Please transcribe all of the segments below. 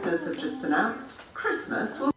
Ministers have just announced Christmas will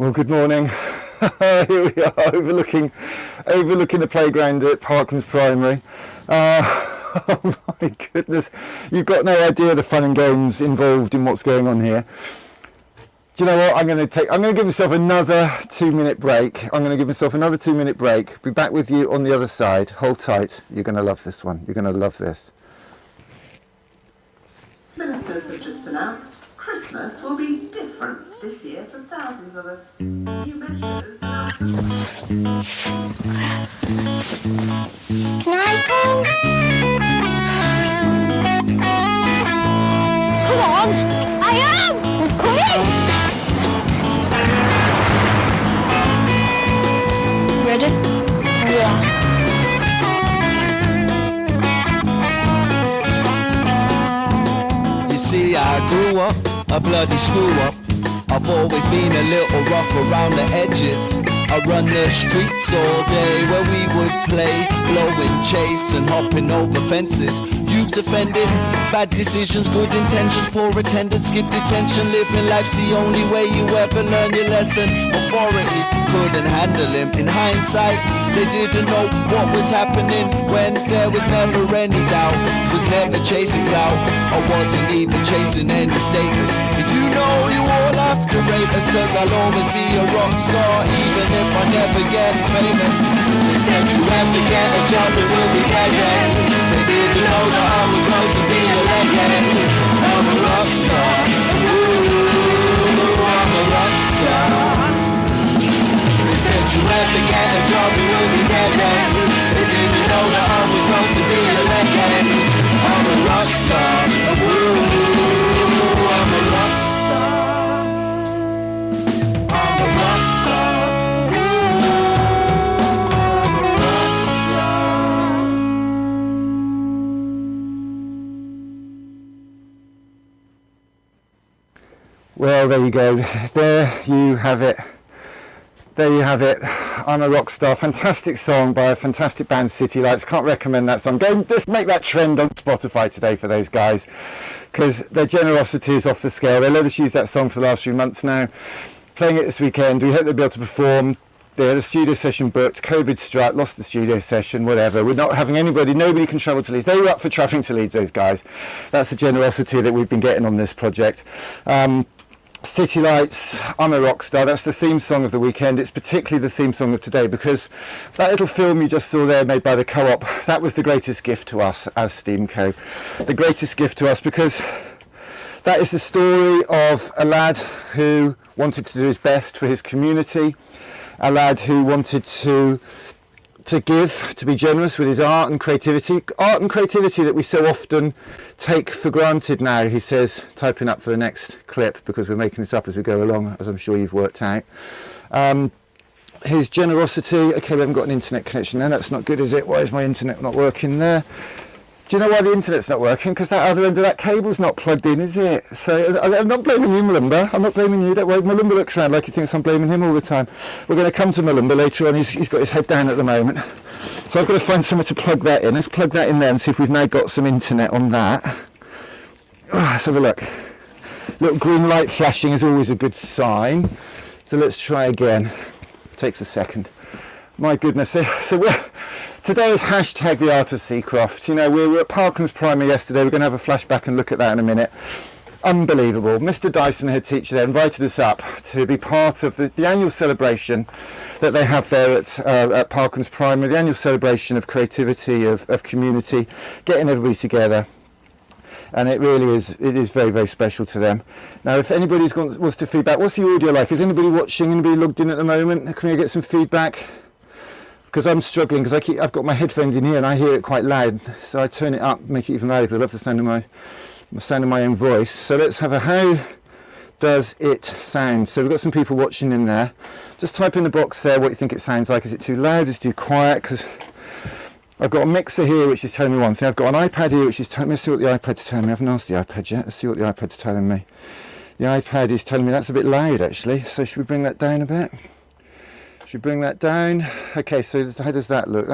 Well, good morning. Here we are overlooking the playground at Parklands Primary. Oh my goodness, you've got no idea the fun and games involved in what's going on here. Do you know what? I'm going to give myself another 2-minute break. Be back with you on the other side. Hold tight. You're going to love this one. You're going to love this. Ministers have just announced Christmas will be different this year for thousands of us. New measures are... Can I come? Come on! I am! I'm coming! Ready? Yeah. You see, I grew up a bloody screw up. I've always been a little rough around the edges. I run the streets all day where we would play, blowing, chase and hopping over fences. Youths offended, bad decisions, good intentions, poor attendance, skip detention. Living life's the only way you ever learn your lesson. Authorities couldn't handle him. In hindsight, they didn't know what was happening when there was never any doubt. Was never chasing clout, I wasn't even chasing any status. And you know you all have to rate us, cause I'll always be a rock star, even if I never get famous. They said you have to get a job, it will be dead end. They didn't know that I would grow to be a legend. I'm a rock star, ooh, I'm a rock star. They said you have to get a job, it will be dead end. They didn't know that I would grow to be a legend. I'm a rock star. Ooh, I'm a rock star. I'm a rock star. Ooh, I'm a rock star. Well, there you go. There you have it. There you have it. I'm a Rock Star. Fantastic song by a fantastic band, City Lights. Can't recommend that song. Go, let's make that trend on Spotify today for those guys, because their generosity is off the scale. They let us use that song for the last few months now. Playing it this weekend. We hope they'll be able to perform. They had a studio session booked. COVID struck, lost the studio session, whatever. We're not having anybody, nobody can travel to Leeds. They were up for travelling to Leeds, those guys. That's the generosity that we've been getting on this project. City Lights, I'm a Rock Star. That's the theme song of the weekend. It's particularly the theme song of today, because that little film you just saw there made by the Co-op, that was the greatest gift to us as Steamco. The greatest gift to us, because that is the story of a lad who wanted to do his best for his community, a lad who wanted to give, to be generous with his art and creativity that we so often take for granted now, he says, typing up for the next clip, because we're making this up as we go along, as I'm sure you've worked out. His generosity, okay, we haven't got an internet connection there, that's not good, is it? Why is my internet not working there? Do you know why the internet's not working? Because that other end of that cable's not plugged in, is it? So I'm not blaming you, Malumba. I'm not blaming you. Don't worry. Malumba looks around like he thinks I'm blaming him all the time. We're going to come to Malumba later on. He's got his head down at the moment. So I've got to find somewhere to plug that in. Let's plug that in there and see if we've now got some internet on that. Let's have a look. Little green light flashing is always a good sign. So let's try again. Takes a second. My goodness. So today is hashtag the art of Seacroft. You know, we were at Parklands Primary yesterday. We're going to have a flashback and look at that in a minute. Unbelievable. Mr. Dyson, head teacher there, invited us up to be part of the annual celebration that they have there at Parklands Primary, the annual celebration of creativity, of community, getting everybody together. And it really is, it is very, very special to them. Now, if anybody wants to feedback, what's the audio like? Is anybody watching, anybody logged in at the moment? Can we get some feedback? Because I'm struggling, because I've got my headphones in here and I hear it quite loud, so I turn it up, make it even louder, because I love the sound of my own voice. So let's have a how does it sound? So we've got some people watching in there. Just type in the box there what you think it sounds like. Is it too loud? Is it too quiet? Because I've got a mixer here which is telling me one thing. I've got an iPad here which is telling me. Let's see what the iPad's telling me. I haven't asked the iPad yet. Let's see what the iPad's telling me. The iPad is telling me that's a bit loud actually. So should we bring that down a bit? Should we bring that down? Okay, so how does that look?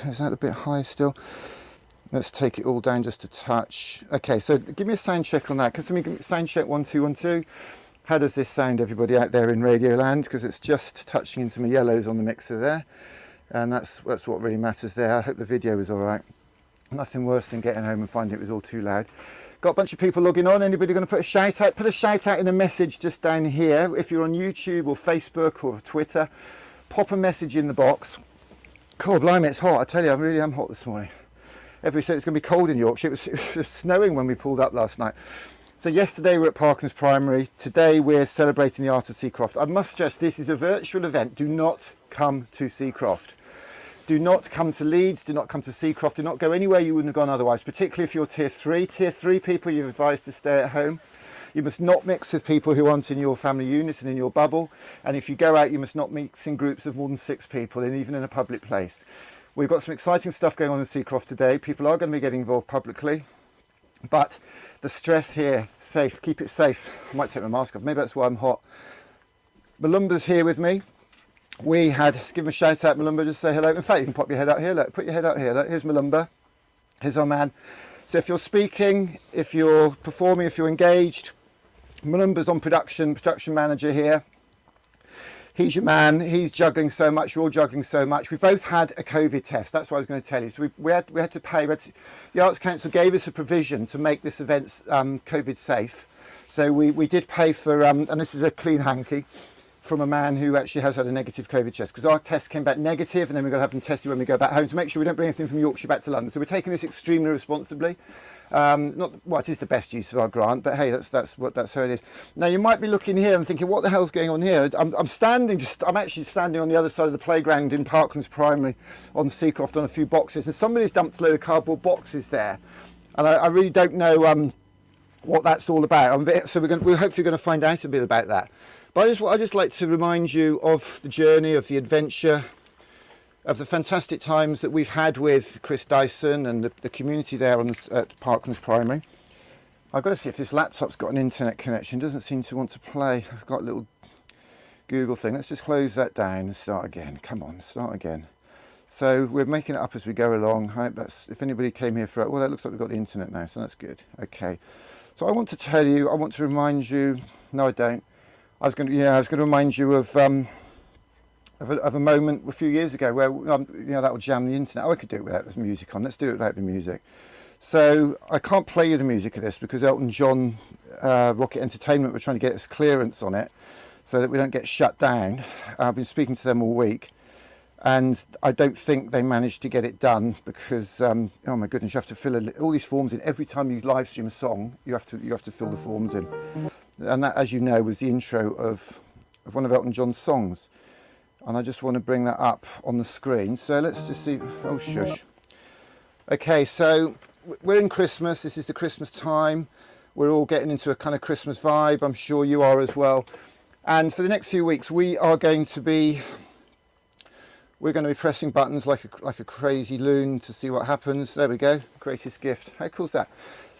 Is that a bit high still? Let's take it all down just a touch. Okay, so give me a sound check on that. Can somebody give me sound check 1 2 1 2? How does this sound, everybody out there in Radio Land? Because it's just touching into my yellows on the mixer there, and that's what really matters there. I hope the video was all right. Nothing worse than getting home and finding it was all too loud. Got a bunch of people logging on. Anybody going to put a shout out? Put a shout out in the message just down here. If you're on YouTube or Facebook or Twitter, pop a message in the box. God, blimey, it's hot. I tell you, I really am hot this morning. Everybody said it's going to be cold in Yorkshire. It was snowing when we pulled up last night. So yesterday we're at Parklands Primary. Today we're celebrating the art of Seacroft. I must stress, this is a virtual event. Do not come to Seacroft. Do not come to Leeds. Do not come to Seacroft. Do not go anywhere you wouldn't have gone otherwise, particularly if you're tier 3. Tier 3 people, you're advised to stay at home. You must not mix with people who aren't in your family unit and in your bubble. And if you go out, you must not mix in groups of more than 6 people, and even in a public place. We've got some exciting stuff going on in Seacroft today. People are going to be getting involved publicly. But the stress here, safe, keep it safe. I might take my mask off, maybe that's why I'm hot. Malumba's here with me. Let's give him a shout out, Malumba, just say hello. In fact, you can pop your head out here, look, put your head out here, look, here's Malumba, here's our man. So if you're speaking, if you're performing, if you're engaged, Malumba's on production manager here. He's your man, he's juggling so much, you're all juggling so much. We both had a COVID test, that's what I was going to tell you. So we had to pay, the Arts Council gave us a provision to make this event COVID safe. So we did pay for, and this is a clean hanky, from a man who actually has had a negative COVID test, because our test came back negative, and then we're going to have them tested when we go back home to make sure we don't bring anything from Yorkshire back to London. So we're taking this extremely responsibly. It is the best use of our grant, but hey, that's how it is. Now you might be looking here and thinking, what the hell's going on here? I'm actually standing on the other side of the playground in Parklands Primary on Seacroft on a few boxes, and somebody's dumped a load of cardboard boxes there. and I really don't know what that's all about. So we're hopefully going to find out a bit about that. But I just like to remind you of the journey, of the adventure, of the fantastic times that we've had with Chris Dyson and the community there at Parklands Primary. I've got to see if this laptop's got an internet connection. It doesn't seem to want to play. I've got a little Google thing. Let's just close that down and start again. Come on, start again. So we're making it up as we go along. Right, if anybody came here for it, well, that looks like we've got the internet now, so that's good. Okay. So I want to remind you. No, I don't. I was going to remind you of a moment a few years ago where that would jam the internet. Oh, I could do it without this music on. Let's do it without the music. So I can't play you the music of this because Elton John Rocket Entertainment were trying to get us clearance on it so that we don't get shut down. I've been speaking to them all week, and I don't think they managed to get it done because oh my goodness, you have to fill all these forms in every time you live stream a song. You have to fill the forms in, and that, as you know, was the intro of one of Elton John's songs. And I just want to bring that up on the screen. So let's just see. Oh shush. Okay, so we're in Christmas. This is the Christmas time. We're all getting into a kind of Christmas vibe. I'm sure you are as well. And for the next few weeks, we're going to be pressing buttons like a crazy loon to see what happens. There we go. Greatest gift. How cool is that?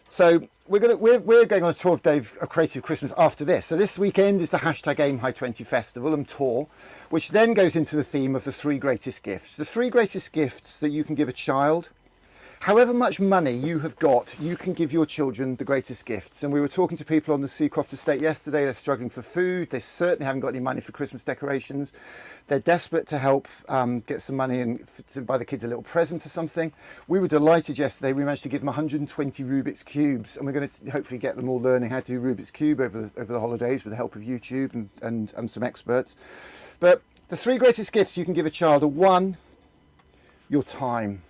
So we're going on a 12-day of Creative Christmas after this. So this weekend is the #AimHigh20 Festival and tour, which then goes into the theme of the 3 greatest gifts. The 3 greatest gifts that you can give a child. However much money you have got, you can give your children the greatest gifts. And we were talking to people on the Seacroft estate yesterday. They're struggling for food. They certainly haven't got any money for Christmas decorations. They're desperate to help get some money and to buy the kids a little present or something. We were delighted yesterday. We managed to give them 120 Rubik's Cubes, and we're going to hopefully get them all learning how to do Rubik's Cube over the holidays with the help of YouTube and some experts. But the 3 greatest gifts you can give a child are: 1, your time.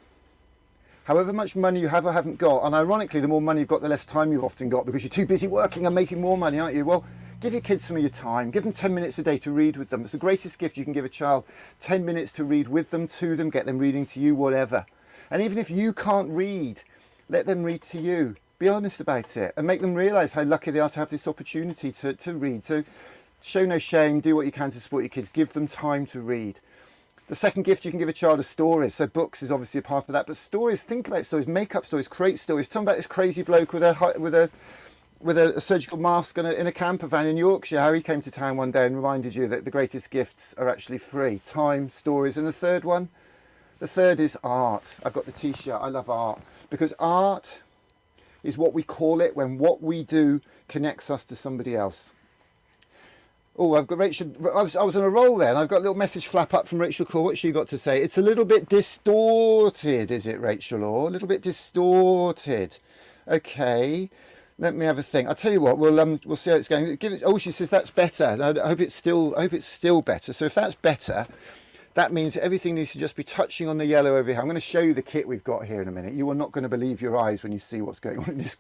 However much money you have or haven't got, and ironically, the more money you've got, the less time you've often got because you're too busy working and making more money, aren't you? Well, give your kids some of your time. Give them 10 minutes a day to read with them. It's the greatest gift you can give a child. 10 minutes to read with them, to them, get them reading to you, whatever. And even if you can't read, let them read to you. Be honest about it and make them realise how lucky they are to have this opportunity to read. So show no shame, do what you can to support your kids. Give them time to read. The second gift you can give a child is stories. So books is obviously a part of that, but stories, think about stories, make up stories, create stories. Tell them about this crazy bloke with a surgical mask in a camper van in Yorkshire, how he came to town one day and reminded you that the greatest gifts are actually free. Time, stories. And the third is art. I've got the t-shirt. I love art because art is what we call it when what we do connects us to somebody else. Oh, I've got Rachel. I was on a roll there, and I've got a little message flap up from Rachel Core. What's she got to say? It's a little bit distorted, is it, Rachel? Or a little bit distorted. Okay, let me have a think. I'll tell you what. We'll see how it's going. Oh, she says that's better. I hope it's still better. So if that's better, that means everything needs to just be touching on the yellow over here. I'm going to show you the kit we've got here in a minute. You are not going to believe your eyes when you see what's going on in this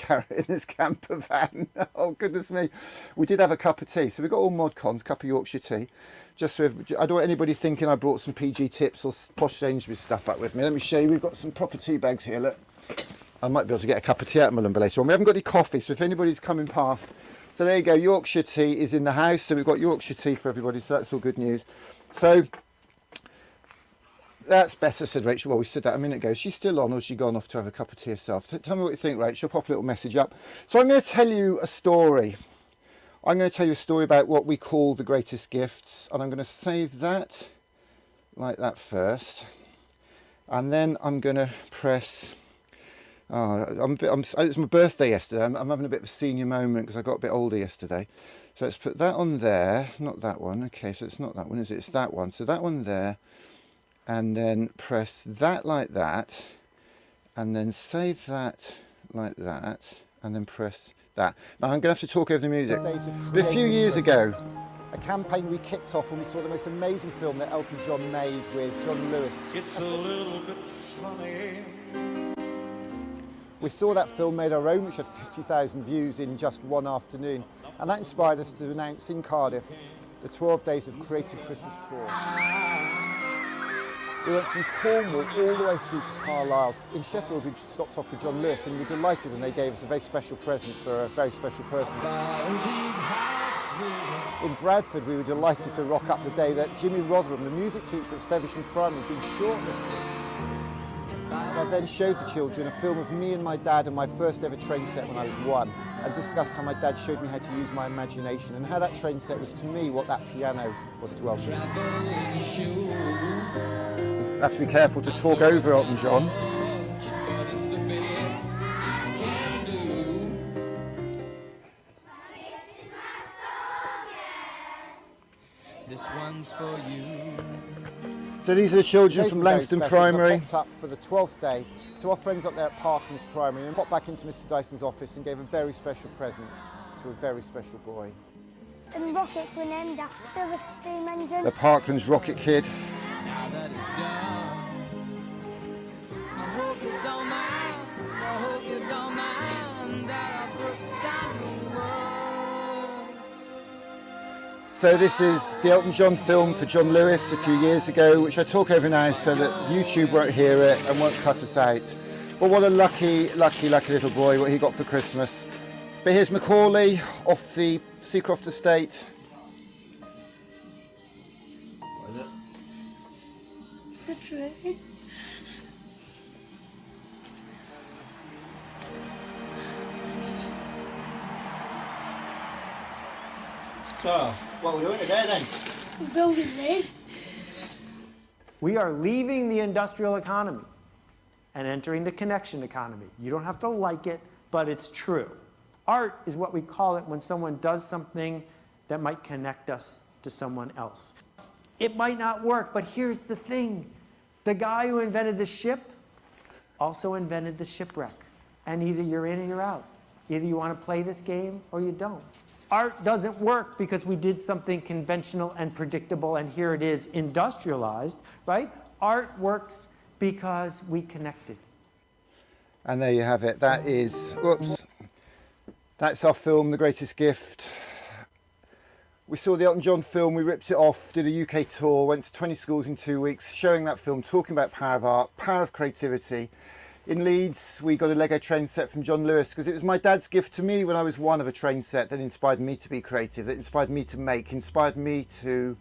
camper van. Oh, goodness me. We did have a cup of tea. So we've got all Mod Cons, cup of Yorkshire tea. Just so I don't want anybody thinking I brought some PG Tips or Posh Sainsbury's stuff up with me. Let me show you. We've got some proper tea bags here. Look, I might be able to get a cup of tea out of Mullenby later on. We haven't got any coffee, so if anybody's coming past. So there you go. Yorkshire tea is in the house. So we've got Yorkshire tea for everybody. So that's all good news. So that's better, said Rachel. Well, we said that a minute ago. Is she still on, or has she gone off to have a cup of tea herself? Tell me what you think, Rachel. Pop a little message up. So I'm going to tell you a story. I'm going to tell you a story about what we call the greatest gifts. And I'm going to save that like that first. And then I'm going to press... it was my birthday yesterday. I'm having a bit of a senior moment because I got a bit older yesterday. So let's put that on there. Not that one. Okay, so it's not that one, is it? It's that one. So that one there. And then press that like that, and then save that like that, and then press that. Now I'm going to have to talk over the music. A few years ago, a campaign we kicked off when we saw the most amazing film that Elton John made with John Lewis. It's a little bit funny. We saw that film, made our own, which had 50,000 views in just one afternoon, and that inspired us to announce in Cardiff the 12 Days of Creative Christmas Tour. We went from Cornwall all the way through to Carlisle. In Sheffield, we stopped off with John Lewis, and we were delighted when they gave us a very special present for a very special person. In Bradford, we were delighted to rock up the day that Jimmy Rotherham, the music teacher at Feversham Primary, had been shortlisted. I then showed the children a film of me and my dad and my first ever train set when I was 1, and discussed how my dad showed me how to use my imagination and how that train set was to me what that piano was to Elton. I have to be careful to talk over Elton John. This one's for you. So these are the children from Langston Primary. I popped up for the 12th day to our friends up there at Parklands Primary and popped back into Mr. Dyson's office and gave a very special present to a very special boy. And rockets were named after the steam engine. The Parklands Rocket Kid. Now that it's done, I hope you don't mind. I hope you don't mind that I put down the words. So this is the Elton John film for John Lewis a few years ago, which I talk over now so that YouTube won't hear it and won't cut us out. But what a lucky, lucky, lucky little boy, what he got for Christmas. But here's Macaulay off the Seacroft estate. The train. So, what are we doing today then? Building this. We are leaving the industrial economy and entering the connection economy. You don't have to like it, but it's true. Art is what we call it when someone does something that might connect us to someone else. It might not work, but here's the thing. The guy who invented the ship also invented the shipwreck. And either you're in or you're out. Either you want to play this game or you don't. Art doesn't work because we did something conventional and predictable, and here it is industrialized, right? Art works because we connected. And there you have it. That is, whoops. That's our film, The Greatest Gift. We saw the Elton John film, we ripped it off, did a UK tour, went to 20 schools in 2 weeks, showing that film, talking about power of art, power of creativity. In Leeds, we got a Lego train set from John Lewis because it was my dad's gift to me when I was 1 of a train set that inspired me to be creative, that inspired me to make, inspired me to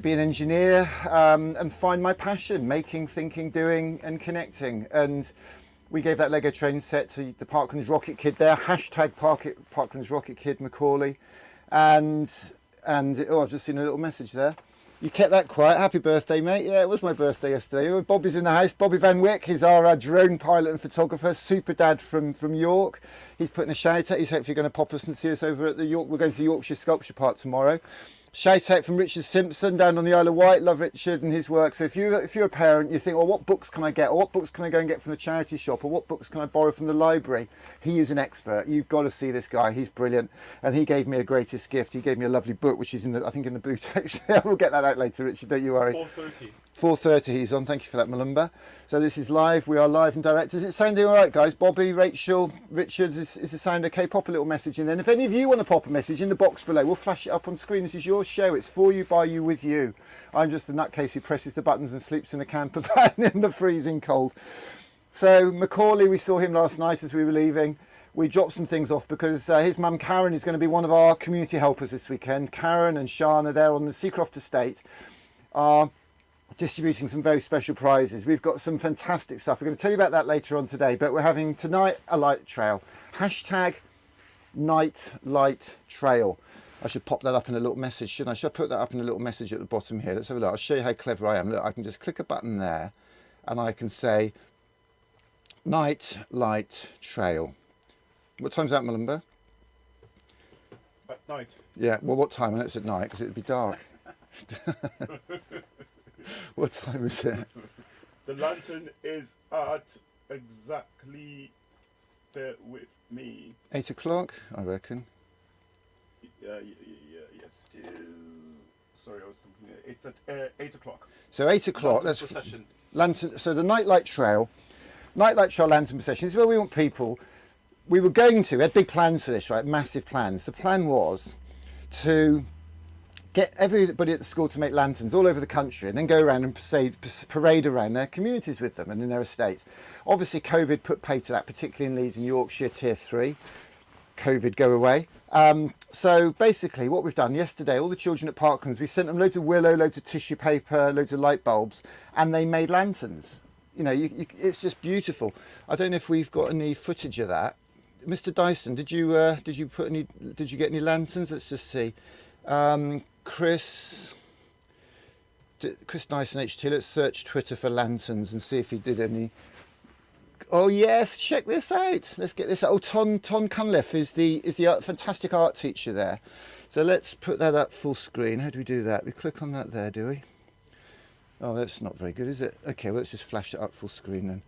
be an engineer and find my passion, making, thinking, doing and connecting. And we gave that Lego train set to the Parklands Rocket Kid there, hashtag Parklands Rocket Kid Macaulay. And oh, I've just seen a little message there. You kept that quiet. Happy birthday, mate. Yeah, it was my birthday yesterday. Bobby's in the house. Bobby Van Wyck, he's our drone pilot and photographer, super dad from York. He's putting a shout out. He's hopefully going to pop us and see us over at the York. We're going to the Yorkshire Sculpture Park tomorrow. Shout out from Richard Simpson down on the Isle of Wight. Love Richard and his work. So if you're a parent, you think, well, what books can I get? Or what books can I go and get from the charity shop? Or what books can I borrow from the library? He is an expert. You've got to see this guy. He's brilliant. And he gave me a greatest gift. He gave me a lovely book, which is I think in the boot actually. We'll get that out later, Richard. Don't you worry. 4:30. 4:30 he's on. Thank you for that, Malumba. So this is live. We are live and direct. Is it sounding all right, guys? Bobby, Rachel, Richards, is the sound okay? Pop a little message in then. If any of you want to pop a message in the box below, we'll flash it up on screen. This is your show. It's for you, by you, with you. I'm just the nutcase who presses the buttons and sleeps in a camper van in the freezing cold. So Macaulay, we saw him last night as we were leaving. We dropped some things off because his mum Karen is going to be one of our community helpers this weekend. Karen and Sean are there on the Seacroft estate. Distributing some very special prizes. We've got some fantastic stuff. We're going to tell you about that later on today, but we're having tonight a light trail. Hashtag night light trail. I should pop that up in a little message, shouldn't I? Should I put that up in a little message at the bottom here? Let's have a look. I'll show you how clever I am. Look, I can just click a button there and I can say night light trail. What time's that, Malumba? At night. Yeah, well, what time? And it's at night because it would be dark. What time is it? The lantern is at exactly, bear with me. 8 o'clock, I reckon. Yes. Sorry, I was thinking. It's at 8 o'clock. So 8 o'clock. Lantern procession. Lantern. So the Nightlight Trail lantern procession. This is where we want people. We were going to. We had big plans for this, right? Massive plans. The plan was to get everybody at the school to make lanterns all over the country and then go around and parade around their communities with them and in their estates. Obviously COVID put pay to that, particularly in Leeds and Yorkshire, tier 3. COVID, go away. So basically what we've done yesterday, all the children at Parklands, we sent them loads of willow, loads of tissue paper, loads of light bulbs, and they made lanterns. You know, it's just beautiful. I don't know if we've got any footage of that. Mr. Dyson, did you get any lanterns? Let's just see. Chris Dyson HT, let's search Twitter for lanterns and see if he did any. Oh yes, check this out. Let's get this out. Oh, Ton Cunliffe is the fantastic art teacher there. So let's put that up full screen. How do we do that? We click on that there, do we? Oh, that's not very good, is it? Okay, well, let's just flash it up full screen then.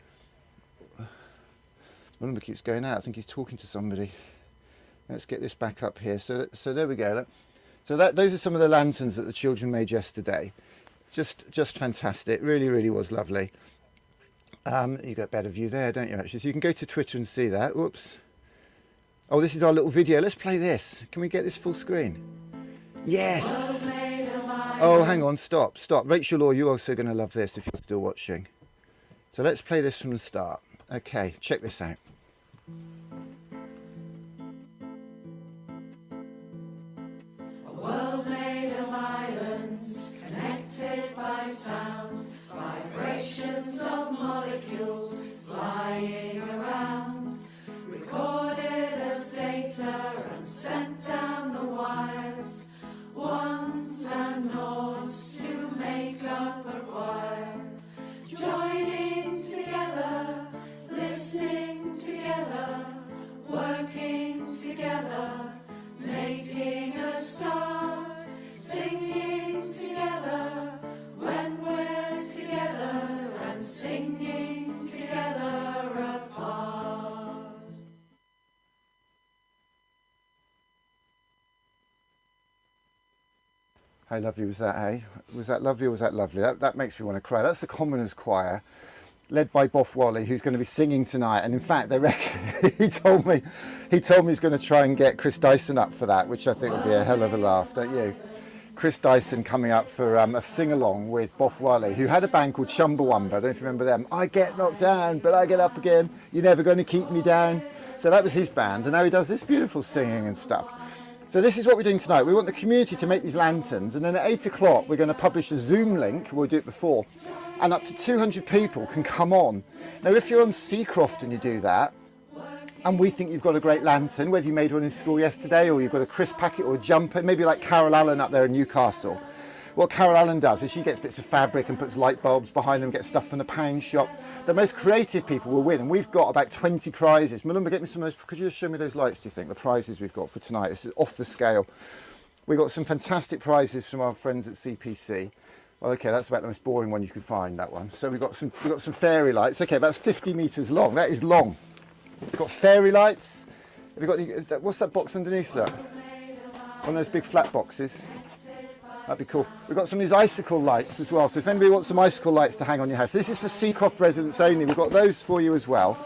My number keeps going out. I think he's talking to somebody. Let's get this back up here. So there we go. Look. So those are some of the lanterns that the children made yesterday. Just fantastic. Really, really was lovely. You got a better view there, don't you, actually? So you can go to Twitter and see that. Whoops. Oh, this is our little video. Let's play this. Can we get this full screen? Yes. Oh, hang on. Stop. Rachel Law, you're also going to love this if you're still watching. So let's play this from the start. Okay, check this out. A world made of islands, connected by sound, vibrations of molecules flying around, recorded as data and sent down the wires, ones and noughts to make up a choir, joining together, listening together, working together, making a start, singing together when we're together and singing together apart. How lovely was that, eh? Was that lovely or was that lovely? That makes me want to cry. That's the Commoners Choir, led by Boff Wally, who's going to be singing tonight. And in fact, they reckon, he told me he's going to try and get Chris Dyson up for that, which I think would be a hell of a laugh, don't you? Chris Dyson coming up for a sing-along with Boff Wally, who had a band called Chumbawamba. I don't know if you remember them. I get knocked down, but I get up again. You're never going to keep me down. So that was his band, and now he does this beautiful singing and stuff. So this is what we're doing tonight. We want the community to make these lanterns, and then at 8 o'clock we're going to publish a Zoom link. We'll do it before, and up to 200 people can come on. Now if you're on Seacroft and you do that, and we think you've got a great lantern, whether you made one in school yesterday or you've got a crisp packet or a jumper, maybe like Carol Allen up there in Newcastle. What Carol Allen does is she gets bits of fabric and puts light bulbs behind them, gets stuff from the pound shop. The most creative people will win, and we've got about 20 prizes. Malumba, get me some of those. Could you just show me those lights, do you think? The prizes we've got for tonight. This is off the scale. We've got some fantastic prizes from our friends at CPC. Well, okay, that's about the most boring one you can find, that one. So we've got some fairy lights. Okay, that's 50 metres long. That is long. We've got fairy lights. Have you got any, what's that box underneath that? One of those big flat boxes. That'd be cool. We've got some of these icicle lights as well. So if anybody wants some icicle lights to hang on your house, this is for Seacroft residents only. We've got those for you as well.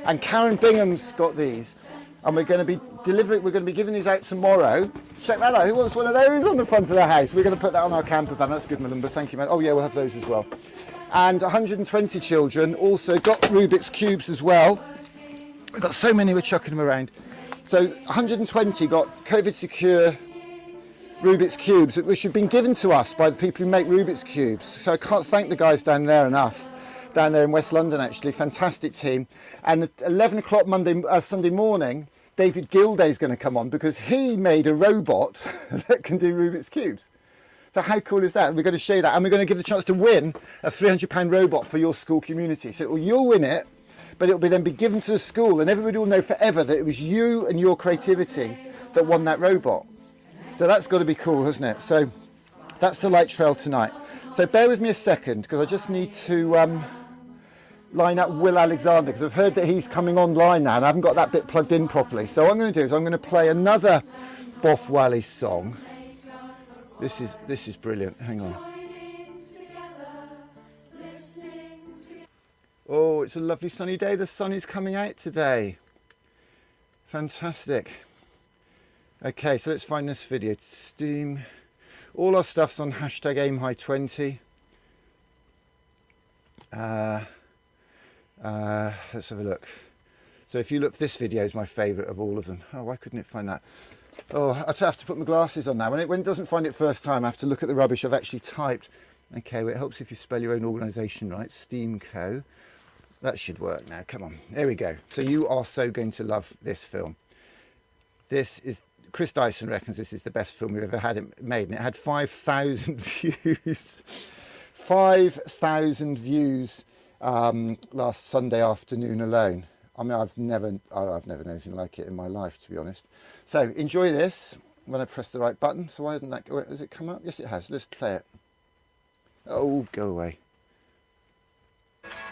And Karen Bingham's got these. And we're going to be giving these out tomorrow. Check that out. Who wants one of those on the front of their house? We're going to put that on our camper van. That's good, Malumba. Thank you, man. Oh yeah, we'll have those as well. And 120 children also got Rubik's Cubes as well. We've got so many, we're chucking them around. So 120 got COVID secure Rubik's Cubes, which have been given to us by the people who make Rubik's Cubes. So I can't thank the guys down there enough. Down there in West London, actually, fantastic team. And at 11 o'clock Sunday morning, David Gilday's going to come on because he made a robot that can do Rubik's Cubes. So how cool is that? We're going to show you that, and we're going to give the chance to win a £300 robot for your school community. So you'll win it, but it'll then be given to the school, and everybody will know forever that it was you and your creativity that won that robot. So that's got to be cool, hasn't it? So that's the light trail tonight. So bear with me a second, because I just need to line up Will Alexander, because I've heard that he's coming online now, and I haven't got that bit plugged in properly. So what I'm going to do is I'm going to play another Boff Wally song. This is brilliant. Hang on. Oh, it's a lovely sunny day. The sun is coming out today. Fantastic. Okay, so let's find this video. Steam. All our stuff's on hashtag AimHigh20. Let's have a look. So if you look, this video is my favourite of all of them. Oh, why couldn't it find that? Oh, I have to put my glasses on now. When it doesn't find it first time, I have to look at the rubbish I've actually typed. Okay, well, it helps if you spell your own organisation right. Steamco. That should work now. Come on. There we go. So you are so going to love this film. This is, Chris Dyson reckons this is the best film we've ever had it made, and it had 5,000 views. 5,000 views last Sunday afternoon alone. I mean, I've never known anything like it in my life, to be honest. So enjoy this when I press the right button. So why hasn't that, has it come up? Yes, it has. Let's play it. Oh, go away.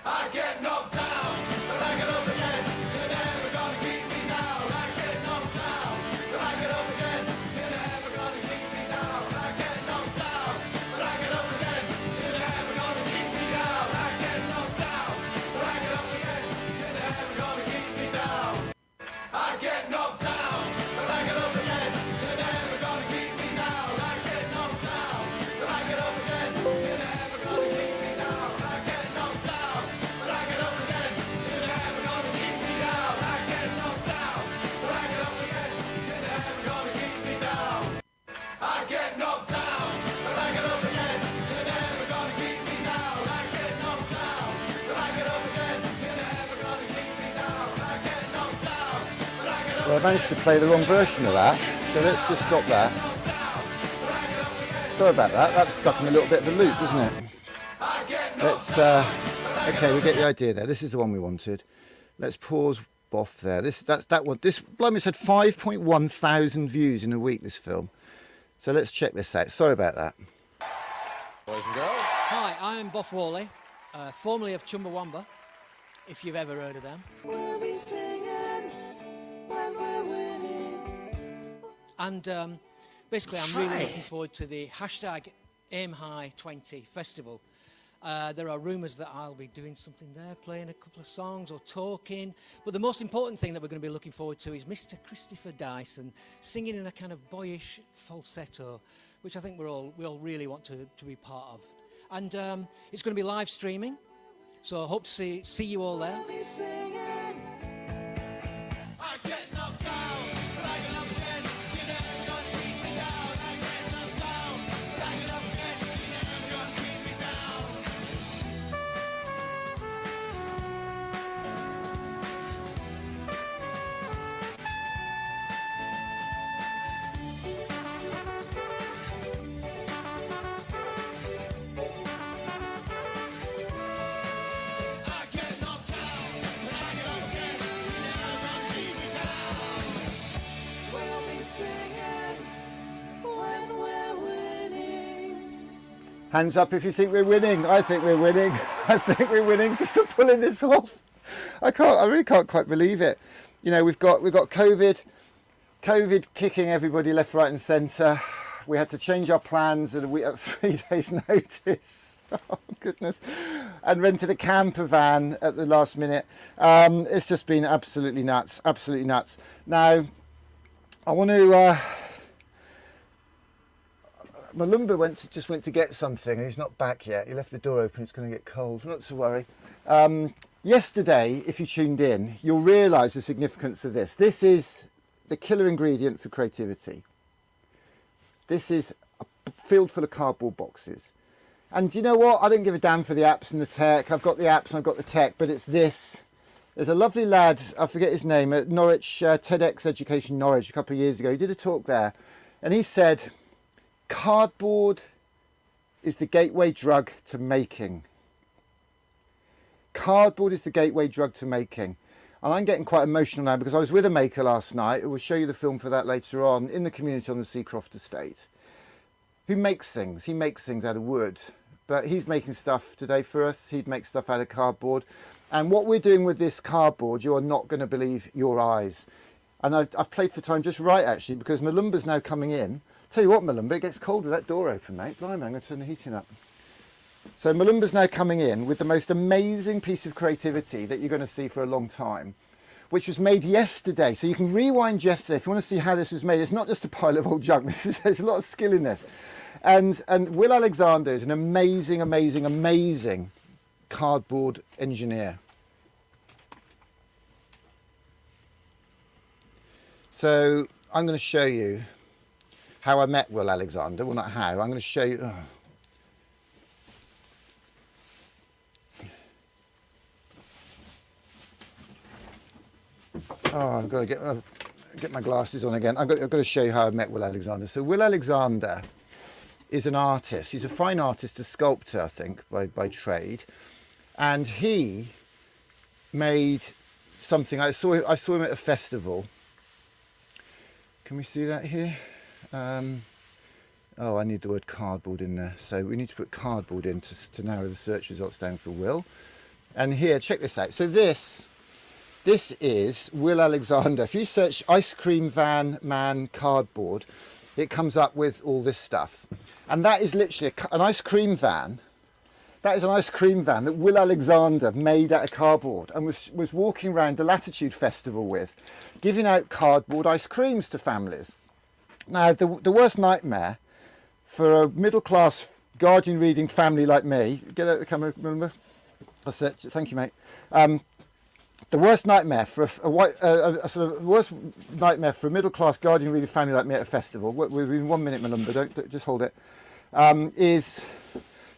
I get knocked down, but I get up again. You're never gonna keep me down. I get knocked down, but I get up again. You're never gonna keep me down. I get knocked down, but I get up again. You're never gonna keep me down. I get knocked down, but I get up again. You're never gonna keep me down. I get knocked down, but I get up again. You're never gonna keep me down. I get knocked down, but I get up again. You're never gonna keep me down. I get knocked down, but I get up again. You're never gonna keep me down. I get knocked down, but I get up again. You're never gonna keep me down. I get knocked down, but I get up again. You're never gonna keep me down. I get knocked down, but I get up again. You're never gonna keep me down. I get knocked down, but I get up again. Well, I managed to play the wrong version of that, so let's just stop that. Sorry about that. That's stuck in a little bit of a loop, isn't it? Let's, okay, we get the idea there. This is the one we wanted. Let's pause off there. That one. This Blum's had 5.1 thousand views in a week, this film. So let's check this out. Sorry about that. Hi, I'm Boff Worley, formerly of Chumbawamba, if you've ever heard of them. We'll be singing when we're winning. And basically, I'm really looking forward to the hashtag AimHigh20 festival. There are rumours that I'll be doing something there, playing a couple of songs or talking. But the most important thing that we're going to be looking forward to is Mr. Christopher Dyson singing in a kind of boyish falsetto, which I think we all really want to be part of. And it's going to be live streaming, so I hope to see you all there. We'll be singing. I get knocked down, but I get up again. You're never gonna keep me down. I get knocked down, but I get up again. You're never gonna keep me down. I get knocked down, but I get up again. You're never gonna keep me down. We'll be singing when we're winning. Hands up if you think we're winning. I think we're winning. I think we're winning just for pulling this off. I really can't quite believe it. You know, we've got COVID kicking everybody left, right and centre. We had to change our plans at 3 days notice. Oh goodness. And rented a camper van at the last minute. It's just been absolutely nuts, absolutely nuts. Now, I want to Malumba just went to get something and he's not back yet. He left the door open, it's going to get cold, not to worry. Yesterday, if you tuned in, you'll realise the significance of this. This is the killer ingredient for creativity. This is a field full of cardboard boxes. And do you know what? I don't give a damn for the apps and the tech. I've got the apps and I've got the tech, but it's this. There's a lovely lad, I forget his name, at Norwich, TEDx Education Norwich a couple of years ago. He did a talk there and he said, cardboard is the gateway drug to making. Cardboard is the gateway drug to making. And I'm getting quite emotional now because I was with a maker last night, who will show you the film for that later on, in the community on the Seacroft estate, who makes things. He makes things out of wood, but he's making stuff today for us. He'd make stuff out of cardboard. And what we're doing with this cardboard, you are not going to believe your eyes. And I've played for time just right, actually, because Malumba's now coming in. Tell you what, Malumba, it gets cold with that door open, mate. Blimey, I'm going to turn the heating up. So Malumba's now coming in with the most amazing piece of creativity that you're going to see for a long time, which was made yesterday. So you can rewind yesterday if you want to see how this was made. It's not just a pile of old junk. There's a lot of skill in this. And Will Alexander is an amazing, amazing, amazing cardboard engineer. So I'm going to show you how I met Will Alexander. Well, not how. I'm going to show you. I've got to get my glasses on again. I've got to show you how I met Will Alexander. So Will Alexander is an artist. He's a fine artist, a sculptor, I think, by trade. And he made something. I saw him at a festival. Can we see that here? Oh, I need the word cardboard in there. So we need to put cardboard in to narrow the search results down for Will. And here, check this out. So this is Will Alexander. If you search ice cream van man cardboard, it comes up with all this stuff. And that is literally an ice cream van. That is an ice cream van that Will Alexander made out of cardboard and was walking around the Latitude Festival with, giving out cardboard ice creams to families. Now, the worst nightmare for a middle-class Guardian reading family like me, get out the camera, remember? That's it, thank you, mate. The worst nightmare for worst nightmare for a middle-class Guardian reading family like me at a festival, within 1 minute, Malumba, don't just hold it, is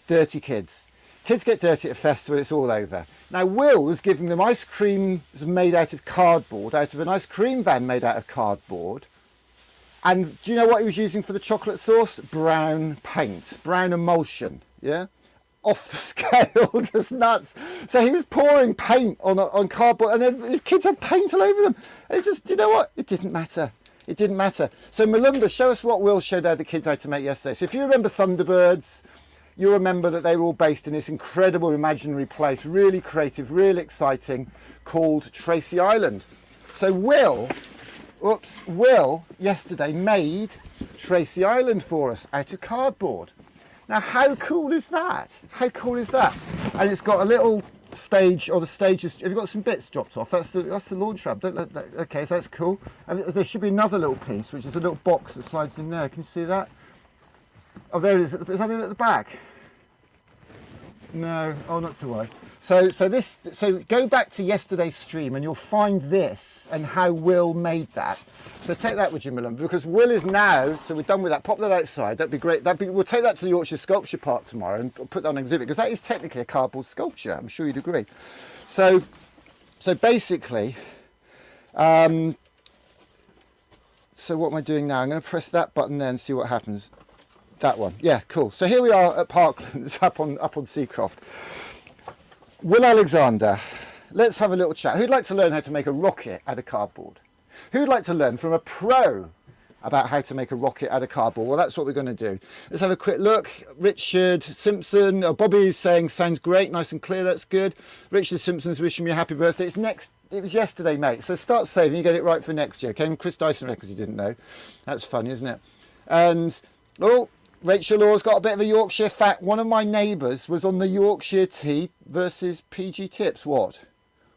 dirty kids. Kids get dirty at a festival, it's all over. Now, Will was giving them ice creams made out of cardboard, out of an ice cream van made out of cardboard. And do you know what he was using for the chocolate sauce? Brown paint, brown emulsion, yeah? Off the scale, just nuts. So he was pouring paint on cardboard, and then his kids had paint all over them. It just, do you know what? It didn't matter. It didn't matter. So Malumba, show us what Will showed the kids how to make yesterday. So if you remember Thunderbirds, you'll remember that they were all based in this incredible imaginary place, really creative, really exciting, called Tracy Island. So Will yesterday made Tracy Island for us out of cardboard. Now, how cool is that? How cool is that? And it's got a little stage, or the stage is, have you got some bits dropped off? That's the launch ramp. Don't let that, okay, so that's cool. And there should be another little piece, which is a little box that slides in there. Can you see that? Oh, there it is. Is that it at the back? No. Oh, not to worry. So go back to yesterday's stream and you'll find this and how Will made that. So take that with you, Malumba, because Will is now, so we're done with that. Pop that outside. That'd be great. We'll take that to the Yorkshire Sculpture Park tomorrow and put that on exhibit, because that is technically a cardboard sculpture. I'm sure you'd agree. So basically, so what am I doing now? I'm going to press that button there and see what happens. That one. Yeah, cool. So here we are at Parklands, up on Seacroft. Will Alexander, let's have a little chat. Who'd like to learn how to make a rocket out of cardboard? Who'd like to learn from a pro about how to make a rocket out of cardboard? Well, that's what we're going to do. Let's have a quick look. Richard Simpson, Bobby's saying, sounds great, nice and clear, that's good. Richard Simpson's wishing me a happy birthday. It was yesterday, mate, so start saving, you get it right for next year. Okay, Chris Dyson records you didn't know. That's funny, isn't it? And, oh, Rachel Law's got a bit of a Yorkshire fact. One of my neighbours was on the Yorkshire tea versus PG Tips. What?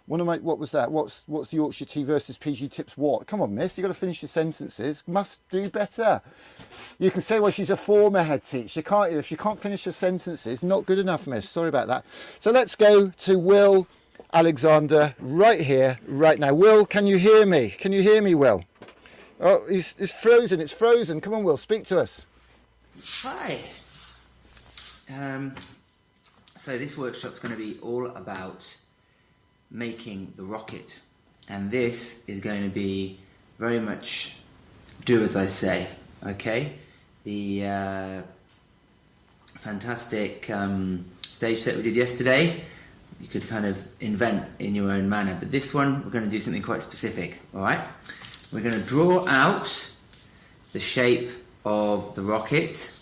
What was that? What's the Yorkshire tea versus PG Tips? What? Come on, miss. You've got to finish your sentences. Must do better. You can say, well, she's a former head teacher. Can't you? If she can't finish her sentences, not good enough, miss. Sorry about that. So let's go to Will Alexander right here, right now. Will, can you hear me? Can you hear me, Will? Oh, it's frozen. It's frozen. Come on, Will. Speak to us. Hi. So this workshop's going to be all about making the rocket, and this is going to be very much do as I say. Okay, the fantastic stage set we did yesterday, you could kind of invent in your own manner, but this one we're going to do something quite specific. All right, we're going to draw out the shape of the rocket.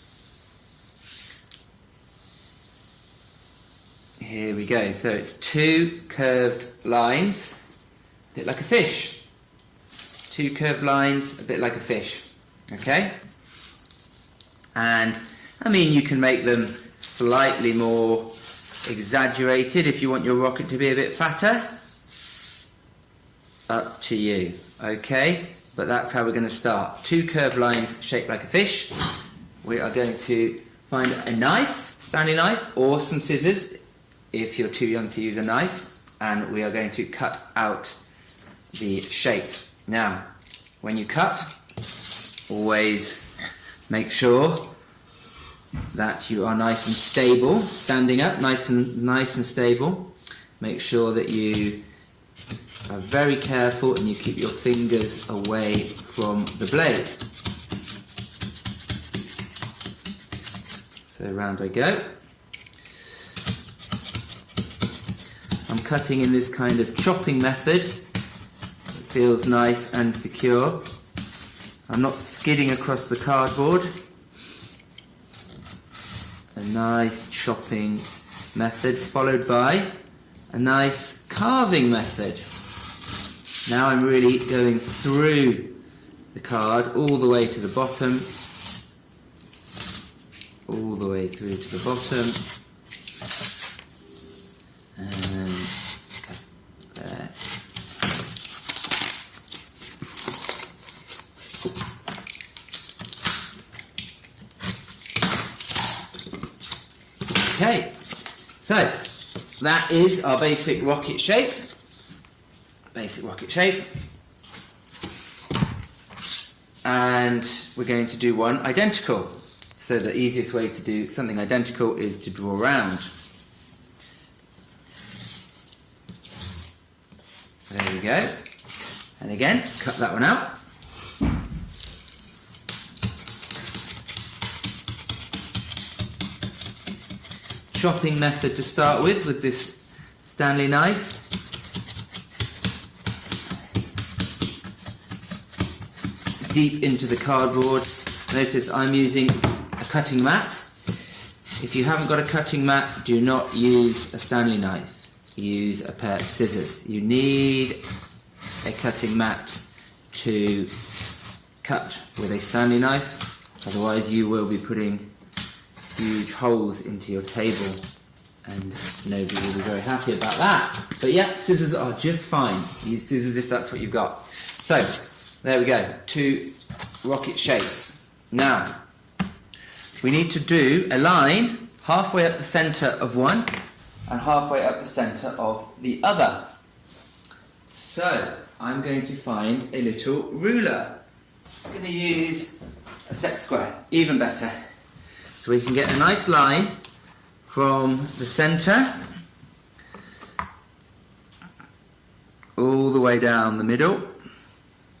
Here we go. So it's two curved lines, a bit like a fish. Two curved lines, a bit like a fish. Okay? And I mean, you can make them slightly more exaggerated if you want your rocket to be a bit fatter. Up to you. Okay? But that's how we're going to start. Two curved lines shaped like a fish. we are going to find a knife, Stanley knife, or some scissors if you're too young to use a knife, and we are going to cut out the shape. Now, when you cut, always make sure that you are nice and stable, standing up, nice and stable. Make sure that you are very careful and you keep your fingers away from the blade. So round I go. I'm cutting in this kind of chopping method. It feels nice and secure. I'm not skidding across the cardboard. A nice chopping method followed by a nice carving method. Now I'm really going through the card all the way to the bottom, all the way through to the bottom, and cut there. Okay, so that is our basic rocket shape. And we're going to do one identical. So the easiest way to do something identical is to draw round. There we go. And again, cut that one out. Chopping method to start with this Stanley knife. Deep into the cardboard. Notice I'm using a cutting mat. If you haven't got a cutting mat, do not use a Stanley knife. Use a pair of scissors. You need a cutting mat to cut with a Stanley knife, otherwise you will be putting huge holes into your table and nobody will be very happy about that. But yeah, scissors are just fine. Use scissors if that's what you've got. So, there we go, 2 rocket shapes. Now, we need to do a line halfway up the centre of one and halfway up the centre of the other. So, I'm going to find a little ruler. I'm just going to use a set square, even better. So we can get a nice line from the centre all the way down the middle,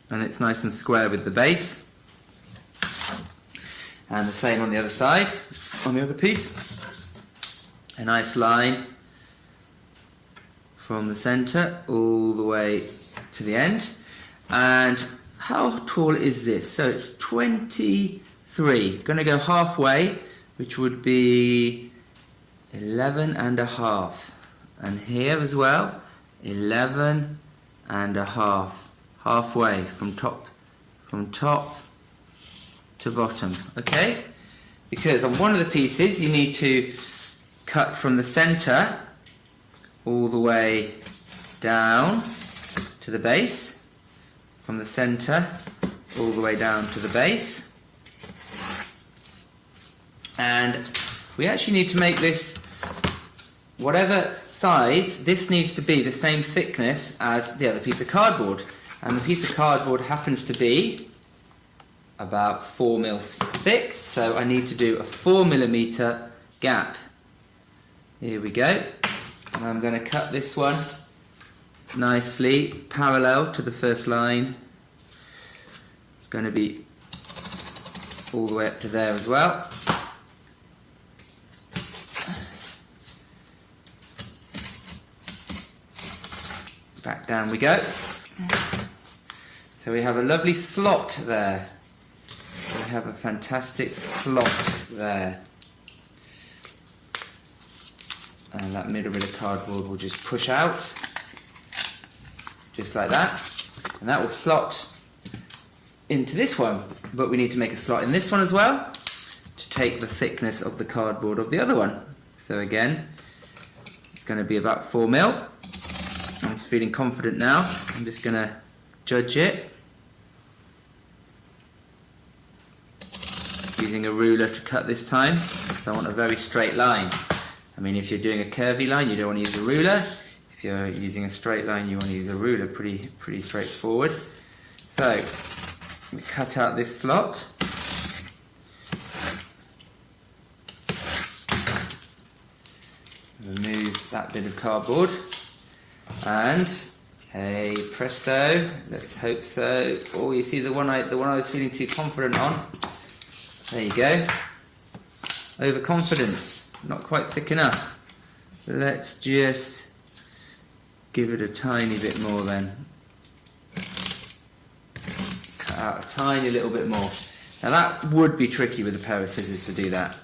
and it's nice and square with the base, and the same on the other side, on the other piece. A nice line from the centre all the way to the end. And how tall is this? So it's 23. Going to go halfway, which would be 11.5, and here as well 11.5, halfway from top to bottom. Okay, because on one of the pieces you need to cut from the center all the way down to the base, from the center all the way down to the base. And we actually need to make this, whatever size, this needs to be the same thickness as the other piece of cardboard. And the piece of cardboard happens to be about 4 mils thick, so I need to do a 4mm gap. Here we go. And I'm going to cut this one nicely parallel to the first line. It's going to be all the way up to there as well. Back down we go. So we have a lovely slot there. We have a fantastic slot there. And that middle bit of cardboard will just push out, just like that. And that will slot into this one. But we need to make a slot in this one as well to take the thickness of the cardboard of the other one. So again, it's going to be about 4 mil. I'm feeling confident now. I'm just going to judge it. using a ruler to cut this time, so I want a very straight line. I mean, if you're doing a curvy line, you don't want to use a ruler. If you're using a straight line, you want to use a ruler, pretty straightforward. So, we cut out this slot. Remove that bit of cardboard. And, hey presto, let's hope so. Oh, you see the one I was feeling too confident on? There you go. Overconfidence, not quite thick enough. Let's just give it a tiny bit more then. Cut out a tiny little bit more. Now that would be tricky with a pair of scissors to do that.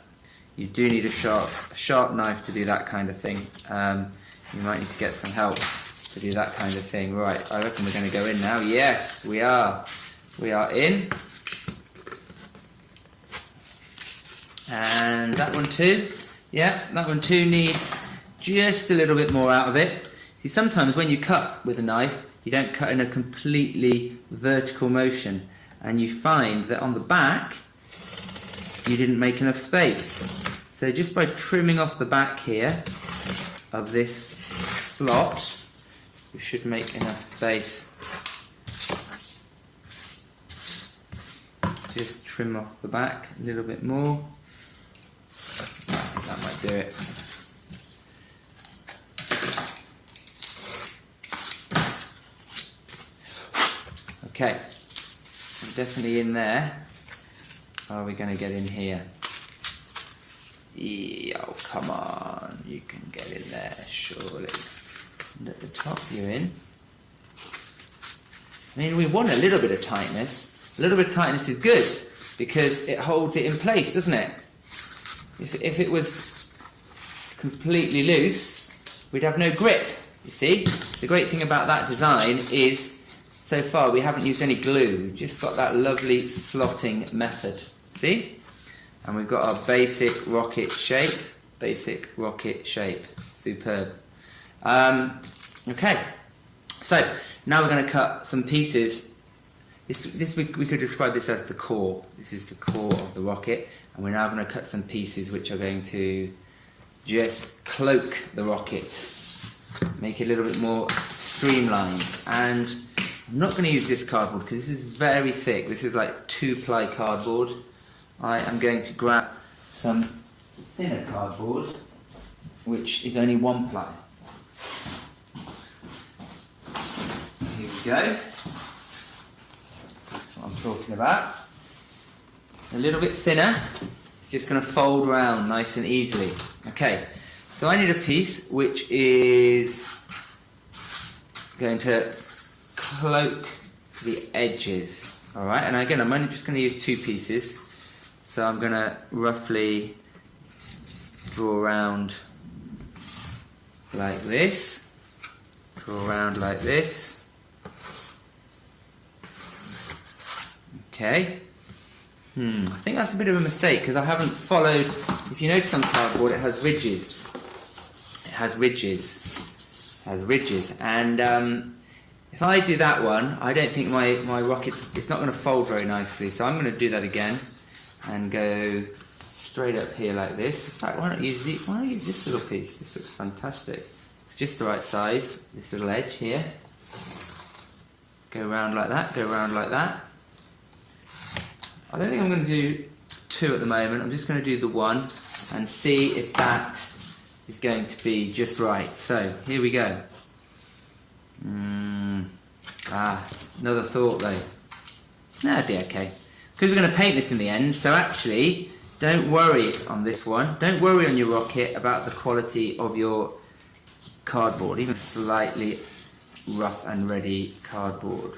You do need a sharp knife to do that kind of thing. You might need to get some help to do that kind of thing. Right, I reckon we're going to go in now. Yes, we are. We are in. And that one too. Yeah, that one too needs just a little bit more out of it. See, sometimes when you cut with a knife, you don't cut in a completely vertical motion, and you find that on the back you didn't make enough space. So just by trimming off the back here of this slot, we should make enough space. Just trim off the back a little bit more. I think that might do it. Okay, we're definitely in there. Are we going to get in here? Oh, come on, you can get in there, surely. And at the top you're in. I mean, we want a little bit of tightness. A little bit of tightness is good, because it holds it in place, doesn't it? If it was completely loose, we'd have no grip, you see? The great thing about that design is, so far we haven't used any glue, we've just got that lovely slotting method, see? And we've got our basic rocket shape, superb. Okay, so now we're going to cut some pieces. We could describe this as the core. This is the core of the rocket, and we're now going to cut some pieces which are going to just cloak the rocket, make it a little bit more streamlined. And I'm not going to use this cardboard because this is very thick. This is like 2-ply cardboard. I am going to grab some thinner cardboard, which is only 1-ply. Here we go. That's what I'm talking about. A little bit thinner. It's just going to fold around nice and easily. Okay, so I need a piece which is going to cloak the edges. Alright, and again, I'm only just going to use 2 pieces. So I'm going to roughly draw around like this, draw around like this. Okay. I think that's a bit of a mistake because I haven't followed. If you notice on cardboard, it has ridges. It has ridges. It has ridges. And if I do that one, I don't think my rocket's, it's not going to fold very nicely. So I'm going to do that again and go straight up here like this. In fact, why not use this little piece? This looks fantastic. It's just the right size. This little edge here. Go around like that. Go around like that. I don't think I'm going to do 2 at the moment. I'm just going to do the 1 and see if that is going to be just right. So here we go. Another thought though. No, it'd be okay. Because we're going to paint this in the end, so actually, don't worry on this one. Don't worry on your rocket about the quality of your cardboard, even slightly rough and ready cardboard.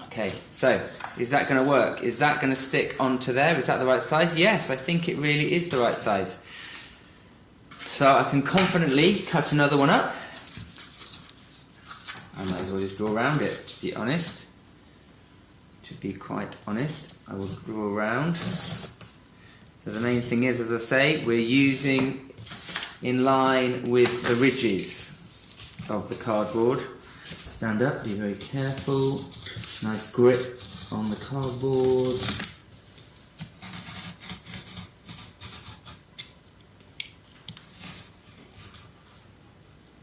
Okay, so is that going to work? Is that going to stick onto there? Is that the right size? Yes, I think it really is the right size. So I can confidently cut another one up. I might as well just draw around it, to be honest. To be quite honest, I will draw around. So the main thing is, as I say, we're using in line with the ridges of the cardboard. stand up, be very careful. Nice grip on the cardboard.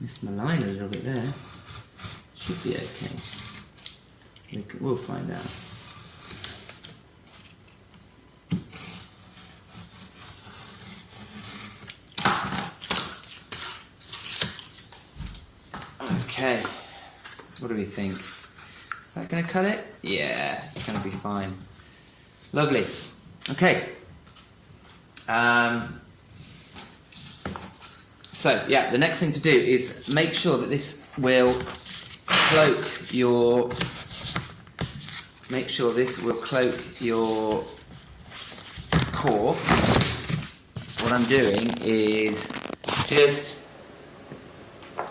Missed my line a little bit there. Should be okay. We'll find out. Okay, what do we think? Is that going to cut it? Yeah, it's going to be fine. Lovely. Okay. So yeah, the next thing to do is make sure that this will cloak your. Make sure this will cloak your core. What I'm doing is just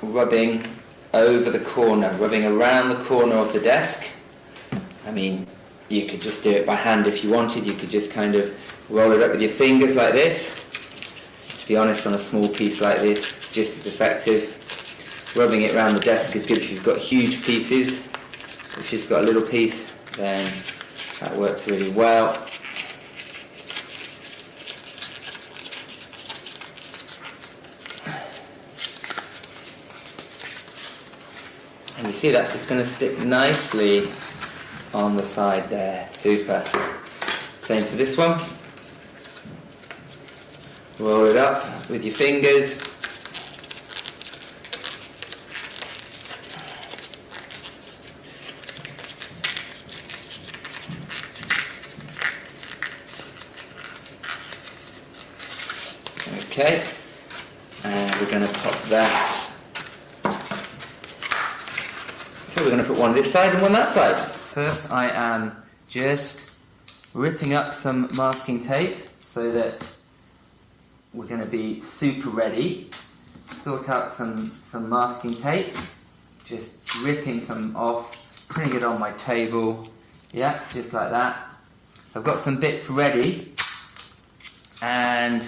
rubbing over the corner, rubbing around the corner of the desk. I mean, you could just do it by hand if you wanted. You could just kind of roll it up with your fingers like this. To be honest, on a small piece like this, it's just as effective. Rubbing it around the desk is good if you've got huge pieces. If you've just got a little piece, then that works really well. And you see that's just going to stick nicely on the side there. Super. Same for this one. Roll it up with your fingers. Okay, and we're going to pop that. So we're going to put one this side and one that side. First I am just ripping up some masking tape so that we're going to be super ready. Sort out some masking tape. Just ripping some off, putting it on my table. Yeah, just like that. I've got some bits ready and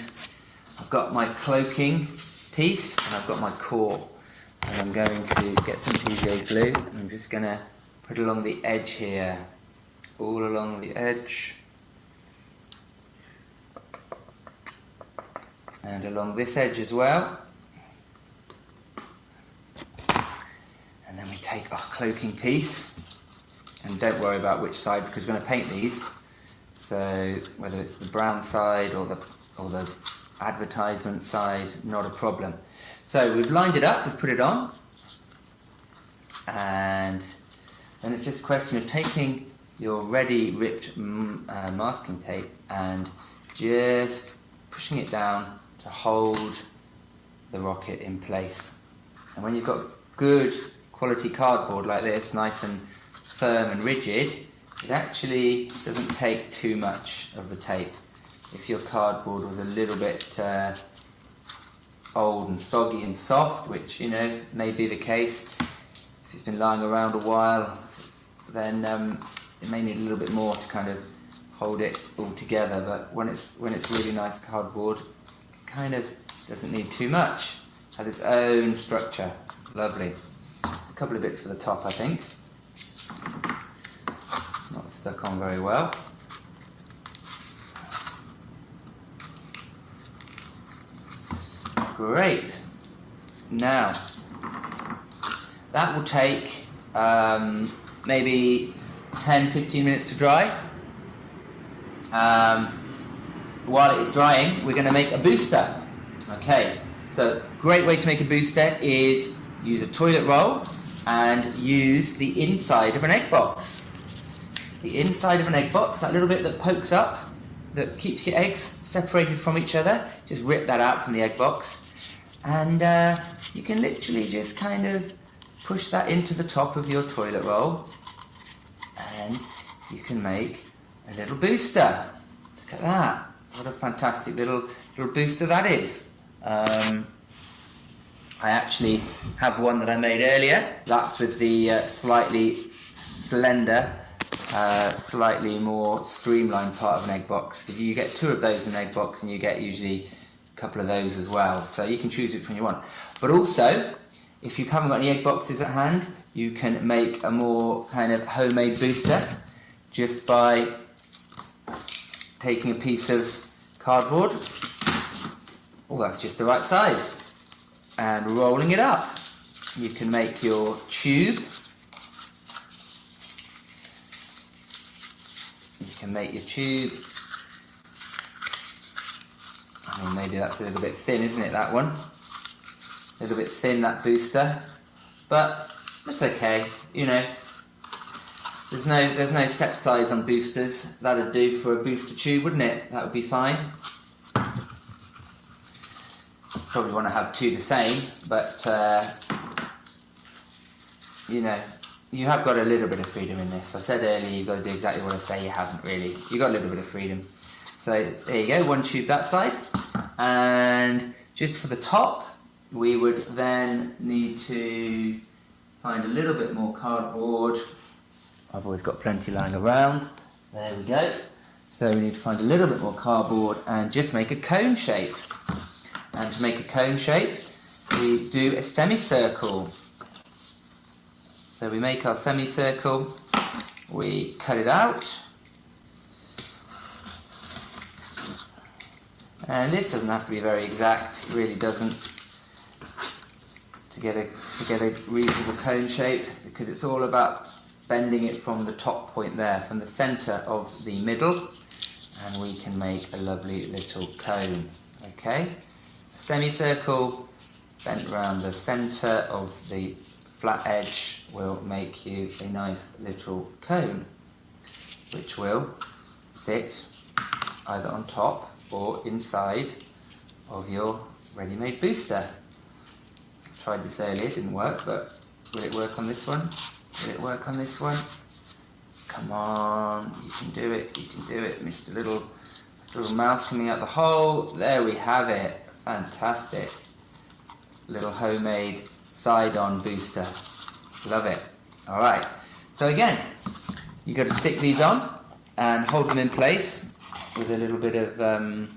I've got my cloaking piece and I've got my core. And I'm going to get some PVA glue and I'm just going to put it along the edge here. All along the edge. And along this edge as well. And then we take our cloaking piece. And don't worry about which side because we're going to paint these. So whether it's the brown side or the advertisement side, not a problem. So we've lined it up, we've put it on, and then it's just a question of taking your ready ripped masking tape and just pushing it down to hold the rocket in place. And when you've got good quality cardboard like this, nice and firm and rigid, it actually doesn't take too much of the tape. If your cardboard was a little bit old and soggy and soft, which may be the case, if it's been lying around a while, then it may need a little bit more to kind of hold it all together. But when it's really nice cardboard, it kind of doesn't need too much. It has its own structure. Lovely. Just a couple of bits for the top, I think. Not stuck on very well. Great. Now, that will take maybe 10-15 minutes to dry. While it is drying, we're going to make a booster. Okay, so great way to make a booster is use a toilet roll and use the inside of an egg box. The inside of an egg box, that little bit that pokes up, that keeps your eggs separated from each other, just rip that out from the egg box. And you can literally just kind of push that into the top of your toilet roll and you can make a little booster. Look at that. What a fantastic little booster that is. I actually have one that I made earlier. That's with the slightly slender, slightly more streamlined part of an egg box, because you get 2 of those in an egg box and you get usually a couple of those as well, so you can choose which one you want. But also, if you haven't got any egg boxes at hand, you can make a more kind of homemade booster just by taking a piece of cardboard, oh that's just the right size, and rolling it up. You can make your tube. You can make your tube. I mean, maybe that's a little bit thin, isn't it, that one? A little bit thin, that booster. But it's okay, you know. There's no set size on boosters. That'd do for a booster tube, wouldn't it? That would be fine. Probably want to have two the same, but you know, you have got a little bit of freedom in this. I said earlier you've got to do exactly what I say. You haven't really. You've got a little bit of freedom. So there you go, one tube that side. And just for the top, we would then need to find a little bit more cardboard. I've always got plenty lying around. There we go. So we need to find a little bit more cardboard and just make a cone shape. And to make a cone shape, we do a semicircle. So we make our semicircle, we cut it out. And this doesn't have to be very exact, it really doesn't, to get a reasonable cone shape, because it's all about bending it from the top point there, from the centre of the middle, and we can make a lovely little cone. Okay, a semicircle bent around the centre of the flat edge will make you a nice little cone, which will sit either on top or inside of your ready-made booster. I tried this earlier, it didn't work, but will it work on this one? Will it work on this one? Come on, you can do it, Mr. Little Mouse coming out the hole. There we have it, fantastic. Little homemade side-on booster, love it. Alright, so again, you've got to stick these on and hold them in place with a little bit of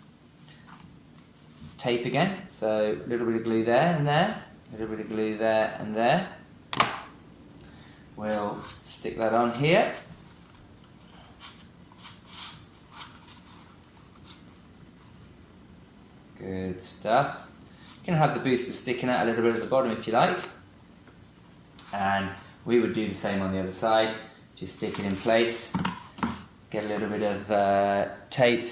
tape again. So a little bit of glue there and there, a little bit of glue there and there. We'll stick that on here. Good stuff. You can have the booster sticking out a little bit at the bottom if you like. And we would do the same on the other side. Just stick it in place. Get a little bit of tape.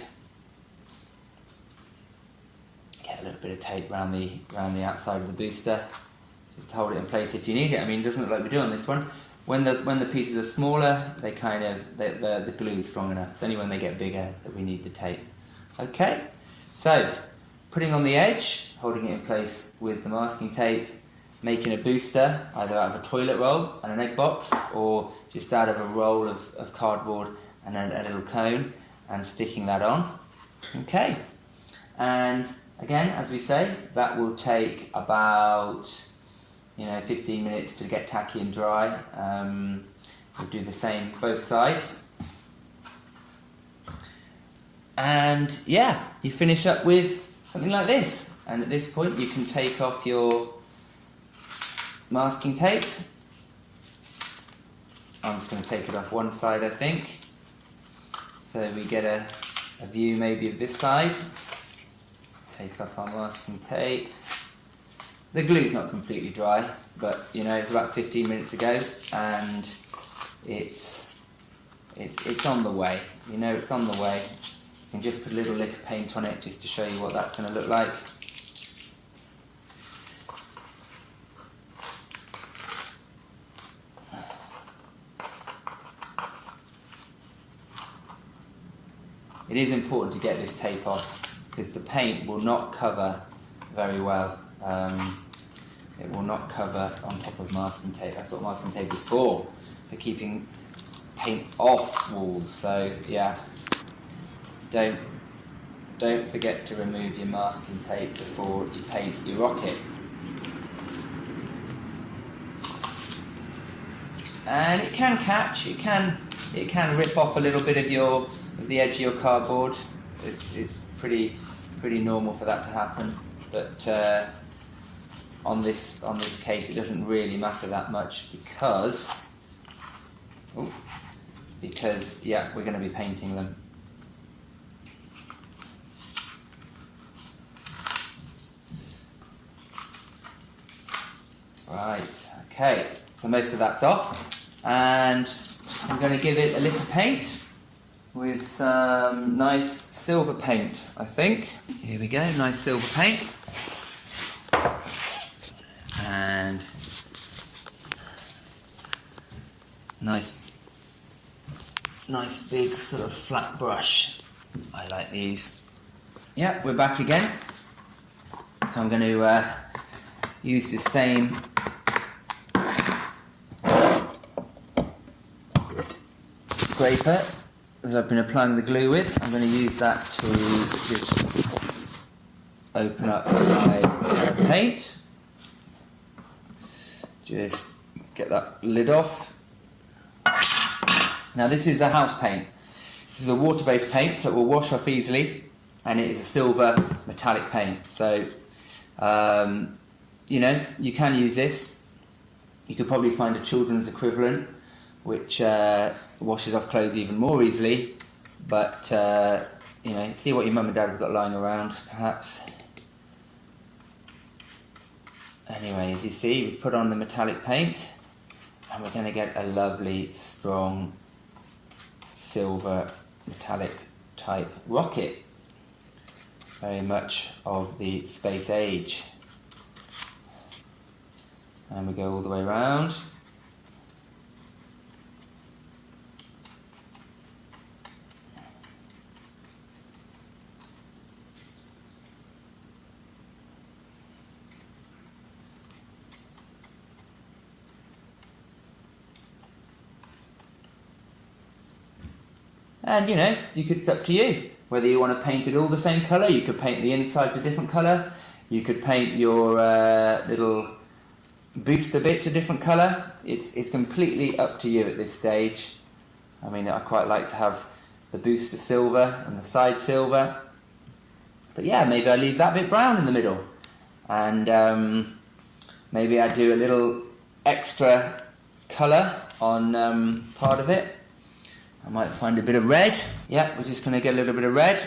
Get a little bit of tape around the outside of the booster, just to hold it in place if you need it. I mean, it doesn't look like we do on this one. When the pieces are smaller, the glue is strong enough. It's only when they get bigger that we need the tape. Okay, so putting on the edge, holding it in place with the masking tape, making a booster either out of a toilet roll and an egg box, or just out of a roll of cardboard and then a little cone, and sticking that on. Okay, and again, as we say, that will take about 15 minutes to get tacky and dry. We'll do the same both sides. And yeah, you finish up with something like this. And at this point you can take off your masking tape. I'm just going to take it off one side, I think. So we get a view maybe of this side. Take off our masking tape. The glue's not completely dry, but it's about 15 minutes ago, and it's on the way. It's on the way. You can just put a little lick of paint on it just to show you what that's going to look like. It is important to get this tape off because the paint will not cover very well. It will not cover on top of masking tape. That's what masking tape is for keeping paint off walls. So yeah, don't forget to remove your masking tape before you paint your rocket. And it can catch. It can rip off a little bit of the edge of your cardboard. It's pretty normal for that to happen. But on this case, it doesn't really matter that much because yeah, we're going to be painting them. Right, okay, so most of that's off, and I'm going to give it a little paint with some nice silver paint, I think. Here we go, nice silver paint. And nice big sort of flat brush. I like these. Yeah, we're back again. So I'm going to use the same scraper as I've been applying the glue with. I'm going to use that to just open up my paint. Just get that lid off. Now this is a house paint. This is a water-based paint, so it will wash off easily, and it is a silver metallic paint. So, you know, you can use this. You could probably find a children's equivalent, which washes off clothes even more easily. But, you know, see what your mum and dad have got lying around, perhaps. Anyway, as you see, we put on the metallic paint, and we're going to get a lovely, strong, silver, metallic type rocket. Very much of the space age. And we go all the way around. And you know, it's up to you whether you want to paint it all the same colour. You could paint the insides a different colour. You could paint your little booster bits a different colour. It's completely up to you at this stage. I mean, I quite like to have the booster silver and the side silver. But yeah, maybe I leave that bit brown in the middle. And maybe I do a little extra colour on part of it. I might find a bit of red. Yeah, we're just going to get a little bit of red.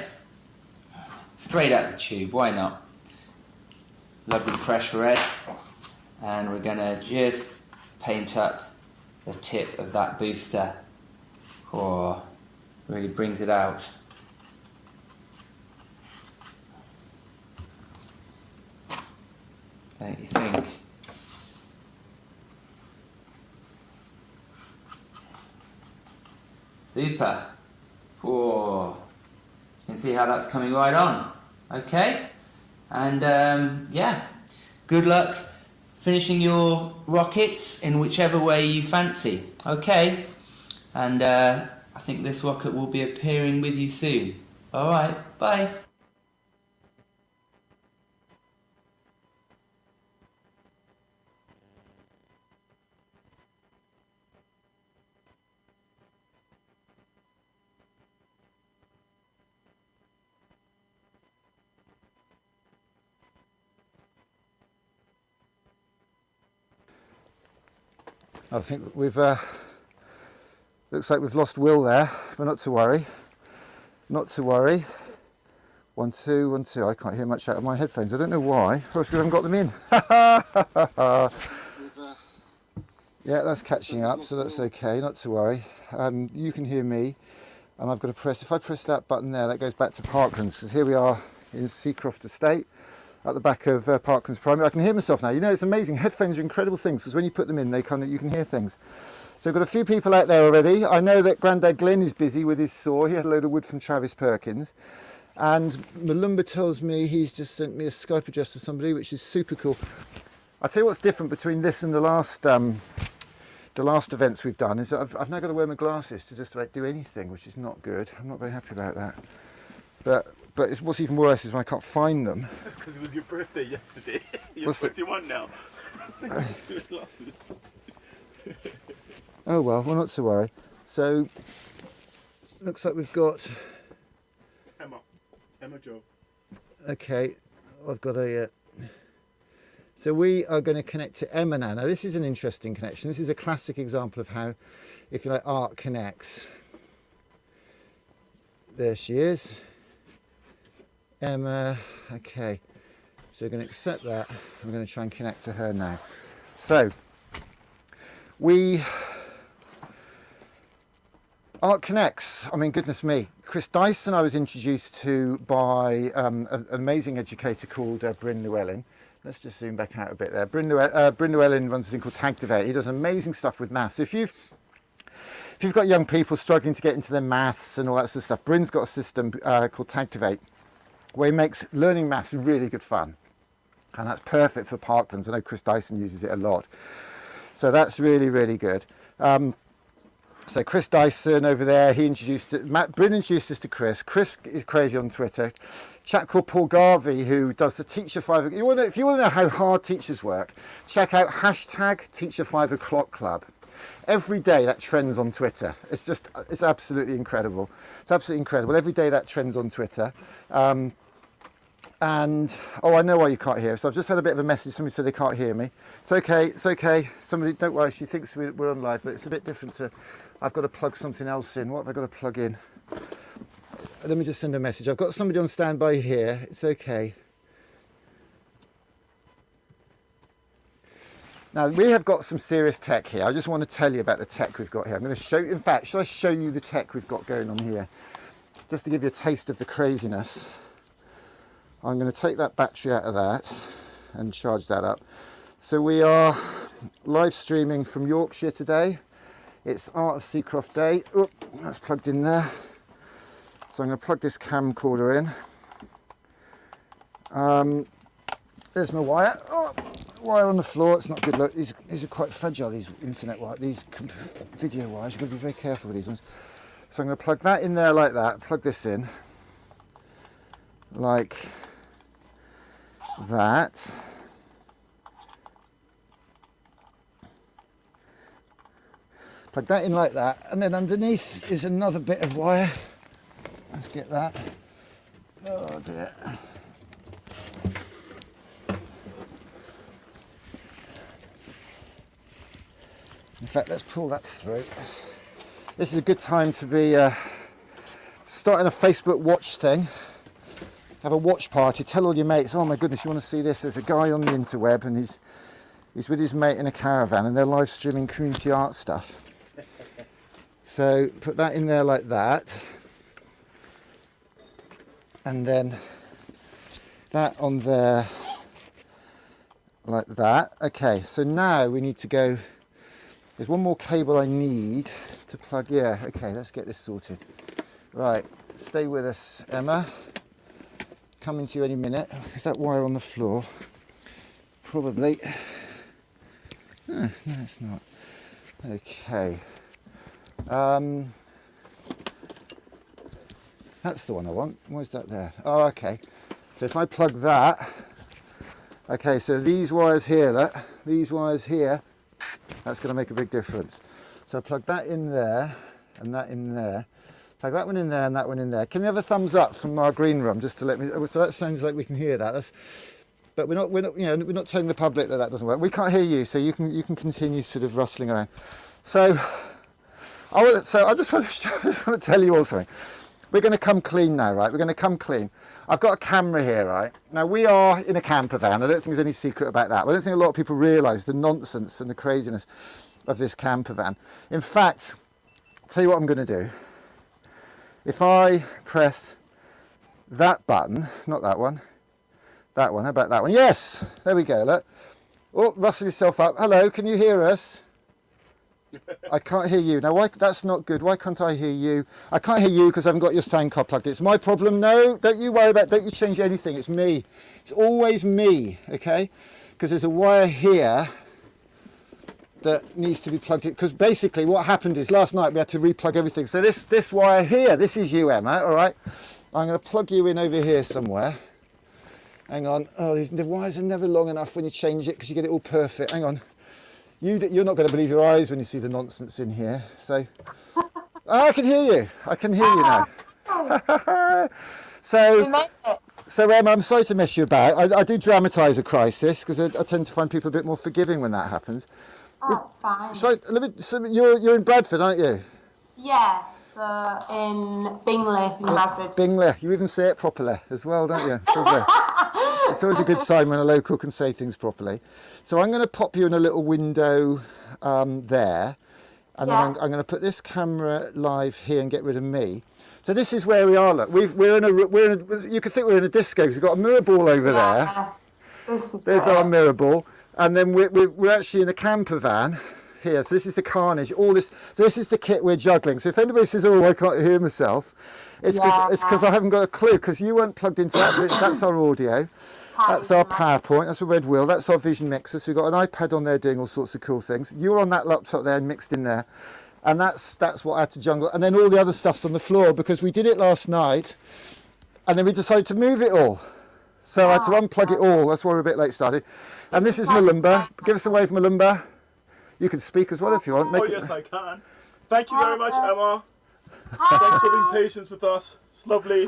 Straight out the tube, why not? Lovely fresh red. And we're going to just paint up the tip of that booster. Oh, really brings it out. Don't you think? Super. Oh, you can see how that's coming right on. Okay, and yeah, good luck finishing your rockets in whichever way you fancy. Okay, and I think this rocket will be appearing with you soon. All right, bye. I think we've looks like we've lost Will there, but not to worry. Not to worry. 1 2 1 2. I can't hear much out of my headphones. I don't know why. Oh, it's because I haven't got them in. Yeah, that's catching up, so that's okay. Not to worry. You can hear me, and I've got to press. If I press that button there, that goes back to Parklands, because here we are in Seacroft Estate, at the back of Parklands Primary. I can hear myself now. You know, it's amazing. Headphones are incredible things, because when you put them in, you can hear things. So I've got a few people out there already. I know that Grandad Glenn is busy with his saw. He had a load of wood from Travis Perkins. And Malumba tells me he's just sent me a Skype address to somebody, which is super cool. I'll tell you what's different between this and the last events we've done, is that I've now got to wear my glasses to just about do anything, which is not good. I'm not very happy about that. But what's even worse is when I can't find them. That's because it was your birthday yesterday. You're 21 now. Oh well, not to worry. So, looks like we've got... Emma Jo. Okay, I've got a... So we are going to connect to Emma now. Now this is an interesting connection. This is a classic example of how, if you like, art connects. There she is. Emma, okay. So we're going to accept that. I'm going to try and connect to her now. So Art connects. I mean, goodness me. Chris Dyson I was introduced to by an amazing educator called Bryn Llewellyn. Let's just zoom back out a bit there. Bryn Llewellyn runs a thing called Tagtivate. He does amazing stuff with maths. So if you've got young people struggling to get into their maths and all that sort of stuff, Bryn's got a system called Tagtivate where he makes learning maths really good fun. And that's perfect for Parklands. I know Chris Dyson uses it a lot. So that's really, really good. So Chris Dyson over there, Bryn introduced us to Chris. Chris is crazy on Twitter. A chap called Paul Garvey who does the Teacher 5 o'clock. If you want to know how hard teachers work, check out hashtag Teacher 5 o'clock club. Every day that trends on Twitter. It's absolutely incredible. It's absolutely incredible. Every day that trends on Twitter. And, oh, I know why you can't hear. So I've just had a bit of a message. Somebody said they can't hear me. It's okay. It's okay. Somebody, don't worry. She thinks we're on live, but it's a bit different to, I've got to plug something else in. What have I got to plug in? Let me just send a message. I've got somebody on standby here. It's okay. Now we have got some serious tech here. I just want to tell you about the tech we've got here. I'm going to show, in fact, should I show you the tech we've got going on here? Just to give you a taste of the craziness. I'm going to take that battery out of that and charge that up. So we are live streaming from Yorkshire today. It's Art of Seacroft Day. Oh, that's plugged in there. So I'm going to plug this camcorder in. There's my wire. Oh, wire on the floor. It's not good. Look, these are quite fragile. These internet wires, these video wires. You've got to be very careful with these ones. So I'm going to plug that in there like that. Plug this in like that. Plug that in like that, and then underneath is another bit of wire. Let's get that. Oh dear. In fact, let's pull that through. This is a good time to be starting a Facebook watch thing. Have a watch party, tell all your mates, oh my goodness, you want to see this? There's a guy on the interweb and he's with his mate in a caravan and they're live streaming community art stuff. So put that in there like that. And then that on there like that. Okay, so now we need to go, there's one more cable I need to plug. Yeah, okay, let's get this sorted. Right, stay with us, Emma. Coming to you any minute. Is that wire on the floor? Probably. No, it's not. Okay. That's the one I want. Why is that there? Oh, okay. So if I plug that, okay, so these wires here, look, these wires here, that's going to make a big difference. So I plug that in there and that in there. Plug that one in there and that one in there. Can you have a thumbs up from our green room just to let me? So that sounds like we can hear that. But we're not, you know, we're not telling the public that doesn't work. We can't hear you, so you can continue sort of rustling around. So I just want to tell you all something. We're going to come clean now, right? We're going to come clean. I've got a camera here, right? Now we are in a camper van. I don't think there's any secret about that. But I don't think a lot of people realise the nonsense and the craziness of this camper van. In fact, I'll tell you what I'm going to do. If I press that button, not that one, how about that one? Yes, there we go, look. Oh, rustle yourself up. Hello, can you hear us? I can't hear you. Now, why? That's not good. Why can't I hear you? I can't hear you because I haven't got your sound card plugged in. It's my problem. No, don't you worry about it. Don't you change anything. It's me. It's always me, okay? Because there's a wire here that needs to be plugged in. Because basically what happened is last night we had to replug everything. So this wire here, this is you, Emma, all right? I'm going to plug you in over here somewhere. Hang on. Oh, the wires are never long enough when you change it because you get it all perfect. Hang on. You're not going to believe your eyes when you see the nonsense in here. So, oh, I can hear you. I can hear you now. So So Emma, I'm sorry to mess you about. I do dramatise a crisis because I tend to find people a bit more forgiving when that happens. That's fine. So you're in Bradford, aren't you? Yeah, so in Bingley, in Bradford. Bingley. You even say it properly as well, don't you? It's always a good sign when a local can say things properly. So I'm going to pop you in a little window there, and then I'm going to put this camera live here and get rid of me. So this is where we are. Look, we're in a. You could think we're in a disco because we've got a mirror ball over there. There's our mirror ball, and then we're actually in a camper van here. So this is the carnage. All this. So this is the kit we're juggling. So if anybody says, "Oh, I can't hear myself," it's because I haven't got a clue because you weren't plugged into that. That's our audio. That's our PowerPoint. That's a red wheel. That's our Vision Mixer. So we've got an iPad on there doing all sorts of cool things. You're on that laptop there and mixed in there. And that's what I had to jungle. And then all the other stuff's on the floor because we did it last night and then we decided to move it all. So I had to unplug it all. That's why we're a bit late started. And this is Malumba. Give us a wave, Malumba. You can speak as well if you want. Yes, I can. Thank you very much, Emma. Thanks for being patient with us. It's lovely.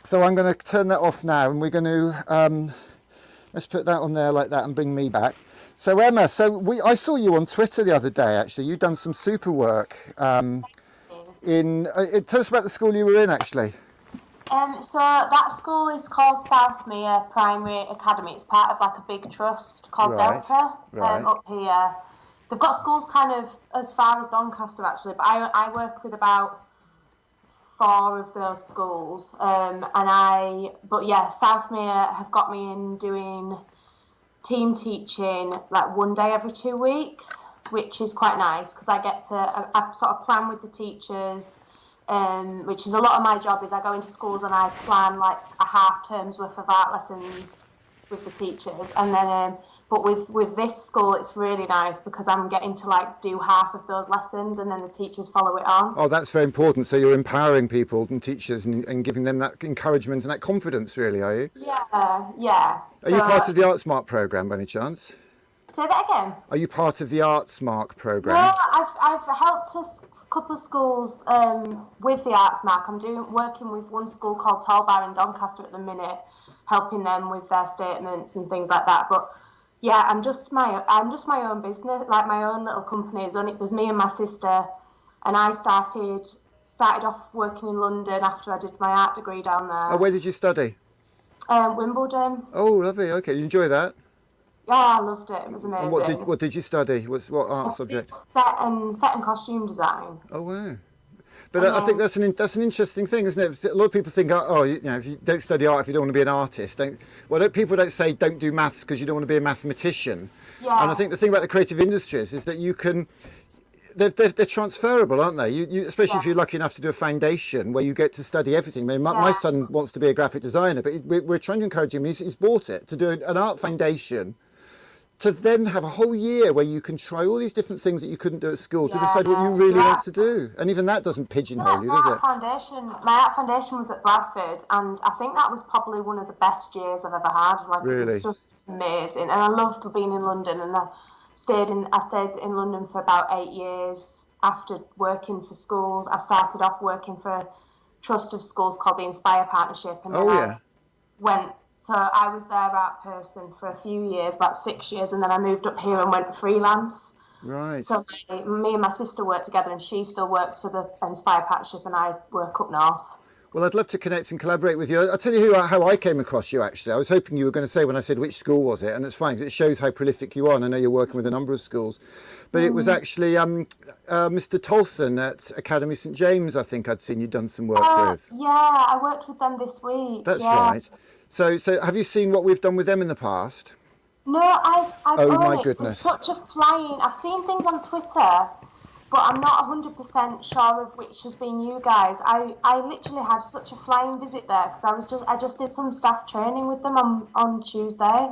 So I'm going to turn that off now and we're going to, let's put that on there like that and bring me back. So Emma, I saw you on Twitter the other day actually. You've done some super work tell us about the school you were in actually. So that school is called Southmere Primary Academy. It's part of like a big trust called Delta up here. They've got schools kind of as far as Doncaster actually, but I work with about 4 of those schools. Southmere have got me in doing team teaching like one day every 2 weeks, which is quite nice because I get to I sort of plan with the teachers, which is a lot of my job. Is I go into schools and I plan like a half term's worth of art lessons with the teachers, and then but with this school it's really nice because I'm getting to like do half of those lessons and then the teachers follow it on. Oh, that's very important. So you're empowering people and teachers and giving them that encouragement and that confidence, really, are you? Yeah. Are you part of the ArtsMark programme by any chance? Say that again. Are you part of the ArtsMark programme? No, I've helped a couple of schools with the ArtsMark. I'm working with one school called Tallbar in Doncaster at the minute, helping them with their statements and things like that. But yeah, I'm just my own business, like my own little company. There's me and my sister, and I started off working in London after I did my art degree down there. Oh, where did you study? Wimbledon. Oh, lovely. Okay, you enjoy that? Yeah, I loved it. It was amazing. And what did you study? What art subject? Set and costume design. Oh wow. But I think that's an interesting thing, isn't it? A lot of people think, if you don't study art if you don't want to be an artist. People don't say don't do maths because you don't want to be a mathematician. Yeah. And I think the thing about the creative industries is that you can, they're transferable, aren't they? Especially if you're lucky enough to do a foundation where you get to study everything. I mean, my son wants to be a graphic designer, but we're trying to encourage him. He's bought it to do an art foundation, to then have a whole year where you can try all these different things that you couldn't do at school to decide what you really want to do. And even that doesn't pigeonhole you, does it? My art foundation was at Bradford, and I think that was probably one of the best years I've ever had. Like, really? It was just amazing. And I loved being in London, and I stayed in London for about 8 years after working for schools. I started off working for a trust of schools called the Inspire Partnership, and then So I was their art person for a few years, about 6 years, and then I moved up here and went freelance. Right. So me and my sister work together, and she still works for the Inspire Partnership, and I work up north. Well, I'd love to connect and collaborate with you. I'll tell you how I came across you, actually. I was hoping you were going to say when I said which school was it, and it's fine, because it shows how prolific you are, and I know you're working with a number of schools. But it was actually Mr. Tolson at Academy St James, I think I'd seen you'd done some work with. Yeah, I worked with them this week. That's right. So have you seen what we've done with them in the past? No, I've oh my goodness! Such a flying. I've seen things on Twitter, but I'm not 100% sure of which has been you guys. I literally had such a flying visit there because I just did some staff training with them on Tuesday,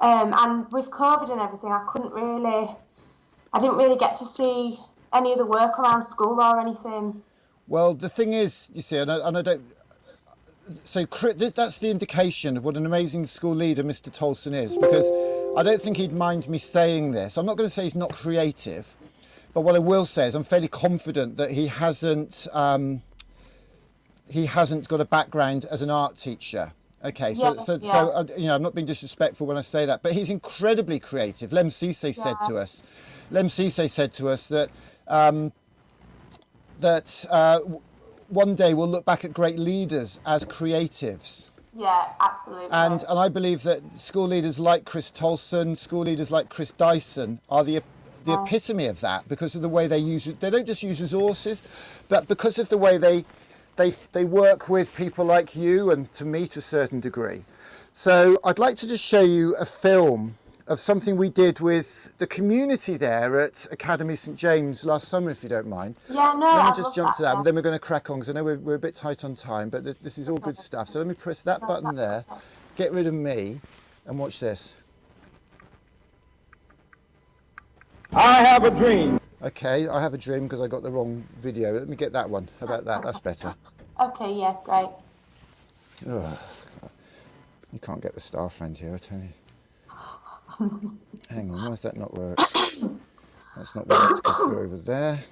and with COVID and everything, I didn't really get to see any of the work around school or anything. Well, the thing is, you see, and I don't. So that's the indication of what an amazing school leader Mr. Tolson is, because I don't think he'd mind me saying this. I'm not going to say he's not creative, but what I will say is I'm fairly confident that he hasn't he hasn't got a background as an art teacher. Okay, so you know, I'm not being disrespectful when I say that, but he's incredibly creative. Lem Cisse said to us that one day we'll look back at great leaders as creatives. Yeah, absolutely. And I believe that school leaders like Chris Tolson, school leaders like Chris Dyson are the epitome of that, because of the way they don't just use resources, but because of the way they work with people like you and to me to a certain degree. So I'd like to just show you a film of something we did with the community there at Academy St James last summer, if you don't mind. Yeah, no, Let me just jump to that, and then we're going to crack on, because I know we're a bit tight on time, but this is all good stuff. So let me press that button there, get rid of me, and watch this. I have a dream. Okay, I have a dream because I got the wrong video. Let me get that one. How about that? That's better. Okay, yeah, great. Ugh. You can't get the star friend here, I tell you. Hang on, why has that not worked? That's not worked because we're over there.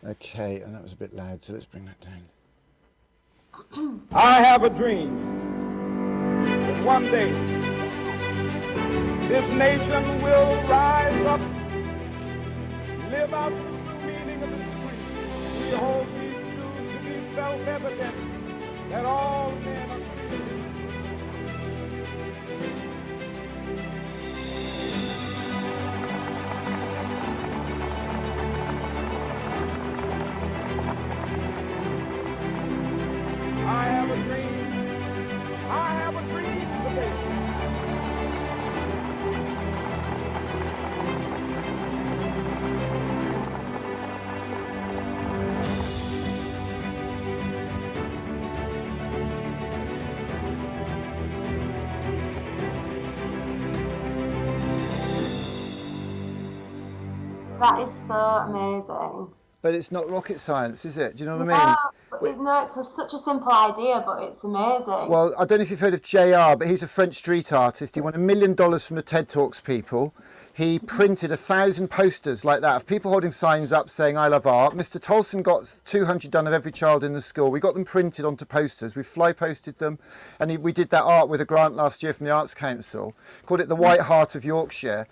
Okay, and that was a bit loud, so let's bring that down. I have a dream that one day this nation will rise up, live out the true meaning of its creed. We hold these truths to be self-evident that all men are created. I have a dream. I have a dream today. That is so amazing. But it's not rocket science, is it? Do you know what I mean? No, it's such a simple idea, but it's amazing. Well, I don't know if you've heard of JR, but he's a French street artist. He won $1 million from the TED Talks people. He printed 1,000 posters like that of people holding signs up saying, I love art. Mr. Tolson got 200 done of every child in the school. We got them printed onto posters. We fly posted them. And we did that art with a grant last year from the Arts Council. Called it the White Heart of Yorkshire.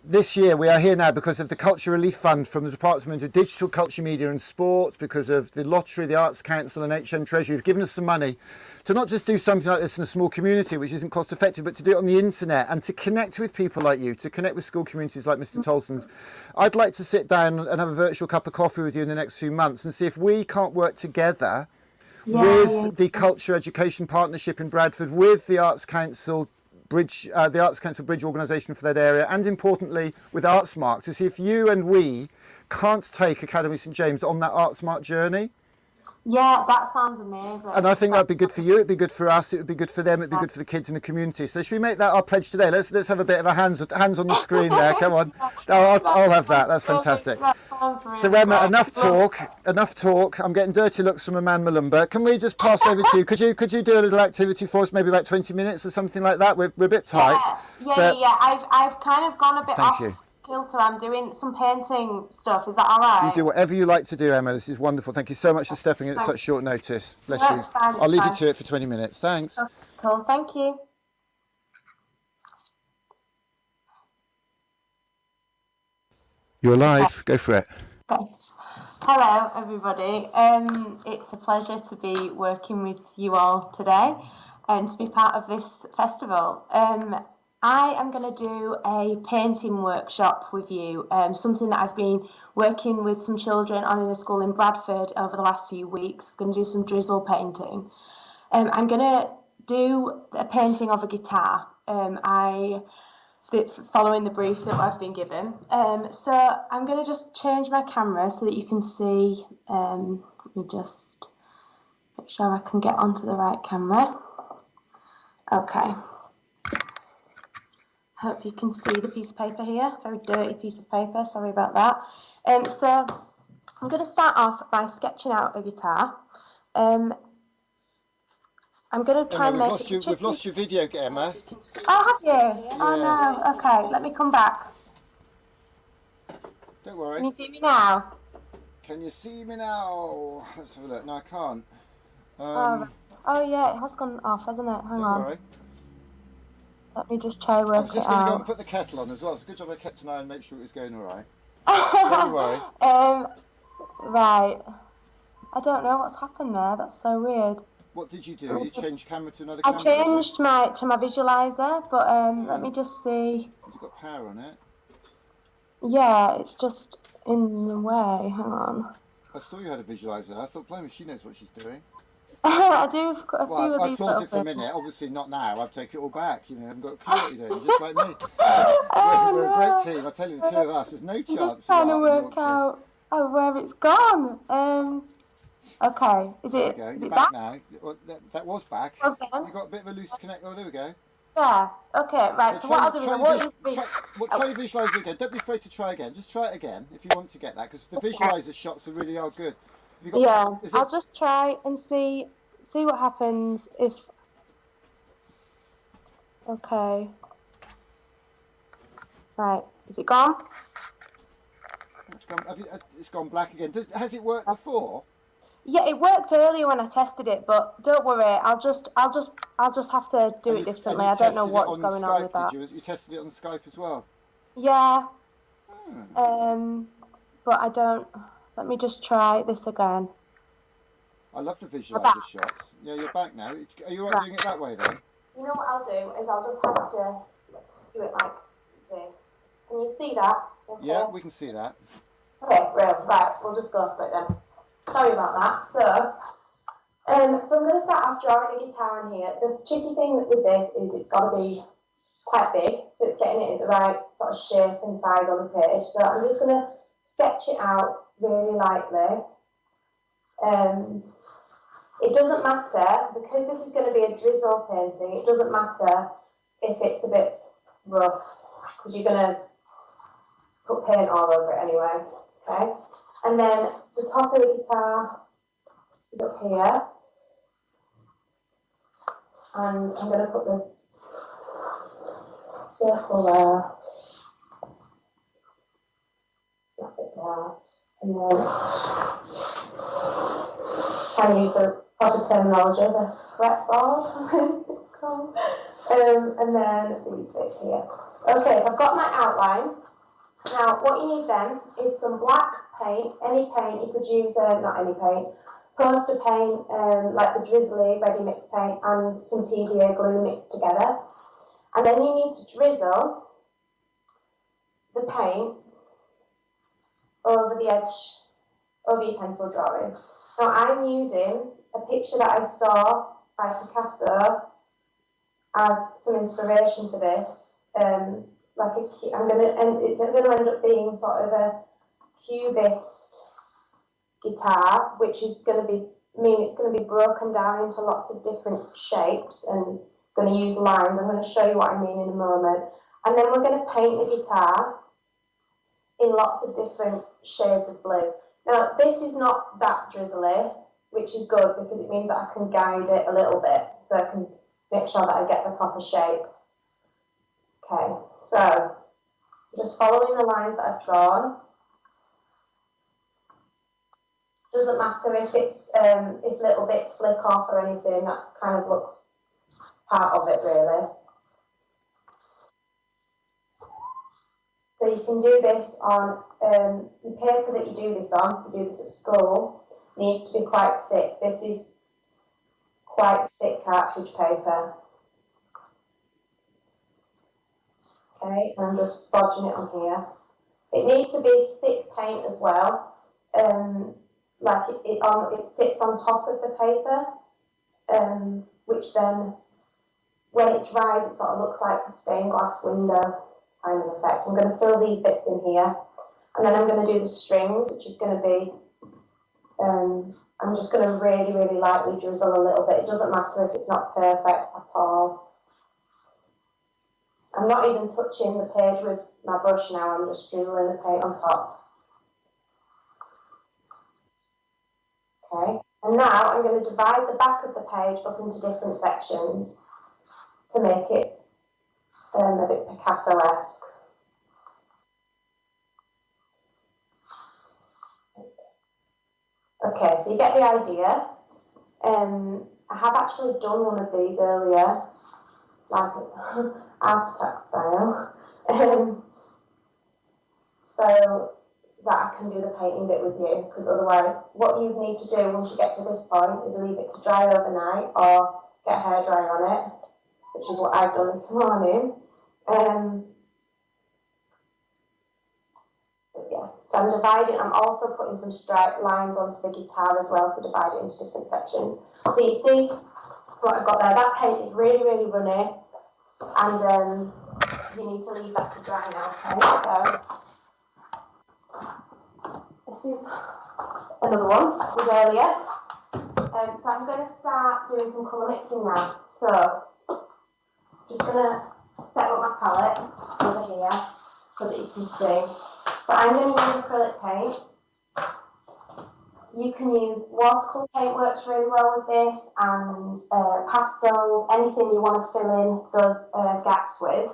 This year we are here now because of the Culture Relief Fund from the Department of Digital, Culture, Media and Sport, because of the lottery, the Arts Council and HM Treasury have given us some money to not just do something like this in a small community, which isn't cost effective, but to do it on the internet and to connect with people like you, to connect with school communities like Mr. Tolson's. I'd like to sit down and have a virtual cup of coffee with you in the next few months and see if we can't work together with the Culture Education Partnership in Bradford, with the Arts Council Bridge, the Arts Council Bridge organisation for that area, and importantly with ArtSmart, to see if you and we can't take Academy St James on that ArtSmart journey. Yeah, that sounds amazing. And I think that'd be good for you, it'd be good for us, it would be good for them, it'd be good for the kids in the community. So should we make that our pledge today? Let's have a bit of a hands on the screen there, come on. I'll have that, that's fantastic. So Emma, enough talk. I'm getting dirty looks from Aman Malumba. Can we just pass over to you? Could you do a little activity for us, maybe about 20 minutes or something like that? We're a bit tight. Yeah. I've kind of gone a bit off you. kilter. I'm doing some painting stuff. Is that all right? You do whatever you like to do, Emma. This is wonderful. Thank you so much for stepping in at such short notice. Bless you. Fine, I'll leave you to it for 20 minutes. Thanks. Cool. Thank you. You're live. Go for it. Okay. Hello, everybody. It's a pleasure to be working with you all today and to be part of this festival. I am going to do a painting workshop with you, something that I've been working with some children on in a school in Bradford over the last few weeks. We're going to do some drizzle painting. I'm going to do a painting of a guitar. Following the brief that I've been given. So I'm going to just change my camera so that you can see. Let me just make sure I can get onto the right camera. Okay. Hope you can see the piece of paper here. Very dirty piece of paper, sorry about that. So I'm going to start off by sketching out a guitar. I'm going to try and make it. We've lost your video, Emma. Oh, have you? Yeah. Oh no. Okay, let me come back. Don't worry. Can you see me now? Can you see me now? Let's have a look. No, I can't. Oh yeah, it has gone off, hasn't it? Hang Don't on. worry. Let me just try I work was it just going to go out. and put the kettle on as well. It's a good job I kept an eye and make sure it was going all right. Don't worry. Right. I don't know what's happened there. That's so weird. What did you do? You changed camera to another I camera? changed to my visualizer, but let me just see. Has it got power on it? Yeah, it's just in the way. Hang on. I saw you had a visualizer. I thought, blimey, she knows what she's doing. I do have a few Well, of I these thought it for a little minute. Obviously not now. I've taken it all back. You know, I haven't got a clue what you're doing. Just like me. We're a great team. I tell you, the two of us. There's no I'm chance. just trying to of work out where it's gone. Okay. Is There it? we go. Is You're it back back? now. Well, that was back. Was then? You got a bit of a loose connect. Oh, there we go. Yeah. Okay. Right. So what I'll do is I want you to Try your visualizer again. Don't be afraid to try again. Just try it again if you want to get that, because the visualizer shots really are good. Have you got, yeah. is it, I'll just try and see what happens if. Okay. Right. Is it gone? it's gone black again. Has it worked before? Yeah, it worked earlier when I tested it, but don't worry. I'll just have to do it differently. I don't know what's going on with that. You tested it on Skype as well? Yeah. But I don't. Let me just try this again. I love the visualizer shots. Yeah, you're back now. Are you alright doing it that way then? You know what I'll do is I'll just have to do it like this. Can you see that? Okay. Yeah, we can see that. Okay, right. We'll just go for it then. Sorry about that. So I'm going to start off drawing a guitar in here. The tricky thing with this is it's got to be quite big, so it's getting it at the right sort of shape and size on the page. So I'm just going to sketch it out really lightly. It doesn't matter, because this is going to be a drizzle painting, it doesn't matter if it's a bit rough, because you're going to put paint all over it anyway, okay? And then the top of the guitar is up here, and I'm going to put the circle there, that bit there, and then try and use the proper terminology, the fretboard, and then these bits here. Okay, so I've got my outline. Now, what you need then is some black paint, any paint. You could use, not any paint, poster paint, like the Drizzly ready mix paint, and some PVA glue mixed together. And then you need to drizzle the paint over the edge, over your pencil drawing. Now, I'm using a picture that I saw by Picasso as some inspiration for this. It's going to end up being sort of a cubist guitar, which is going to it's going to be broken down into lots of different shapes, and going to use lines. I'm going to show you what I mean in a moment. And then we're going to paint the guitar in lots of different shades of blue. Now, this is not that drizzly, which is good because it means that I can guide it a little bit, so I can make sure that I get the proper shape. Okay, so just following the lines that I've drawn. Doesn't matter if it's if little bits flick off or anything, that kind of looks part of it really. So you can do this on the paper that you do this on. You do this at school. Needs to be quite thick. This is quite thick cartridge paper. Okay, and I'm just spodging it on here. It needs to be thick paint as well. Like it sits on top of the paper, which then, when it dries, it sort of looks like a stained glass window kind of effect. I'm going to fill these bits in here, and then I'm going to do the strings, which is going to be, I'm just going to really, really lightly drizzle a little bit. It doesn't matter if it's not perfect at all. I'm not even touching the page with my brush now, I'm just drizzling the paint on top. Okay, and now I'm going to divide the back of the page up into different sections to make it a bit Picasso-esque. Okay, so you get the idea. I have actually done one of these earlier, like art attack style. So that I can do the painting bit with you, because otherwise what you need to do once you get to this point is leave it to dry overnight or get a hairdryer on it, which is what I've done this morning. Yeah. So I'm dividing, I'm also putting some stripe lines onto the guitar as well to divide it into different sections. So you see what I've got there, that paint is really, really runny, and you need to leave that to dry now, okay? So this is another one with earlier. So I'm going to start doing some colour mixing now. So just going to set up my palette over here so that you can see. So I'm going to use acrylic paint. You can use watercolour paint, works really well with this, and pastels, anything you want to fill in those gaps with.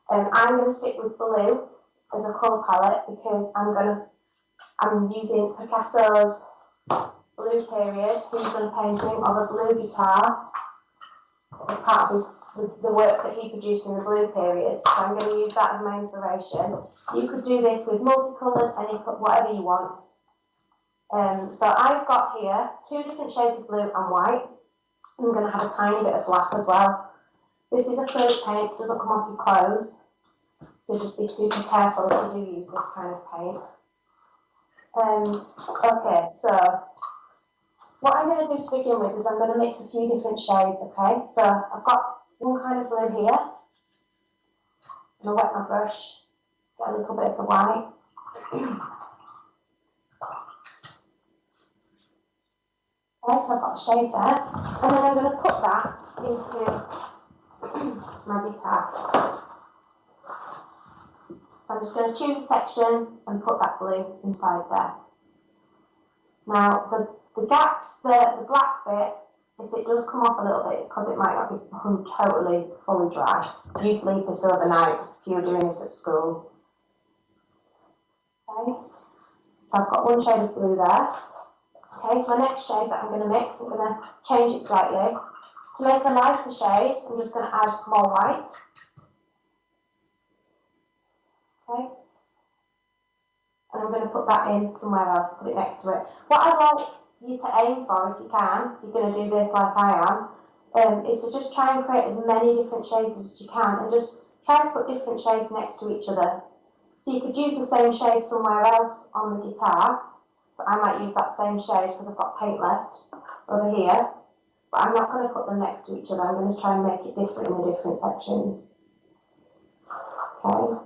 I'm going to stick with blue as a colour palette because I'm using Picasso's Blue Period. He's done a painting of a blue guitar as part of the work that he produced in the Blue Period. So I'm going to use that as my inspiration. You could do this with multicolours, whatever you want. So I've got here 2 different shades of blue and white. I'm going to have a tiny bit of black as well. This is acrylic paint, it doesn't come off your clothes. So just be super careful if you do use this kind of paint. Okay, so what I'm going to do to begin with is I'm going to mix a few different shades, okay? So I've got one kind of blue here. I'm going to wet my brush, get a little bit of the white. Okay, so I've got a shade there. And then I'm going to put that into my guitar. So I'm just going to choose a section and put that blue inside there. Now, the gaps, the black bit, if it does come off a little bit, it's because it might not be totally fully dry. You'd leave this overnight if you were doing this at school. Okay, so I've got one shade of blue there. Okay, for the next shade that I'm going to mix, I'm going to change it slightly. To make a lighter shade, I'm just going to add more white. Okay, and I'm going to put that in somewhere else, put it next to it. What I'd like you to aim for, if you can, if you're going to do this like I am, is to just try and create as many different shades as you can, and just try to put different shades next to each other. So you could use the same shade somewhere else on the guitar. So I might use that same shade because I've got paint left over here, but I'm not going to put them next to each other. I'm going to try and make it different in the different sections. Okay.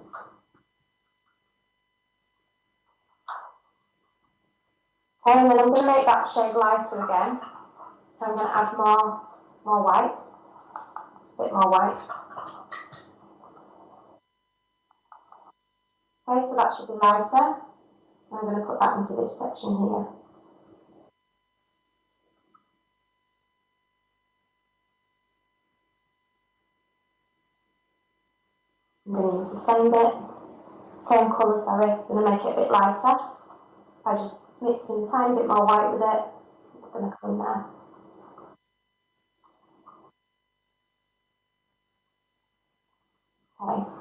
Okay, and then I'm going to make that shade lighter again. So I'm going to add more white, a bit more white. Okay, so that should be lighter. I'm going to put that into this section here. I'm going to use the same bit, same colour, sorry. I'm going to make it a bit lighter. I just mix in a tiny bit more white with it. It's going to come in there. Okay.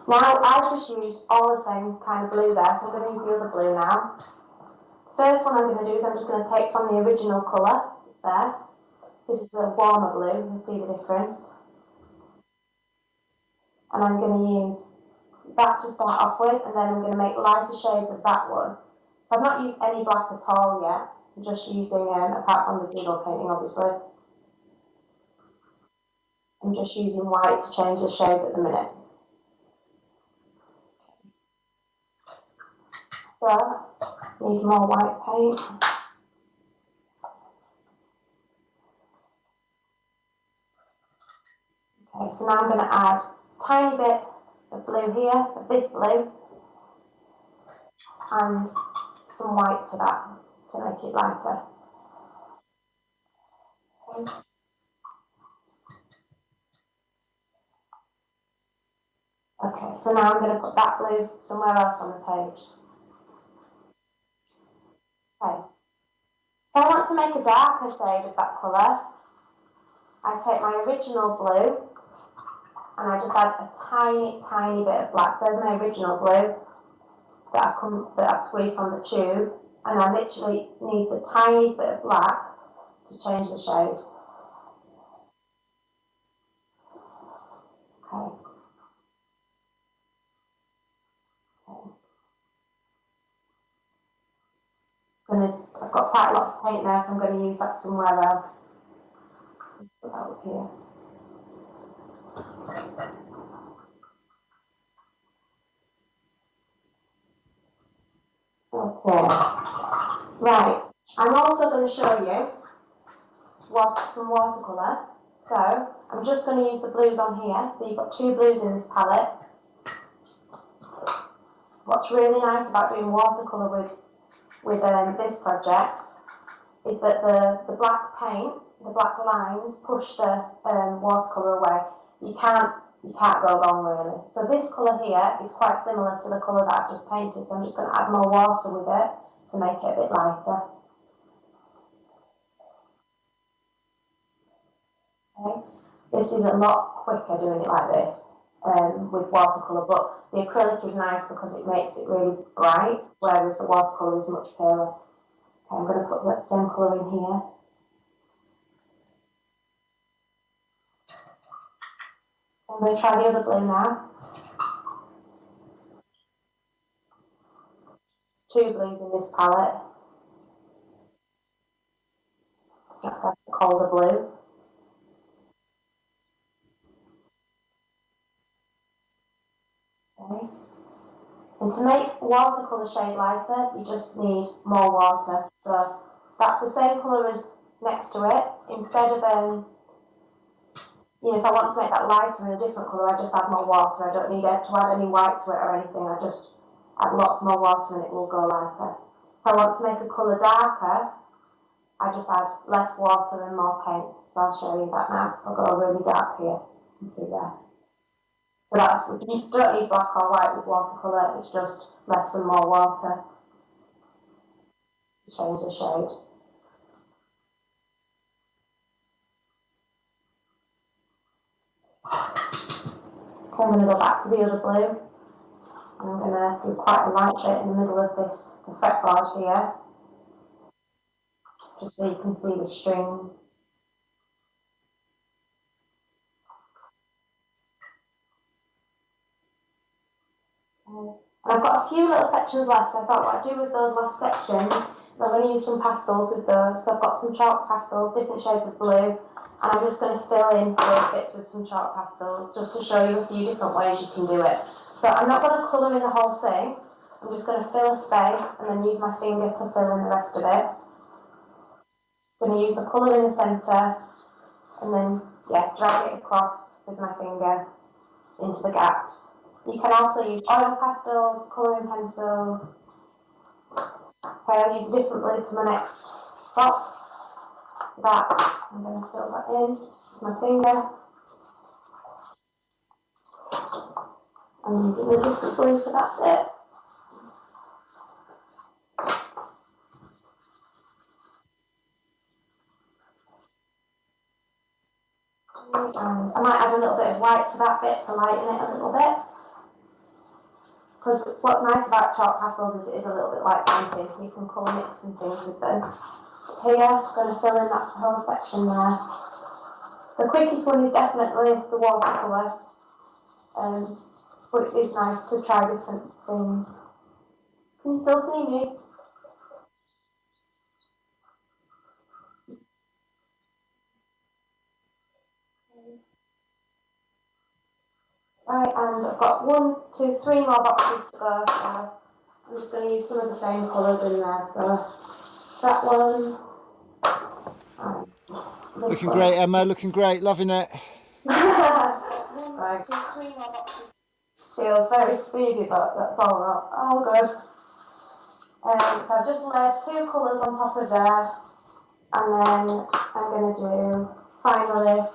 Now I've just used all the same kind of blue there, so I'm going to use the other blue now. First one I'm going to do is I'm just going to take from the original colour, it's there. This is a warmer blue, you'll see the difference. And I'm going to use that to start off with, and then I'm going to make lighter shades of that one. So I've not used any black at all yet, I'm just using, apart from the diesel painting obviously. I'm just using white to change the shades at the minute. So, need more white paint. Okay, so now I'm going to add a tiny bit of blue here, of this blue, and some white to that to make it lighter. Okay. Okay, so now I'm going to put that blue somewhere else on the page. Okay. If I want to make a darker shade of that colour, I take my original blue and I just add a tiny, tiny bit of black. So there's my original blue that I've squeezed from the tube, and I literally need the tiniest bit of black to change the shade. Okay. I've got quite a lot of paint there, so I'm going to use that somewhere else. Put that up here. Okay. Right. I'm also going to show you some watercolour. So I'm just going to use the blues on here. So you've got 2 blues in this palette. What's really nice about doing watercolour with this project is that the black paint, the black lines push the watercolour away. You can't go wrong really. So this colour here is quite similar to the colour that I've just painted, so I'm just going to add more water with it to make it a bit lighter. Okay. This is a lot quicker doing it like this with watercolour, but the acrylic is nice because it makes it really bright, whereas the watercolour is much paler. Okay, I'm going to put that same colour in here. I'm going to try the other blue now. There's 2 blues in this palette. That's like a colder blue. Okay. And to make watercolour shade lighter, you just need more water. So that's the same colour as next to it. Instead of if I want to make that lighter in a different colour, I just add more water. I don't need to add any white to it or anything. I just add lots more water and it will go lighter. If I want to make a colour darker, I just add less water and more paint. So I'll show you that now. I'll go really dark here. You can see there. So you don't need black or white with watercolour. It's just less and more water to change the shade. Okay, I'm going to go back to the other blue, and I'm going to do quite a light bit in the middle of the fretboard here, just so you can see the strings. And I've got a few little sections left, so I thought what I'd do with those last sections is I'm going to use some pastels with those. So I've got some chalk pastels, different shades of blue, and I'm just going to fill in those bits with some chalk pastels just to show you a few different ways you can do it. So I'm not going to colour in the whole thing, I'm just going to fill a space and then use my finger to fill in the rest of it. I'm going to use the colour in the centre and then drag it across with my finger into the gaps. You can also use oil pastels, colouring pencils. Okay, I'll use a different blue for my next box. That I'm going to fill that in with my finger. I'm using a different blue for that bit. And I might add a little bit of white to that bit to lighten it a little bit. Because what's nice about chalk pastels is it is a little bit like painting. You can colour mix and things with them. Here, I'm going to fill in that whole section there. The quickest one is definitely the watercolour, but it is nice to try different things. Can you still see me? Right, and I've got 1, 2, 3 more boxes to go, so I'm just going to use some of the same colours in there. So that one. Looking great, Emma, looking great, loving it. Right, 2, 3 more boxes. Feels very speedy, but that's all good. So I've just layered 2 colours on top of there, and then I'm going to do, finally,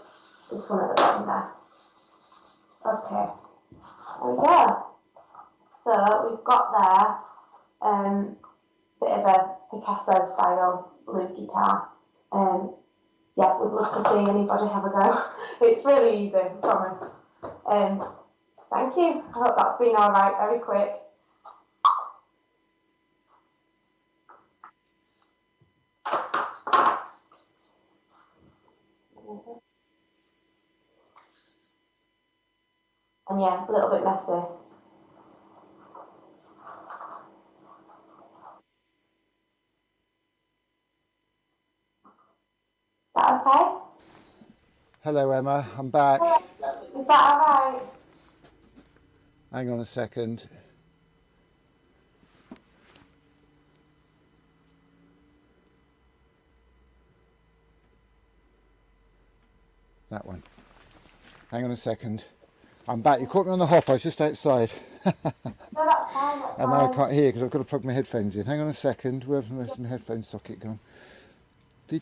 this one at the bottom there. Okay, there we go. So we've got there bit of a Picasso style lead guitar. Yeah, would love to see anybody have a go. It's really easy, I promise. Thank you. I hope that's been all right, very quick. And yeah, a little bit messy. Is that okay? Hello, Emma. I'm back. Is that all right? Hang on a second. That one. Hang on a second. I'm back. You caught me on the hop. I was just outside. No, that's fine. That's And now I fine. can't hear because I've got to plug my headphones in. Hang on a second. Where's my headphone socket gone? I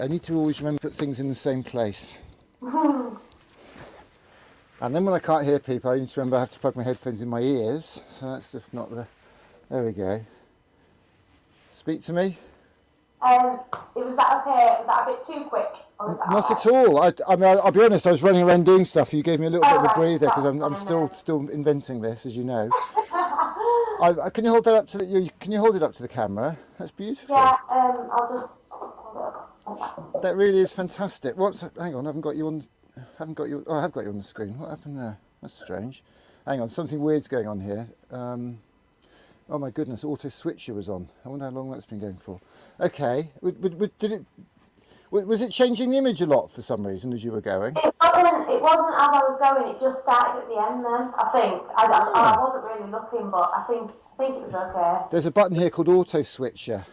need to always remember to put things in the same place. And then when I can't hear people, I need to remember I have to plug my headphones in my ears. So that's just not the... There we go. Speak to me. Was that okay? Was that a bit too quick? Or was that Not all at all. I mean, I'll be honest, I was running around doing stuff. You gave me a little bit of a breather because I'm still inventing this, as you know. Can you hold that up to the, can you hold it up to the camera? That's beautiful. Yeah, I'll just hold it up like that. That really is fantastic. Hang on, I haven't got you on. Oh, I have got you on the screen. What happened there? That's strange. Hang on, something weird's going on here. Oh my goodness, auto switcher was on. I wonder how long that's been going for. Okay, was it changing the image a lot for some reason as you were going? It wasn't as I was going. It just started at the end. Then I think I wasn't really looking, but I think it was okay. There's a button here called auto switcher,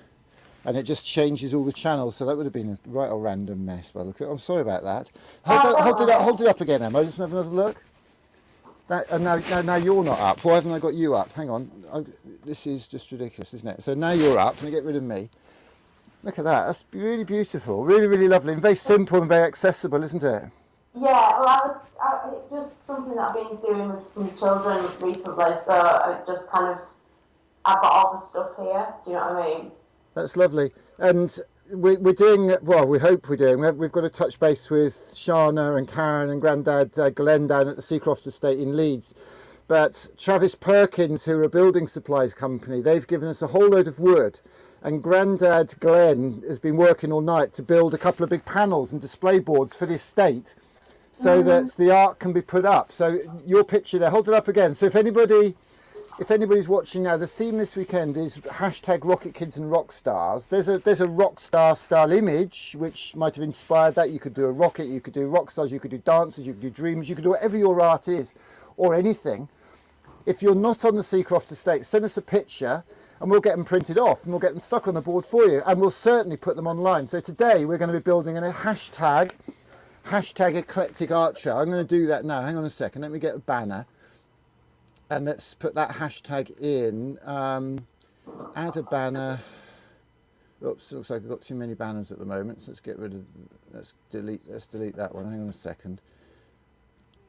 and it just changes all the channels. So that would have been a right or random mess. By the look at it. I'm sorry about that. Hold it up again, Emma. Just have another look. And now you're not up. Why haven't I got you up? Hang on. This is just ridiculous, isn't it? So now you're up. Can I get rid of me? Look at that. That's really beautiful. Really, really lovely. And very simple and very accessible, isn't it? Yeah, well, it's just something that I've been doing with some children recently. So I've got all the stuff here. Do you know what I mean? That's lovely. And we're doing, well, we hope we're doing, we've got to touch base with Shana and Karen and Grandad Glenn down at the Seacroft Estate in Leeds. But Travis Perkins, who are a building supplies company, they've given us a whole load of wood. And Grandad Glenn has been working all night to build a couple of big panels and display boards for the estate so that the art can be put up. So your picture there, hold it up again. So if anybody's watching now, the theme this weekend is hashtag Rocket Kids and Rock Stars. There's a rock star style image which might have inspired that. You could do a rocket, you could do rock stars, you could do dancers, you could do dreamers, you could do whatever your art is or anything. If you're not on the Seacroft Estate, send us a picture and we'll get them printed off and we'll get them stuck on the board for you, and we'll certainly put them online. So today we're going to be building a hashtag eclectic art show. I'm going to do that now. Hang on a second, let me get a banner. And let's put that hashtag in. Add a banner. Oops, looks like I've got too many banners at the moment. So let's delete that one. Hang on a second.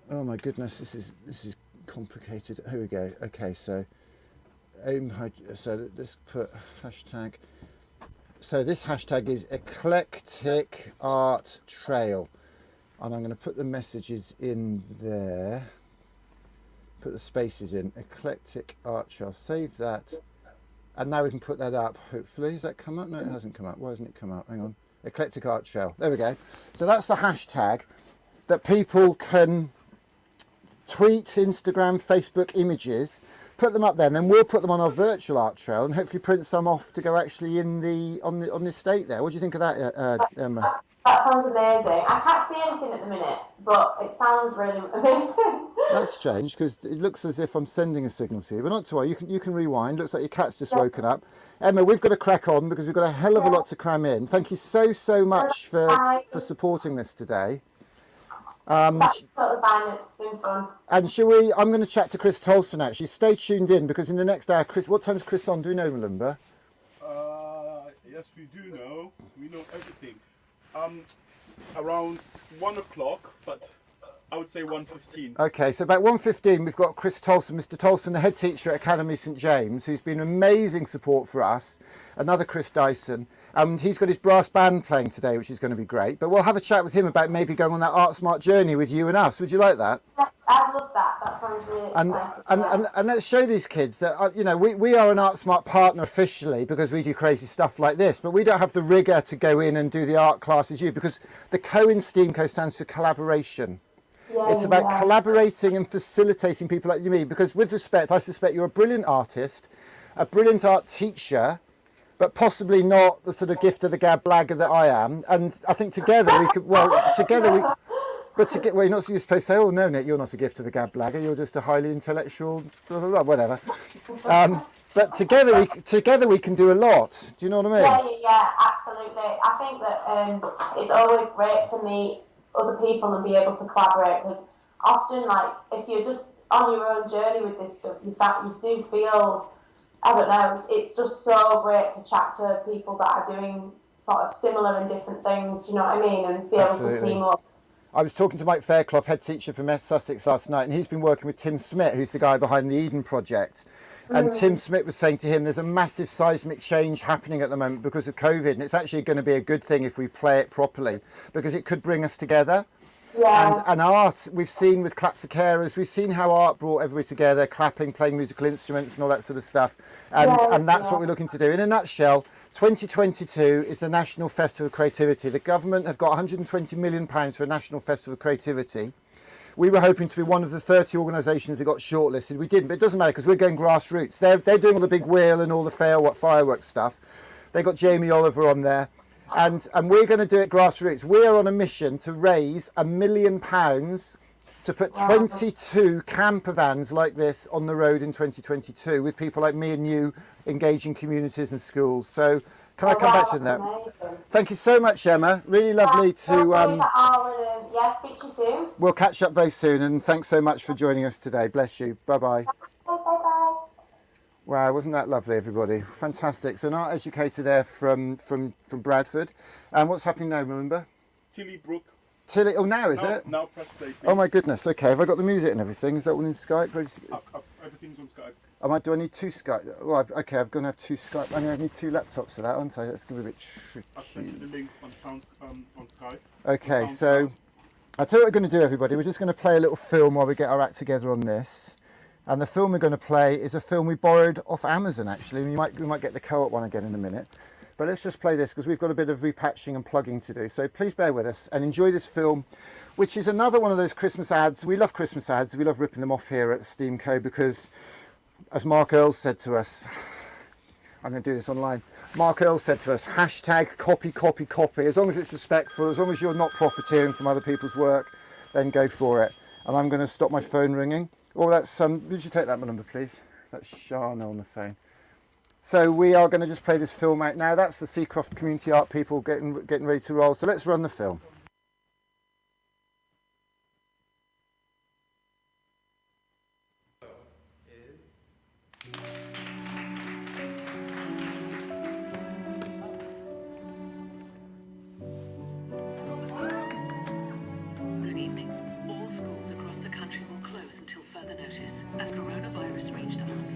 Oh my goodness, this is complicated. Here we go. Okay, so let's put hashtag. So this hashtag is Eclectic Art Trail, and I'm going to put the messages in there. Put the spaces in. Eclectic Art Trail. Save that, and now we can put that up. Hopefully, has that come up? No, it hasn't come up. Why hasn't it come up? Hang on. Eclectic Art Trail. There we go. So that's the hashtag that people can tweet, Instagram, Facebook images, put them up there, and then we'll put them on our virtual art trail and hopefully print some off to go actually on the estate there. What do you think of that, Emma? That sounds amazing. I can't see anything at the minute, but it sounds really amazing. That's strange because it looks as if I'm sending a signal to you, but not to worry. You can rewind. Looks like your cat's just woken up. Emma, we've got to crack on because we've got a hell of a lot to cram in. Thank you so much for supporting this today. That's totally fine. It's been fun. And shall we? I'm going to chat to Chris Tolson actually. Stay tuned in because in the next hour, Chris. What time's Chris on? Do we know, Melinda? Yes, we do know. We know everything. Around 1 o'clock, but I would say 1:15. Okay, so about 1:15 we've got Chris Tolson, Mr. Tolson, the head teacher at Academy St James, who's been amazing support for us. Another Chris Dyson, and he's got his brass band playing today, which is going to be great. But we'll have a chat with him about maybe going on that Art Smart journey with you and us. Would you like that? I'd love that. That sounds really exciting. And let's show these kids that, you know, we are an Art Smart partner officially because we do crazy stuff like this, but we don't have the rigour to go in and do the art classes you, because the CO in STEAMCO stands for collaboration. It's about collaborating and facilitating people like you and me, because with respect, I suspect you're a brilliant artist, a brilliant art teacher, but possibly not the sort of gift of the gab blagger that I am. And I think together we could, well, you're not supposed to say, oh no, Nick, you're not a gift of the gab blagger, you're just a highly intellectual, blah, blah, blah, whatever. But together we can do a lot. Do you know what I mean? Yeah, absolutely. I think that it's always great to meet other people and be able to collaborate, because often, like, if you're just on your own journey with this stuff, you do feel, I don't know, it's just so great to chat to people that are doing sort of similar and different things, do you know what I mean, and be able to team up. I was talking to Mike Fairclough, head teacher from West Sussex last night, and he's been working with Tim Smith, who's the guy behind the Eden Project. And Tim Smith was saying to him, there's a massive seismic change happening at the moment because of COVID, and it's actually going to be a good thing if we play it properly, because it could bring us together. Yeah. And art, we've seen with Clap for Carers, we've seen how art brought everybody together, clapping, playing musical instruments and all that sort of stuff. And that's what we're looking to do. In a nutshell, 2022 is the National Festival of Creativity. The government have got £120 million for a National Festival of Creativity. We were hoping to be one of the 30 organisations that got shortlisted. We didn't, but it doesn't matter because we're going grassroots. They're doing all the big wheel and all the fireworks stuff. They got Jamie Oliver on there. And we're going to do it grassroots. We are on a mission to raise £1 million to put 22 camper vans like this on the road in 2022 with people like me and you engaging communities and schools. So can I come back to that? Amazing. Thank you so much, Emma. Really lovely to... yeah, speak to you soon. We'll catch up very soon, and thanks so much for joining us today. Bless you. Bye-bye. Bye-bye. Wow, wasn't that lovely, everybody? Fantastic. So an art educator there from Bradford. And what's happening now, remember? Tilly Brook. Tilly, oh, now is it? Now press play, please. Oh my goodness, okay. Have I got the music and everything? Is that one in Skype? Everything's on Skype. Do I need two Skype? Well, okay, I'm going to have two Skype. I need two laptops for that, aren't I? That's going to be a bit tricky. I'll send you the link on Skype. Okay, so I'll tell you what we're going to do, everybody. We're just going to play a little film while we get our act together on this. And the film we're going to play is a film we borrowed off Amazon, actually. We might get the Co-op one again in a minute. But let's just play this because we've got a bit of repatching and plugging to do. So please bear with us and enjoy this film, which is another one of those Christmas ads. We love Christmas ads. We love ripping them off here at STEAMCO because, as Mark Earls said to us, I'm going to do this online. Mark Earls said to us, hashtag copy, copy, copy. As long as it's respectful, as long as you're not profiteering from other people's work, then go for it. And I'm going to stop my phone ringing. Oh, that's, would you take that number, please? That's Shana on the phone. So we are going to just play this film out now. That's the Seacroft Community Art people getting ready to roll. So let's run the film. Good evening. All schools across the country will close until further notice as coronavirus reached 100.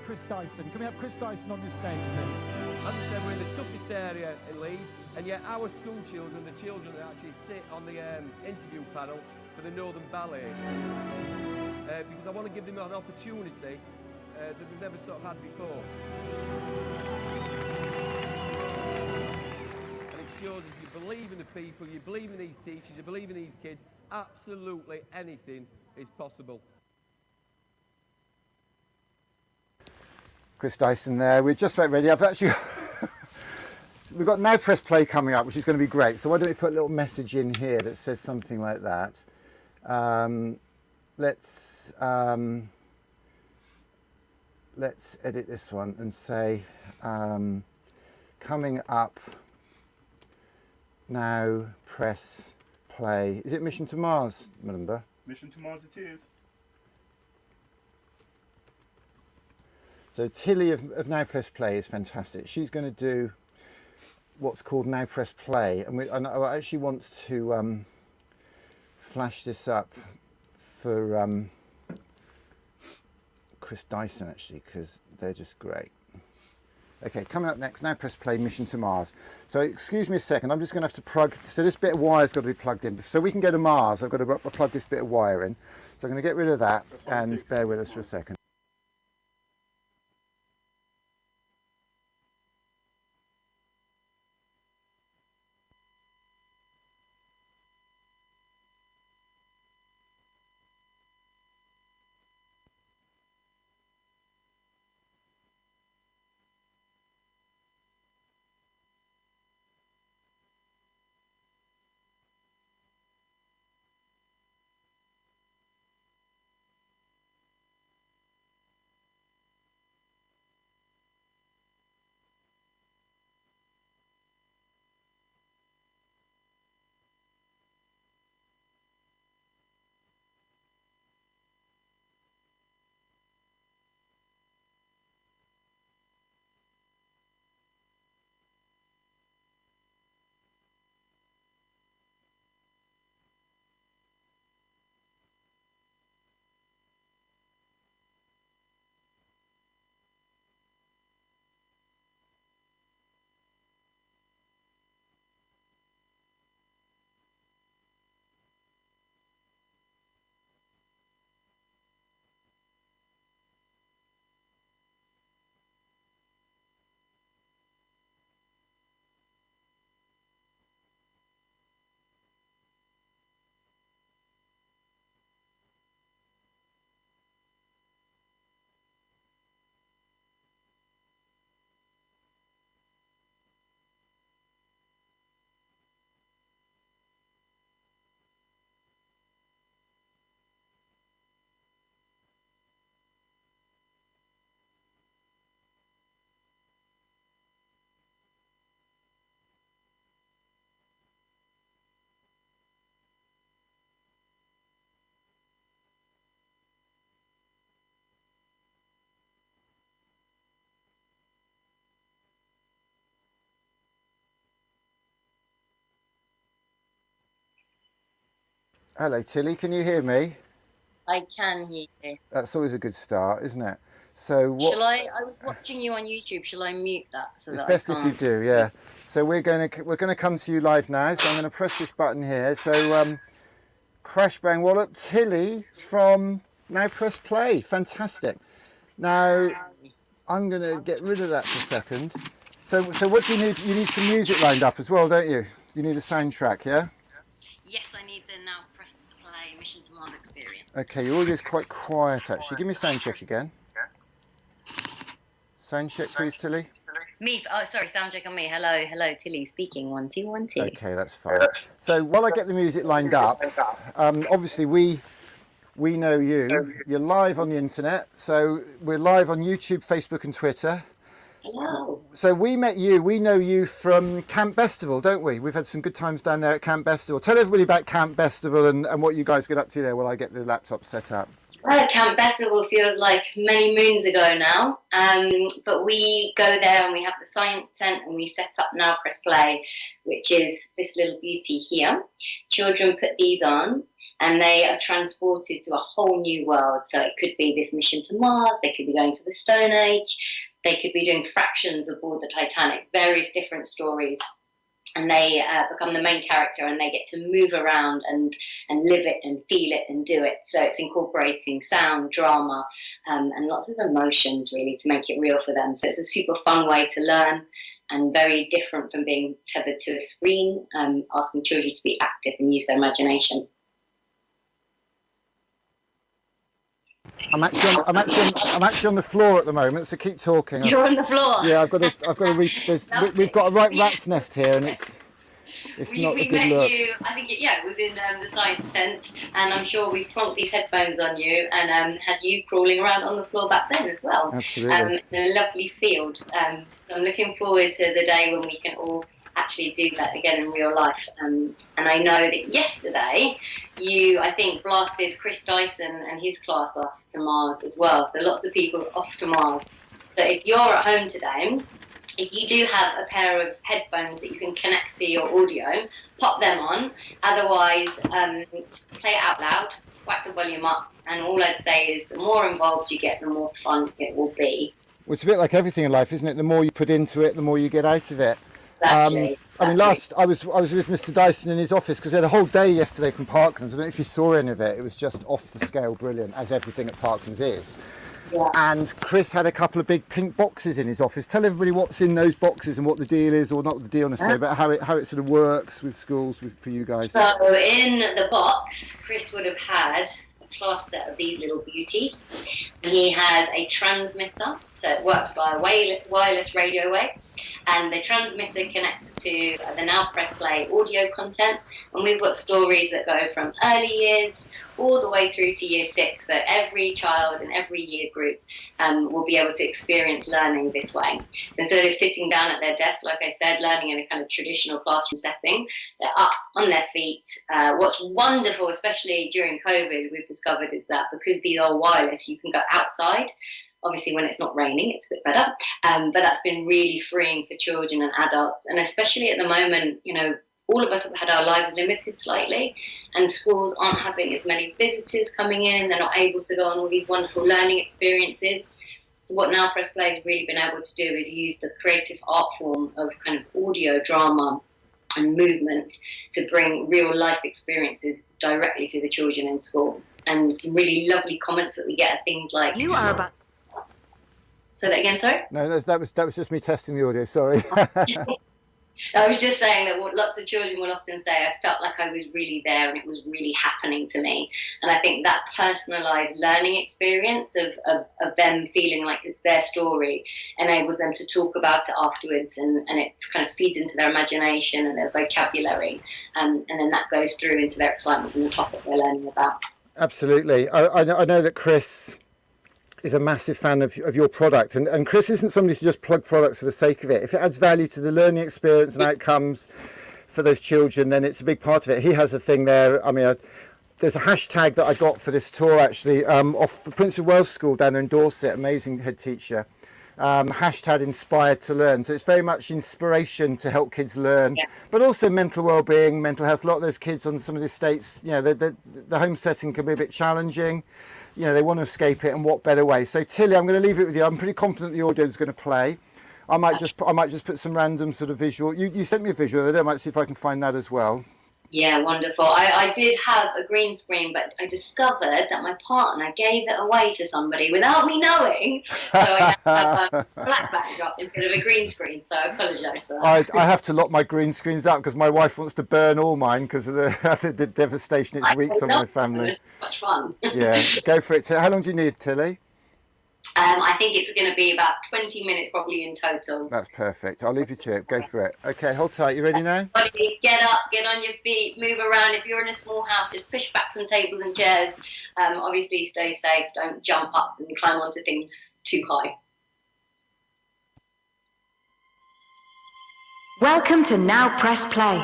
Chris Dyson. Can we have Chris Dyson on this stage, please? As I said, we're in the toughest area in Leeds, and yet our school children, the children that actually sit on the interview panel for the Northern Ballet, because I want to give them an opportunity that they've never sort of had before. And it shows if you believe in the people, you believe in these teachers, you believe in these kids, absolutely anything is possible. Chris Dyson there. We're just about ready. I've actually we've got Now Press Play coming up, which is going to be great. So why don't we put a little message in here that says something like that. Let's edit this one and say coming up, Now Press Play. Is it Mission to Mars, Melinda? Mission to Mars it is. So Tilly of Now Press Play is fantastic. She's going to do what's called Now Press Play, and I actually want to flash this up for Chris Dyson actually, because they're just great. Okay, coming up next, Now Press Play, Mission to Mars. So excuse me a second, I'm just going to have to plug, so this bit of wire's got to be plugged in. So we can go to Mars, I've got to plug this bit of wire in. So I'm going to get rid of that and bear with us for a second. Hello Tilly, can you hear me? I can hear you. That's always a good start, isn't it? So what? Shall I was watching you on YouTube. Shall I mute that so It's that best I if can't? you do, yeah. So we're going to come to you live now. So I'm going to press this button here. So Crash Bang Wallop, Tilly from Now Press Play, fantastic. Now I'm going to get rid of that for a second. So what do you need? You need some music lined up as well, don't you? You need a soundtrack, yeah? Yes, I need the Now Press Play Mission to Mars experience. Okay, your audio's quite quiet actually. Give me a sound check again. Sound check please, Tilly. Me? Oh, sorry, sound check on me. Hello, Tilly speaking. 1 2 1 2. Okay, that's fine. So while I get the music lined up, obviously we know you. You're live on the internet. So we're live on YouTube, Facebook, and Twitter. Hello. So we met you. We know you from Camp Bestival, don't we? We've had some good times down there at Camp Bestival. Tell everybody about Camp Bestival and what you guys get up to there while I get the laptop set up. Camp Bestival feels like many moons ago now, but we go there and we have the science tent and we set up Now Press Play, which is this little beauty here. Children put these on and they are transported to a whole new world. So it could be this mission to Mars, they could be going to the Stone Age, they could be doing fractions aboard the Titanic, various different stories. And they become the main character, and they get to move around and live it and feel it and do it. So it's incorporating sound, drama, and lots of emotions, really, to make it real for them. So it's a super fun way to learn, and very different from being tethered to a screen, asking children to be active and use their imagination. I'm actually on the floor at the moment, so keep talking. You're on the floor. Yeah, I've got to read. We've got a right rat's nest here, and it's not a good met look. you, I think it was in the science tent, and I'm sure we plonked these headphones on you and had you crawling around on the floor back then as well. Absolutely. In a lovely field. So I'm looking forward to the day when we can all actually do that again in real life. And I know that yesterday you, I think, blasted Chris Dyson and his class off to Mars as well. So lots of people off to Mars. So if you're at home today, if you do have a pair of headphones that you can connect to your audio, pop them on. Otherwise, play it out loud, whack the volume up. And all I'd say is the more involved you get, the more fun it will be. Well, it's a bit like everything in life, isn't it? The more you put into it, the more you get out of it. Exactly. I mean, I was with Mr. Dyson in his office because we had a whole day yesterday from Parklands. I don't know if you saw any of it. It was just off the scale brilliant, as everything at Parklands is. Yeah. And Chris had a couple of big pink boxes in his office. Tell everybody what's in those boxes and what the deal is, or not the deal necessarily, but how it sort of works with schools for you guys. So in the box, Chris would have had a class set of these little beauties. He has a transmitter, so it works via wireless radio waves, and the transmitter connects to the Now Press Play audio content, and we've got stories that go from early years all the way through to year 6, so every child in every year group will be able to experience learning this way. So instead of sitting down at their desk, like I said, learning in a kind of traditional classroom setting, they're up on their feet. What's wonderful, especially during COVID, we've discovered is that because these are wireless, you can go outside. Obviously, when it's not raining, it's a bit better. But that's been really freeing for children and adults. And especially at the moment, you know, all of us have had our lives limited slightly, and schools aren't having as many visitors coming in. They're not able to go on all these wonderful learning experiences. So what Now Press Play has really been able to do is use the creative art form of kind of audio drama and movement to bring real life experiences directly to the children in school. And some really lovely comments that we get are things like, "You are about..." Say that again, sorry? No, that was just me testing the audio. Sorry. I was just saying that what lots of children will often say, I felt like I was really there and it was really happening to me. And I think that personalised learning experience of them feeling like it's their story enables them to talk about it afterwards, and it kind of feeds into their imagination and their vocabulary, and then that goes through into their excitement in the topic they're learning about. Absolutely. I know that Chris is a massive fan of your product, and Chris isn't somebody to just plug products for the sake of it. If it adds value to the learning experience and outcomes for those children, then it's a big part of it. He has a thing there. I mean, there's a hashtag that I got for this tour actually off the Prince of Wales School down there in Dorset, amazing head teacher. Hashtag inspired to learn. So it's very much inspiration to help kids learn, but also mental well-being, mental health. A lot of those kids on some of the estates, you know, the home setting can be a bit challenging. You know, they want to escape it, and what better way? So Tilly, I'm going to leave it with you. I'm pretty confident the audio is going to play. I might just put some random sort of visual. You sent me a visual. I might see if I can find that as well. Yeah, wonderful. I did have a green screen, but I discovered that my partner gave it away to somebody without me knowing. So I have a black backdrop instead of a green screen, so I apologise for that. I have to lock my green screens out because my wife wants to burn all mine because of the devastation it's wreaked on my family. It's much fun. Yeah, go for it. How long do you need, Tilly? I think it's going to be about 20 minutes probably in total. That's perfect. I'll leave you to it. Go for it. Okay, hold tight. You ready now? Everybody get up, get on your feet, move around. If you're in a small house, just push back some tables and chairs. Obviously, stay safe. Don't jump up and climb onto things too high. Welcome to Now Press Play.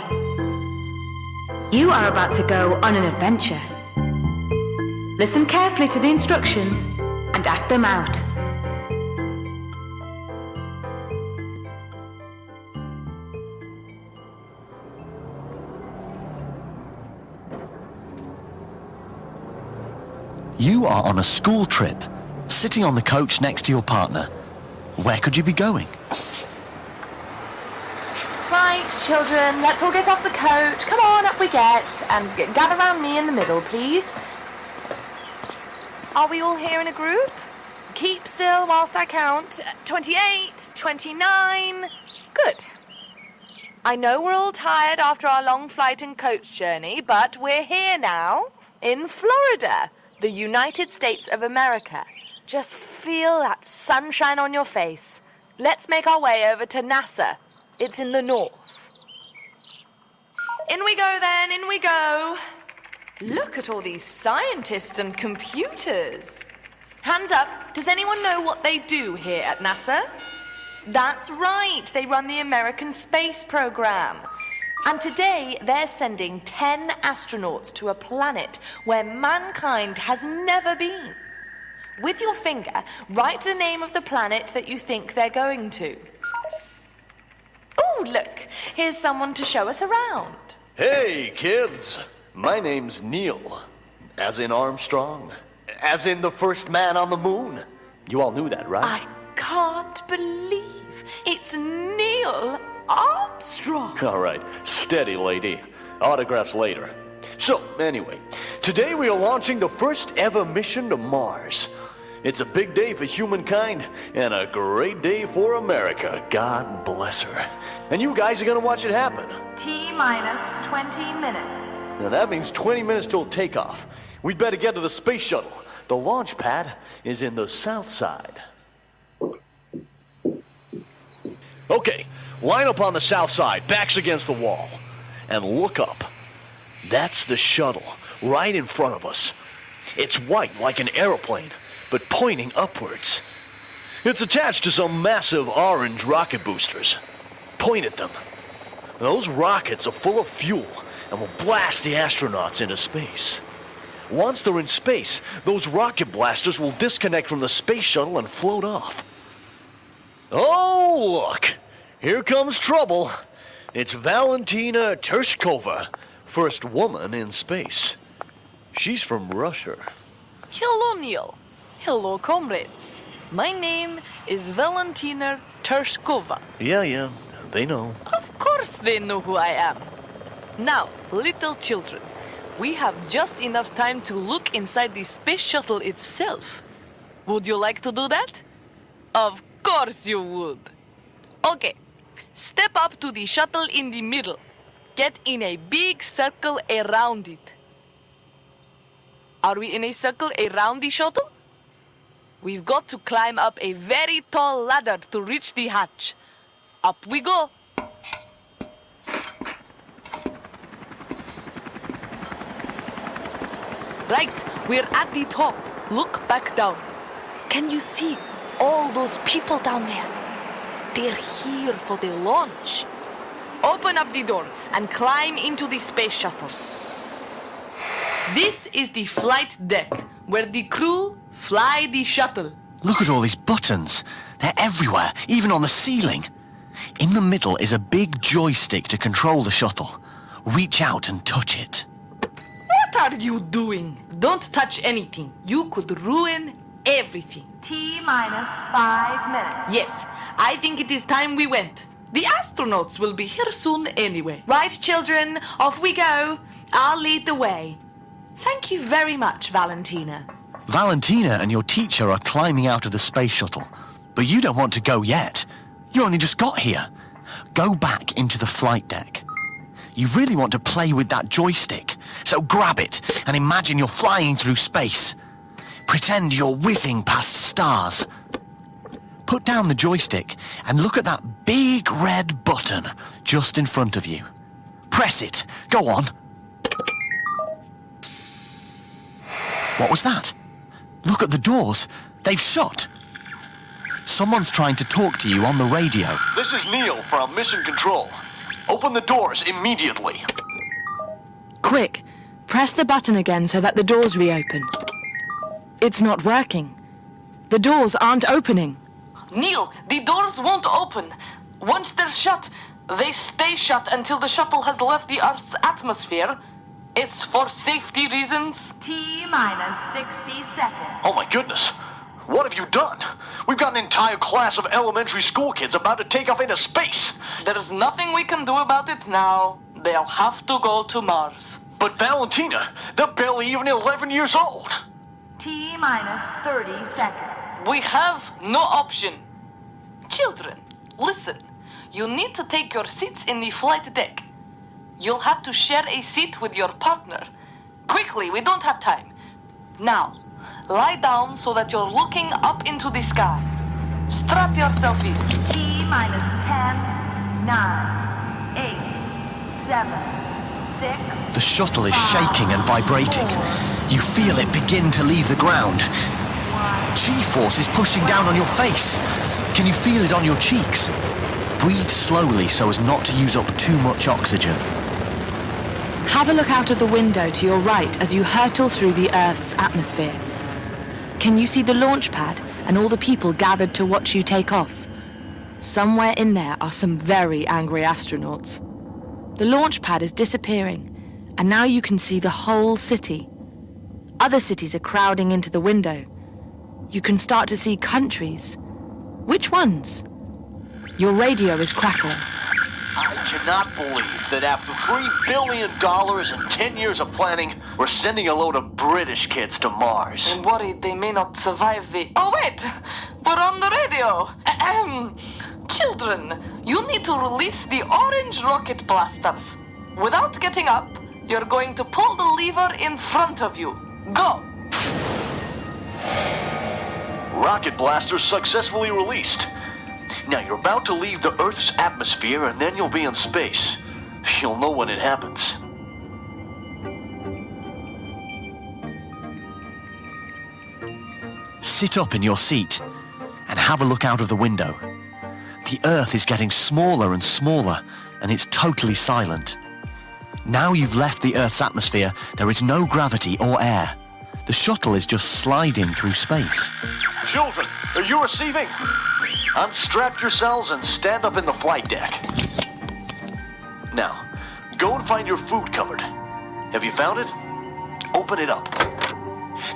You are about to go on an adventure. Listen carefully to the instructions and act them out. You are on a school trip, sitting on the coach next to your partner. Where could you be going? Right, children, let's all get off the coach. Come on, up we get. And gather around me in the middle, please. Are we all here in a group? Keep still whilst I count. 28, 29. Good. I know we're all tired after our long flight and coach journey, but we're here now in Florida, the United States of America. Just feel that sunshine on your face. Let's make our way over to NASA. It's in the north. In we go then, in we go. Look at all these scientists and computers. Hands up, does anyone know what they do here at NASA? That's right, they run the American space program. And today they're sending 10 astronauts to a planet where mankind has never been. With your finger, write the name of the planet that you think they're going to. Oh, look, here's someone to show us around. Hey, kids. My name's Neil. As in Armstrong. As in the first man on the moon. You all knew that, right? I can't believe it's Neil Armstrong. All right, steady, lady. Autographs later. So, anyway, today we are launching the first ever mission to Mars. It's a big day for humankind and a great day for America. God bless her. And you guys are going to watch it happen. T-minus 20 minutes. Now that means 20 minutes till takeoff. We'd better get to the space shuttle. The launch pad is in the south side. Okay, line up on the south side, backs against the wall. And look up. That's the shuttle, right in front of us. It's white like an aeroplane, but pointing upwards. It's attached to some massive orange rocket boosters. Point at them. Those rockets are full of fuel and will blast the astronauts into space. Once they're in space, those rocket blasters will disconnect from the space shuttle and float off. Oh, look! Here comes trouble. It's Valentina Tereshkova, first woman in space. She's from Russia. Hello, Neil. Hello, comrades. My name is Valentina Tereshkova. Yeah, they know. Of course they know who I am. Now, little children, we have just enough time to look inside the space shuttle itself. Would you like to do that? Of course you would. Okay, step up to the shuttle in the middle. Get in a big circle around it. Are we in a circle around the shuttle? We've got to climb up a very tall ladder to reach the hatch. Up we go. Right, we're at the top. Look back down. Can you see all those people down there? They're here for the launch. Open up the door and climb into the space shuttle. This is the flight deck, where the crew fly the shuttle. Look at all these buttons. They're everywhere, even on the ceiling. In the middle is a big joystick to control the shuttle. Reach out and touch it. What are you doing? Don't touch anything. You could ruin everything. T-minus 5 minutes. Yes, I think it is time we went. The astronauts will be here soon anyway. Right, children, off we go. I'll lead the way. Thank you very much, Valentina. Valentina and your teacher are climbing out of the space shuttle, but you don't want to go yet. You only just got here. Go back into the flight deck. You really want to play with that joystick, so grab it and imagine you're flying through space. Pretend you're whizzing past stars. Put down the joystick and look at that big red button just in front of you. Press it. Go on. What was that? Look at the doors. They've shut. Someone's trying to talk to you on the radio. This is Neil from Mission Control. Open the doors immediately. Quick, press the button again so that the doors reopen. It's not working. The doors aren't opening. Neil, the doors won't open. Once they're shut, they stay shut until the shuttle has left the Earth's atmosphere. It's for safety reasons. T-minus 60 seconds. Oh my goodness. What have you done? We've got an entire class of elementary school kids about to take off into space. There's nothing we can do about it now. They'll have to go to Mars. But Valentina, they're barely even 11 years old. T-minus 30 seconds. We have no option. Children, listen. You need to take your seats in the flight deck. You'll have to share a seat with your partner. Quickly, we don't have time. Now, lie down so that you're looking up into the sky. Strap yourself in. T-minus 10, 9, 8, 7, 6. The shuttle is shaking and vibrating. You feel it begin to leave the ground. G-force is pushing down on your face. Can you feel it on your cheeks? Breathe slowly so as not to use up too much oxygen. Have a look out of the window to your right as you hurtle through the Earth's atmosphere. Can you see the launch pad and all the people gathered to watch you take off? Somewhere in there are some very angry astronauts. The launch pad is disappearing, and now you can see the whole city. Other cities are crowding into the window. You can start to see countries. Which ones? Your radio is crackling. I cannot believe that after $3 billion and 10 years of planning, we're sending a load of British kids to Mars. I'm worried they may not survive the... Oh, wait! We're on the radio! Children, you need to release the orange rocket blasters. Without getting up, you're going to pull the lever in front of you. Go! Rocket blasters successfully released. Now you're about to leave the Earth's atmosphere and then you'll be in space. You'll know when it happens. Sit up in your seat and have a look out of the window. The Earth is getting smaller and smaller, and it's totally silent. Now you've left the Earth's atmosphere, there is no gravity or air. The shuttle is just sliding through space. Children, are you receiving? Unstrap yourselves and stand up in the flight deck. Now, go and find your food cupboard. Have you found it? Open it up.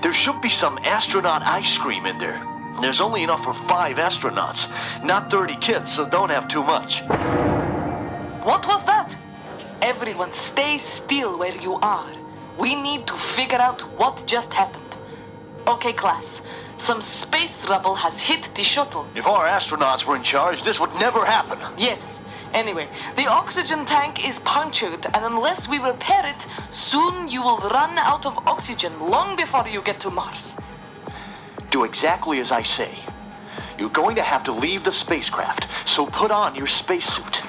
There should be some astronaut ice cream in there. There's only enough for 5 astronauts, not 30 kids, so don't have too much. What was that? Everyone stay still where you are. We need to figure out what just happened. Okay, class. Some space rubble has hit the shuttle. If our astronauts were in charge, this would never happen. Yes. Anyway, the oxygen tank is punctured, and unless we repair it, soon you will run out of oxygen long before you get to Mars. Do exactly as I say. You're going to have to leave the spacecraft, so put on your spacesuit.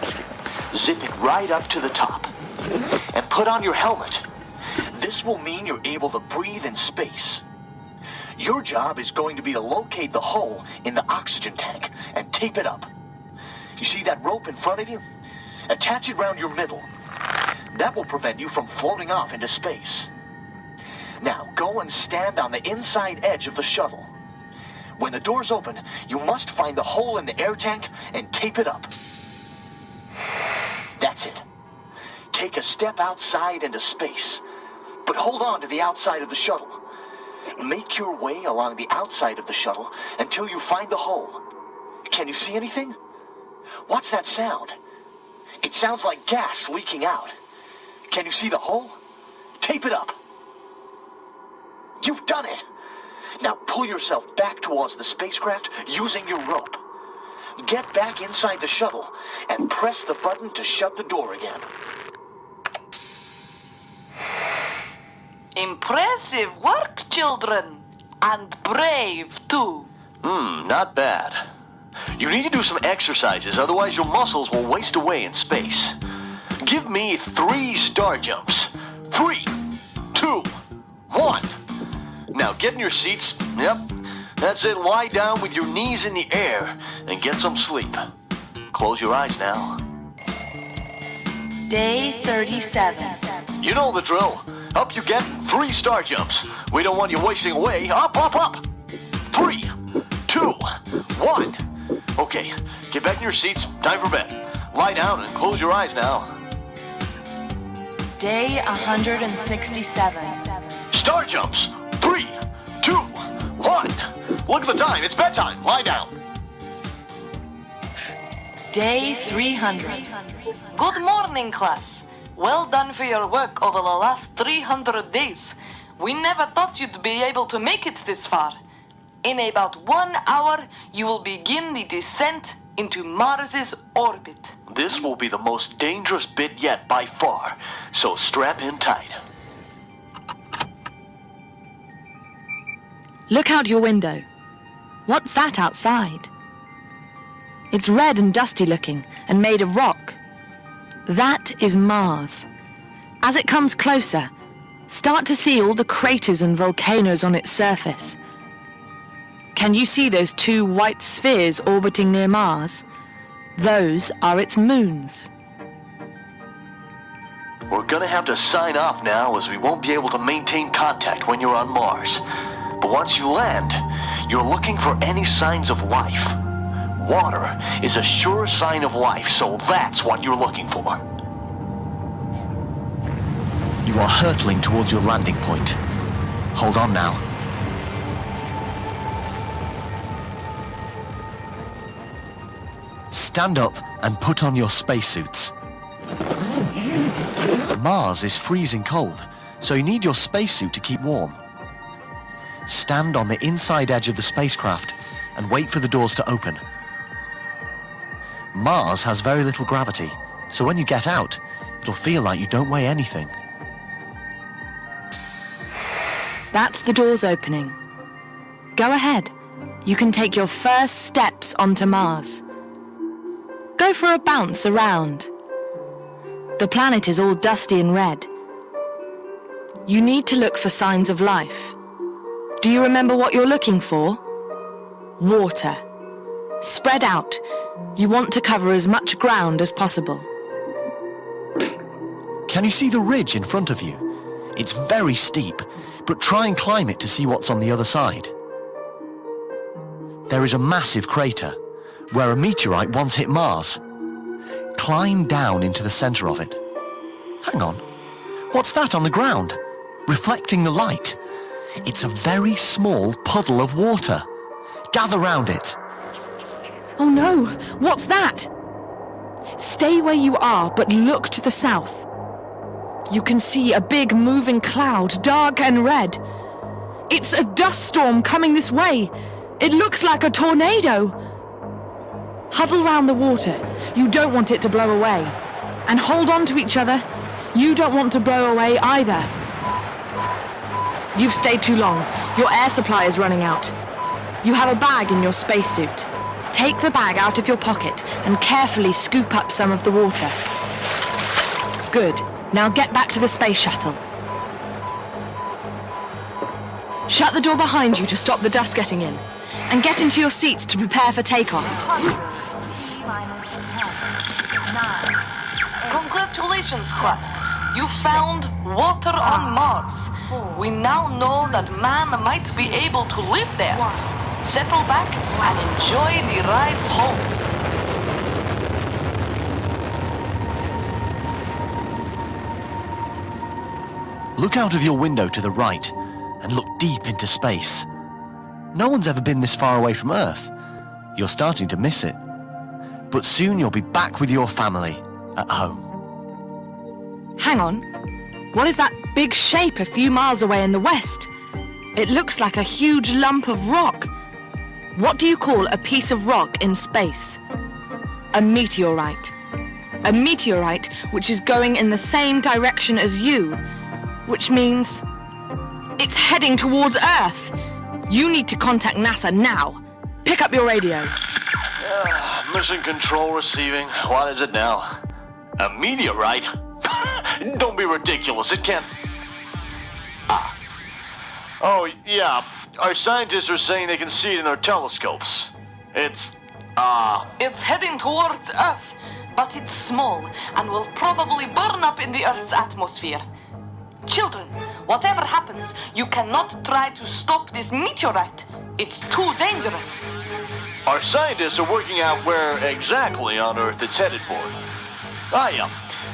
Zip it right up to the top. And put on your helmet. This will mean you're able to breathe in space. Your job is going to be to locate the hole in the oxygen tank and tape it up. You see that rope in front of you? Attach it round your middle. That will prevent you from floating off into space. Now, go and stand on the inside edge of the shuttle. When the doors open, you must find the hole in the air tank and tape it up. That's it. Take a step outside into space, but hold on to the outside of the shuttle. Make your way along the outside of the shuttle until you find the hole. Can you see anything? What's that sound? It sounds like gas leaking out. Can you see the hole? Tape it up. You've done it. Now pull yourself back towards the spacecraft using your rope. Get back inside the shuttle and press the button to shut the door again. Impressive work, children. And brave, too. Not bad. You need to do some exercises, otherwise your muscles will waste away in space. Give me 3 star jumps. 3, 2, 1. Now get in your seats. Yep, that's it. Lie down with your knees in the air and get some sleep. Close your eyes now. Day 37. You know the drill. Up you get, 3 star jumps. We don't want you wasting away. Up, up, up. 3, 2, 1. Okay, get back in your seats. Time for bed. Lie down and close your eyes now. Day 167. Star jumps. 3, 2, 1. Look at the time. It's bedtime. Lie down. Day 300. Good morning, class. Well done for your work over the last 300 days. We never thought you'd be able to make it this far. In about 1 hour, you will begin the descent into Mars's orbit. This will be the most dangerous bit yet by far, so strap in tight. Look out your window. What's that outside? It's red and dusty looking and made of rock. That is Mars. As it comes closer, start to see all the craters and volcanoes on its surface. Can you see those 2 white spheres orbiting near Mars? Those are its moons. We're gonna have to sign off now as we won't be able to maintain contact when you're on Mars. But once you land, you're looking for any signs of life. Water is a sure sign of life, so that's what you're looking for. You are hurtling towards your landing point. Hold on now. Stand up and put on your spacesuits. Mars is freezing cold, so you need your spacesuit to keep warm. Stand on the inside edge of the spacecraft and wait for the doors to open. Mars has very little gravity, so when you get out, it'll feel like you don't weigh anything. That's the doors opening. Go ahead. You can take your first steps onto Mars. Go for a bounce around. The planet is all dusty and red. You need to look for signs of life. Do you remember what you're looking for? Water. Spread out. You want to cover as much ground as possible. Can you see the ridge in front of you? It's very steep, but try and climb it to see what's on the other side. There is a massive crater, where a meteorite once hit Mars. Climb down into the center of it. Hang on, what's that on the ground? Reflecting the light. It's a very small puddle of water. Gather round it. Oh no, what's that? Stay where you are, but look to the south. You can see a big moving cloud, dark and red. It's a dust storm coming this way. It looks like a tornado. Huddle round the water. You don't want it to blow away. And hold on to each other. You don't want to blow away either. You've stayed too long. Your air supply is running out. You have a bag in your spacesuit. Take the bag out of your pocket and carefully scoop up some of the water. Good. Now get back to the space shuttle. Shut the door behind you to stop the dust getting in. And get into your seats to prepare for takeoff. Congratulations, class. You found water on Mars. We now know that man might be able to live there. Settle back and enjoy the ride home. Look out of your window to the right and look deep into space. No one's ever been this far away from Earth. You're starting to miss it. But soon you'll be back with your family at home. Hang on. What is that big shape a few miles away in the west? It looks like a huge lump of rock. What do you call a piece of rock in space? A meteorite. A meteorite which is going in the same direction as you, which means it's heading towards Earth. You need to contact NASA now. Pick up your radio. Mission control receiving. What is it now? A meteorite? Don't be ridiculous. It can't... Oh, yeah. Our scientists are saying they can see it in their telescopes. It's heading towards Earth, but it's small and will probably burn up in the Earth's atmosphere. Children, whatever happens, you cannot try to stop this meteorite. It's too dangerous. Our scientists are working out where exactly on Earth it's headed for.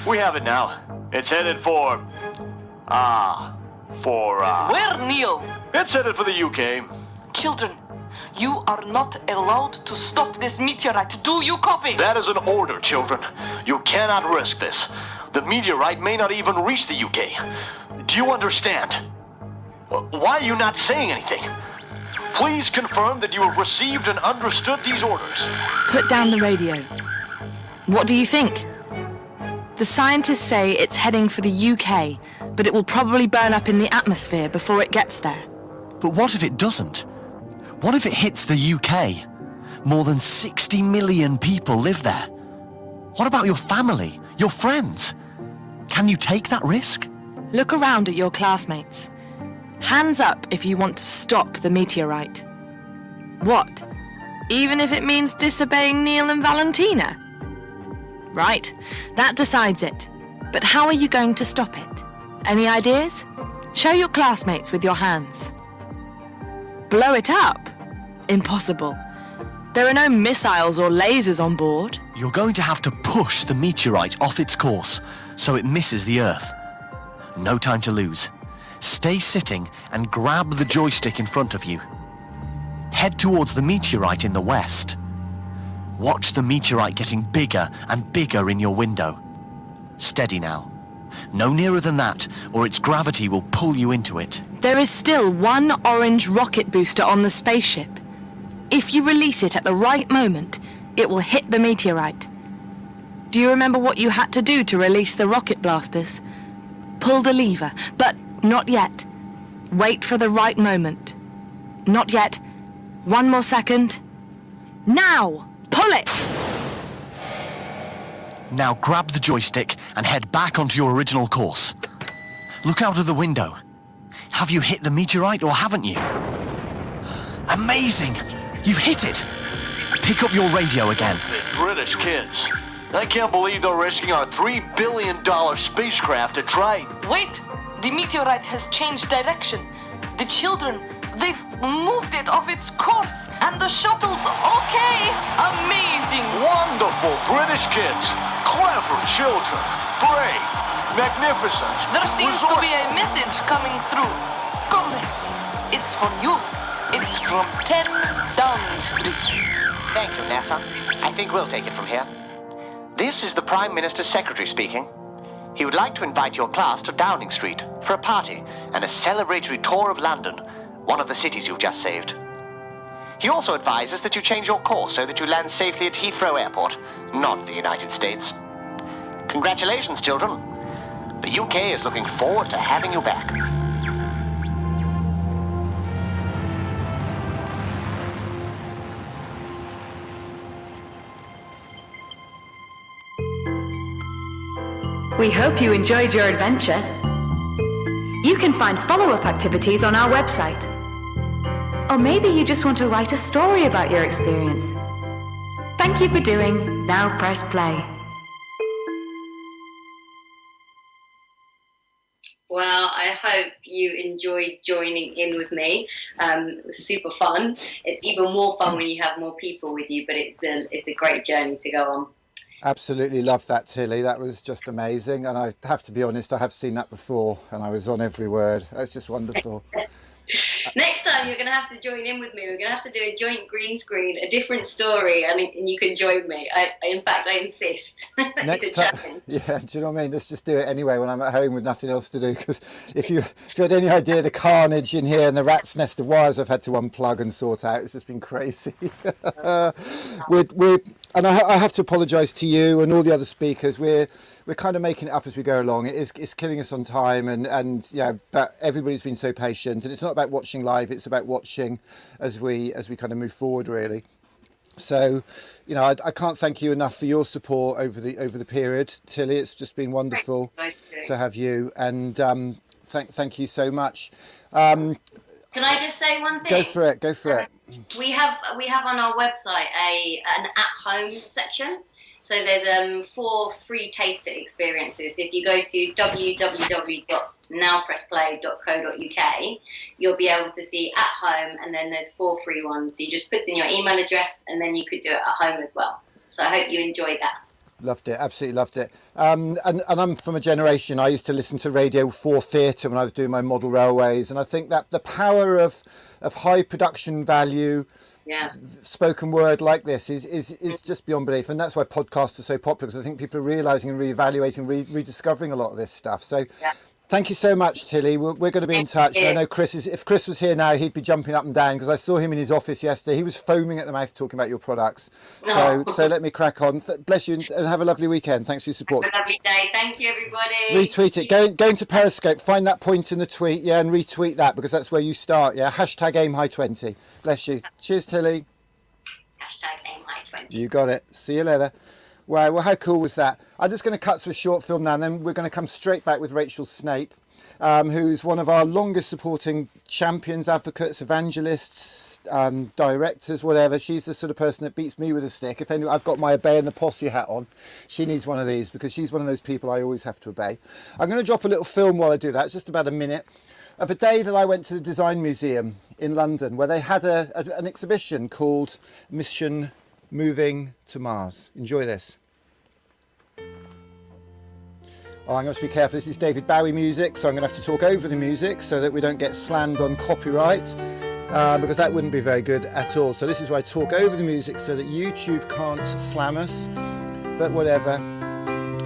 We have it now. It's headed for... Where, Neil? It's headed for the UK. Children, you are not allowed to stop this meteorite. Do you copy? That is an order, children. You cannot risk this. The meteorite may not even reach the UK. Do you understand? Why are you not saying anything? Please confirm that you have received and understood these orders. Put down the radio. What do you think? The scientists say it's heading for the UK, but it will probably burn up in the atmosphere before it gets there. But what if it doesn't? What if it hits the UK? More than 60 million people live there. What about your family, your friends? Can you take that risk? Look around at your classmates. Hands up if you want to stop the meteorite. What? Even if it means disobeying Neil and Valentina? Right, that decides it. But how are you going to stop it? Any ideas? Show your classmates with your hands. Blow it up? Impossible. There are no missiles or lasers on board. You're going to have to push the meteorite off its course so it misses the Earth. No time to lose. Stay sitting and grab the joystick in front of you. Head towards the meteorite in the west. Watch the meteorite getting bigger and bigger in your window. Steady now. No nearer than that, or its gravity will pull you into it. There is still one orange rocket booster on the spaceship. If you release it at the right moment, it will hit the meteorite. Do you remember what you had to do to release the rocket blasters? Pull the lever, but not yet. Wait for the right moment. Not yet. One more second. Now! Pull it! Now grab the joystick and head back onto your original course. Look out of the window. Have you hit the meteorite or haven't you? Amazing! You've hit it! Pick up your radio again. British kids. I can't believe they're risking our $3 billion spacecraft to try. Wait! The meteorite has changed direction. The children, they've moved it off its course. And the shuttle's okay! Amazing! Wonderful British kids. Clever children. Brave. Magnificent. There seems to be a message coming through. Comrades, it's for you. It's from 10 Downing Street. Thank you, NASA. I think we'll take it from here. This is the Prime Minister's secretary speaking. He would like to invite your class to Downing Street for a party and a celebratory tour of London, one of the cities you've just saved. He also advises that you change your course so that you land safely at Heathrow Airport, not the United States. Congratulations, children. The UK is looking forward to having you back. We hope you enjoyed your adventure. You can find follow-up activities on our website. Or maybe you just want to write a story about your experience. Thank you for doing Now Press Play. Well, I hope you enjoyed joining in with me. It was super fun. It's even more fun when you have more people with you, but it's a great journey to go on. Absolutely loved that, Tilly. That was just amazing. And I have to be honest, I have seen that before and I was on every word. That's just wonderful. Next time you're going to have to join in with me. We're going to have to do a joint green screen, a different story, and you can join me. In fact, I insist. Next time, yeah, do you know what I mean? Let's just do it anyway when I'm at home with nothing else to do. Because if you had any idea the carnage in here and the rat's nest of wires I've had to unplug and sort out, it's just been crazy. And I have to apologise to you and all the other speakers. We're kind of making it up as we go along. It's killing us on time, and yeah, but everybody's been so patient. And it's not about watching live; it's about watching as we kind of move forward, really. So, you know, I can't thank you enough for your support over the period, Tilly. It's just been wonderful to have you, and thank you so much. Can I just say one thing? Go for it. We have on our website an at-home section. So there's 4 free taster experiences. If you go to www.nowpressplay.co.uk, you'll be able to see at home, and then there's 4 free ones. So you just put in your email address, and then you could do it at home as well. So I hope you enjoyed that. Loved it, absolutely loved it. And I'm from a generation, I used to listen to Radio 4 Theatre when I was doing my model railways, and I think that the power of high production value, spoken word like this is just beyond belief, and that's why podcasts are so popular, because I think people are realising and reevaluating, rediscovering a lot of this stuff. So thank you so much, Tilly. We're going to be in touch. I know if Chris was here now, he'd be jumping up and down, because I saw him in his office yesterday. He was foaming at the mouth talking about your products. So let me crack on. Bless you, and have a lovely weekend. Thanks for your support. Have a lovely day. Thank you, everybody. Retweet it. Go into Periscope, find that point in the tweet, and retweet that, because that's where you start. Hashtag AimHigh20. Bless you. Cheers, Tilly. Hashtag AimHigh20. You got it. See you later. Wow, well, how cool was that? I'm just going to cut to a short film now, and then we're going to come straight back with Rachel Snape, who's one of our longest supporting champions, advocates, evangelists, directors, whatever. She's the sort of person that beats me with a stick. If anyone, I've got my Obey and the Posse hat on. She needs one of these, because she's one of those people I always have to obey. I'm going to drop a little film while I do that. It's just about a minute, of a day that I went to the Design Museum in London, where they had an exhibition called Mission Moving to Mars. Enjoy this. Oh, I'm going to be careful. This is David Bowie music, so I'm going to have to talk over the music so that we don't get slammed on copyright, because that wouldn't be very good at all. So this is why I talk over the music, so that YouTube can't slam us, but whatever.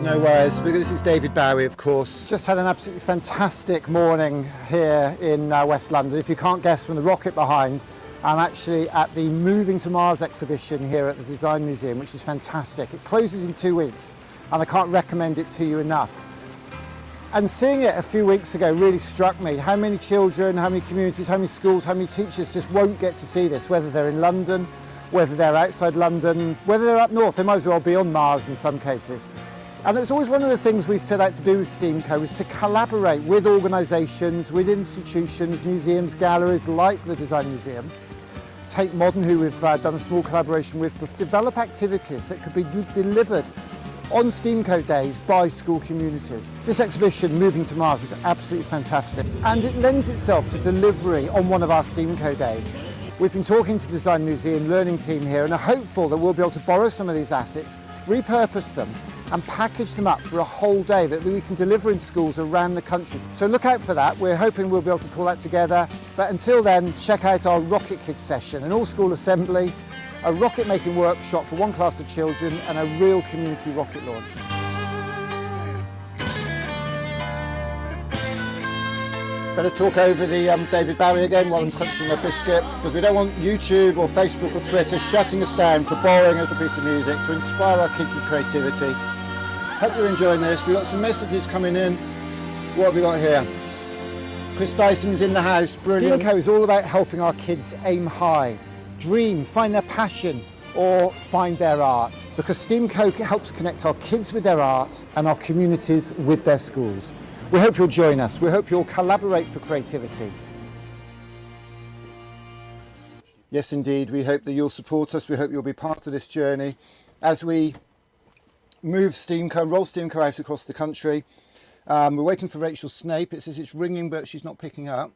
No worries, because this is David Bowie, of course. Just had an absolutely fantastic morning here in West London. If you can't guess from the rocket behind, I'm actually at the Moving to Mars exhibition here at the Design Museum, which is fantastic. It closes in 2 weeks, and I can't recommend it to you enough. And seeing it a few weeks ago really struck me how many children, how many communities, how many schools, how many teachers just won't get to see this, whether they're in London, whether they're outside London, whether they're up north. They might as well be on Mars in some cases. And it's always one of the things we set out to do with STEAMCO, is to collaborate with organisations, with institutions, museums, galleries like the Design Museum, Tate Modern, who we've done a small collaboration with, to develop activities that could be delivered on STEAMCO days by school communities. This exhibition, Moving to Mars, is absolutely fantastic, and it lends itself to delivery on one of our STEAMCO days. We've been talking to the Design Museum learning team here and are hopeful that we'll be able to borrow some of these assets, repurpose them and package them up for a whole day that we can deliver in schools around the country. So look out for that. We're hoping we'll be able to pull that together. But until then, check out our Rocket Kids session, an all-school assembly, a rocket making workshop for one class of children, and a real community rocket launch. Better talk over the David Bowie again while I'm crunching my biscuit, because we don't want YouTube or Facebook or Twitter shutting us down for borrowing a little piece of music to inspire our kids with creativity. Hope you're enjoying this. We've got some messages coming in. What have we got here? Chris Dyson's in the house. Brilliant. STEAMCO is all about helping our kids aim high, dream, find their passion, or find their art. Because STEAMCO helps connect our kids with their art and our communities with their schools. We hope you'll join us. We hope you'll collaborate for creativity. Yes, indeed. We hope that you'll support us. We hope you'll be part of this journey as we move STEAMCO, roll STEAMCO out across the country. We're waiting for Rachel Snape. It says it's ringing, but she's not picking up.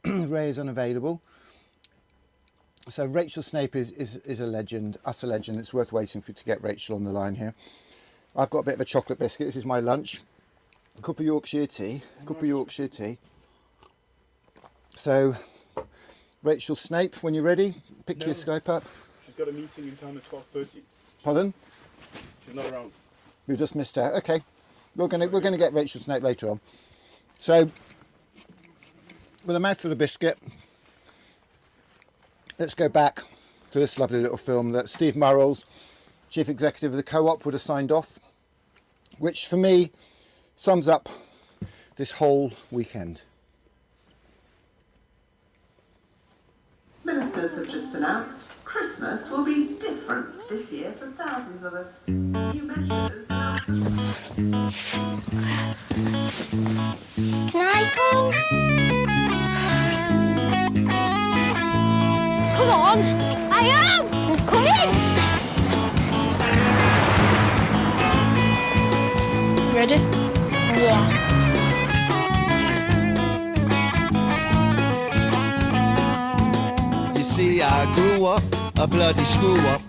Ray is unavailable. So Rachel Snape is a legend, utter legend. It's worth waiting for to get Rachel on the line here. I've got a bit of a chocolate biscuit. This is my lunch. A cup of Yorkshire tea. So, Rachel Snape, when you're ready, pick your Skype up. She's got a meeting in town at 12:30. Pardon? She's not around. We've just missed her. Okay, we're gonna get Rachel Snape later on. So, with a mouthful of biscuit, let's go back to this lovely little film that Steve Murrells, Chief Executive of the Co-op, would have signed off, which for me sums up this whole weekend. Ministers have just announced Christmas will be different this year for thousands of us. New measures now. Can I call? Come on! I am! I'm coming! Ready? Yeah. You see, I grew up a bloody screw up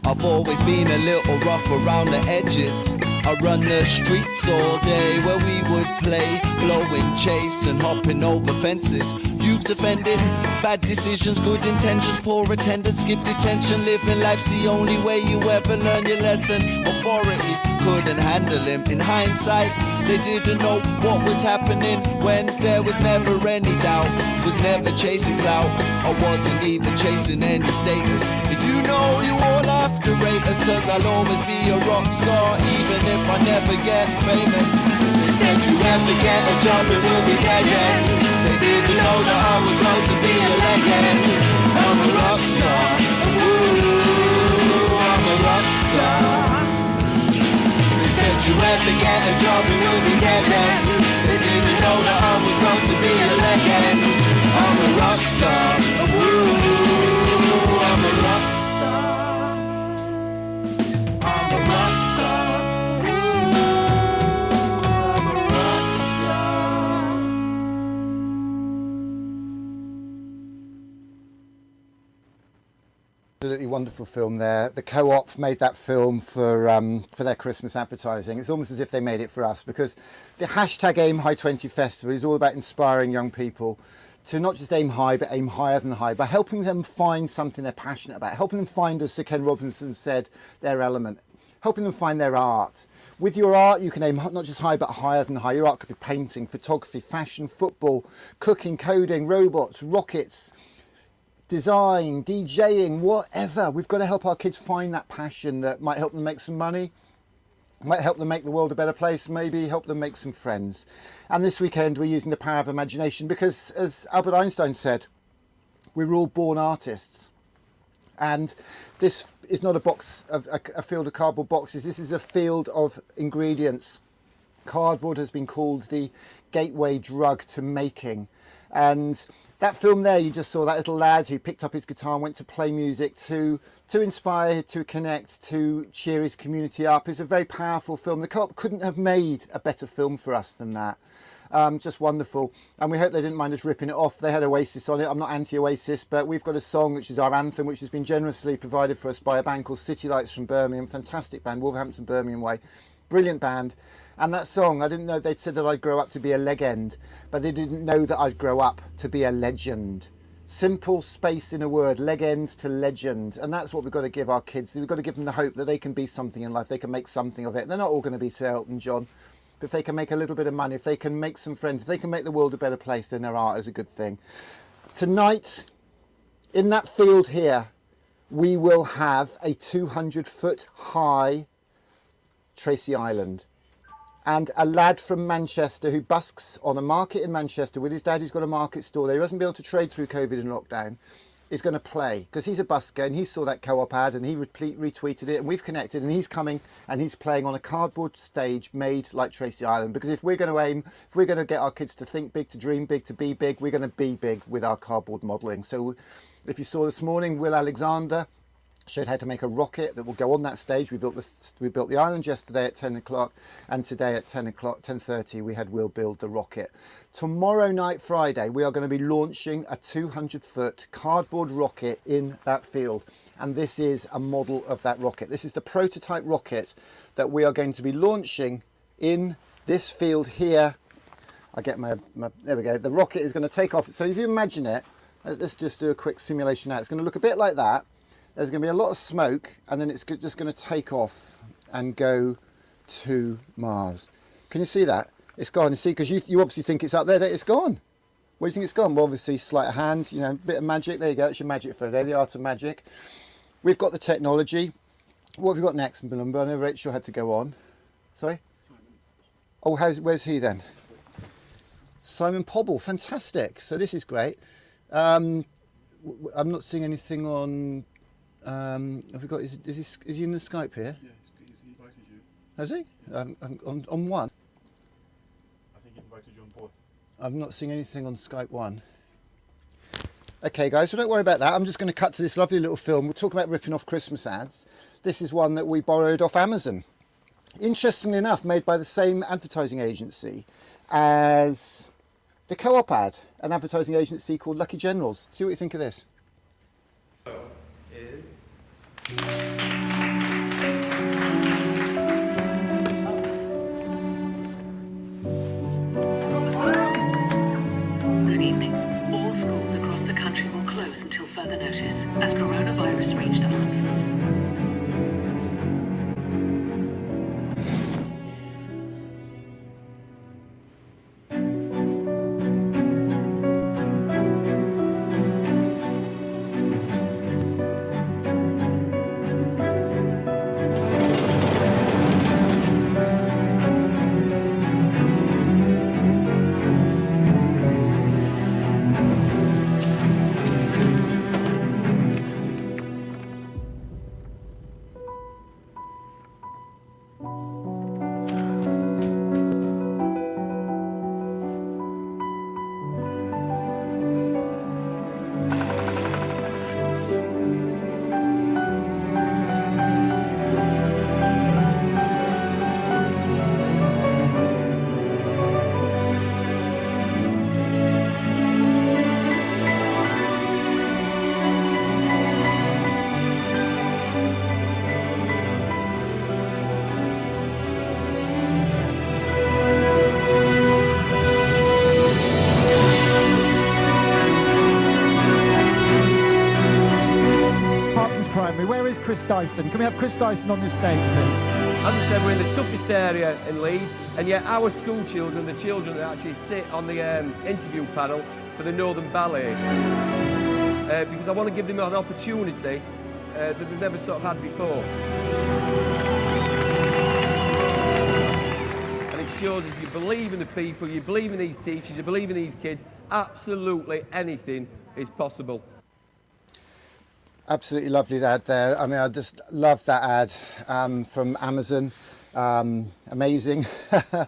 I've always been a little rough around the edges. I run the streets all day where we would play, blowing, chase and hopping over fences. Youths offended, bad decisions, good intentions, poor attendance, skip detention. Living life's the only way you ever learn your lesson. Authorities couldn't handle him. In hindsight, they didn't know what was happening when there was never any doubt. Was never chasing clout, I wasn't even chasing any status. And you know you all have to rate us, cause I'll always be a rock star, even if I never get famous. They said you ever get a job it will be dead end. They didn't know that I would grow to be a legend. I'm a rock star, ooh, I'm a rock star. They said you ever get a job it will be dead end. They didn't know that I would grow to be a legend. I'm a rock star, ooh, I'm a rock star. I'm a rock star, ooh, I'm a rock star. Absolutely wonderful film there. The Co-op made that film for their Christmas advertising. It's almost as if they made it for us, because the hashtag Aim High 20 Festival is all about inspiring young people to not just aim high, but aim higher than high, by helping them find something they're passionate about, helping them find, as Sir Ken Robinson said, their element, helping them find their art. With your art, you can aim not just high, but higher than high. Your art could be painting, photography, fashion, football, cooking, coding, robots, rockets, design, DJing, whatever. We've got to help our kids find that passion that might help them make some money, might help them make the world a better place, maybe help them make some friends. And this weekend we're using the power of imagination, because as Albert Einstein said, we were all born artists. And this is not a box of a field of cardboard boxes. This is a field of ingredients. Cardboard has been called the gateway drug to making. And that film there, you just saw that little lad who picked up his guitar and went to play music to inspire, to connect, to cheer his community up. It's a very powerful film. The Co-op couldn't have made a better film for us than that. Just wonderful. And we hope they didn't mind us ripping it off. They had Oasis on it. I'm not anti-Oasis, but we've got a song which is our anthem, which has been generously provided for us by a band called City Lights from Birmingham. Fantastic band, Wolverhampton, Birmingham way. Brilliant band. And that song, I didn't know, they'd said that I'd grow up to be a legend, but they didn't know that I'd grow up to be a legend. Simple space in a word, legend to legend. And that's what we've got to give our kids. We've got to give them the hope that they can be something in life. They can make something of it. They're not all going to be Sir Elton John, but if they can make a little bit of money, if they can make some friends, if they can make the world a better place, then their art is a good thing. Tonight, in that field here, we will have a 200-foot high Tracy Island. And a lad from Manchester who busks on a market in Manchester with his dad, who's got a market store there, he hasn't been able to trade through COVID and lockdown, is going to play, because he's a busker and he saw that Co-op ad and he retweeted it, and we've connected, and he's coming and he's playing on a cardboard stage made like Tracy Island. Because if we're going to aim, if we're going to get our kids to think big, to dream big, to be big, we're going to be big with our cardboard modelling. So if you saw this morning, Will Alexander showed how to make a rocket that will go on that stage. We built the island yesterday at 10 o'clock, and today at 10:30 we had Will build the rocket. Tomorrow night, Friday, we are going to be launching a 200-foot cardboard rocket in that field, and this is a model of that rocket. This is the prototype rocket that we are going to be launching in this field here. I get my there we go. The rocket is going to take off. So if you imagine it, let's just do a quick simulation now. It's going to look a bit like that. There's going to be a lot of smoke, and then it's just going to take off and go to Mars. Can you see that? It's gone. You see, because you obviously think it's up there. It's gone. Where do you think it's gone? Well, obviously, sleight of hand, you know, a bit of magic. There you go. That's your magic for today, the art of magic. We've got the technology. What have we got next, Malumba? I know Rachel had to go on. Sorry? Oh, where's he then? Simon Pobble. Fantastic. So this is great. I'm not seeing anything on... have we got? Is he in the Skype here? Yeah, he's invited you. Has he? On one? I think he invited you on both. I'm not seeing anything on Skype 1. Okay, guys, so don't worry about that. I'm just going to cut to this lovely little film. We'll talk about ripping off Christmas ads. This is one that we borrowed off Amazon. Interestingly enough, made by the same advertising agency as the Co-op ad, an advertising agency called Lucky Generals. See what you think of this. Is Chris Dyson. Can we have Chris Dyson on this stage, please? As I said, we're in the toughest area in Leeds, and yet our school children, the children that actually sit on the interview panel for the Northern Ballet, because I want to give them an opportunity that they've never sort of had before. And it shows if you believe in the people, you believe in these teachers, you believe in these kids, absolutely anything is possible. Absolutely lovely ad there. I mean, I just love that ad from Amazon. Amazing. I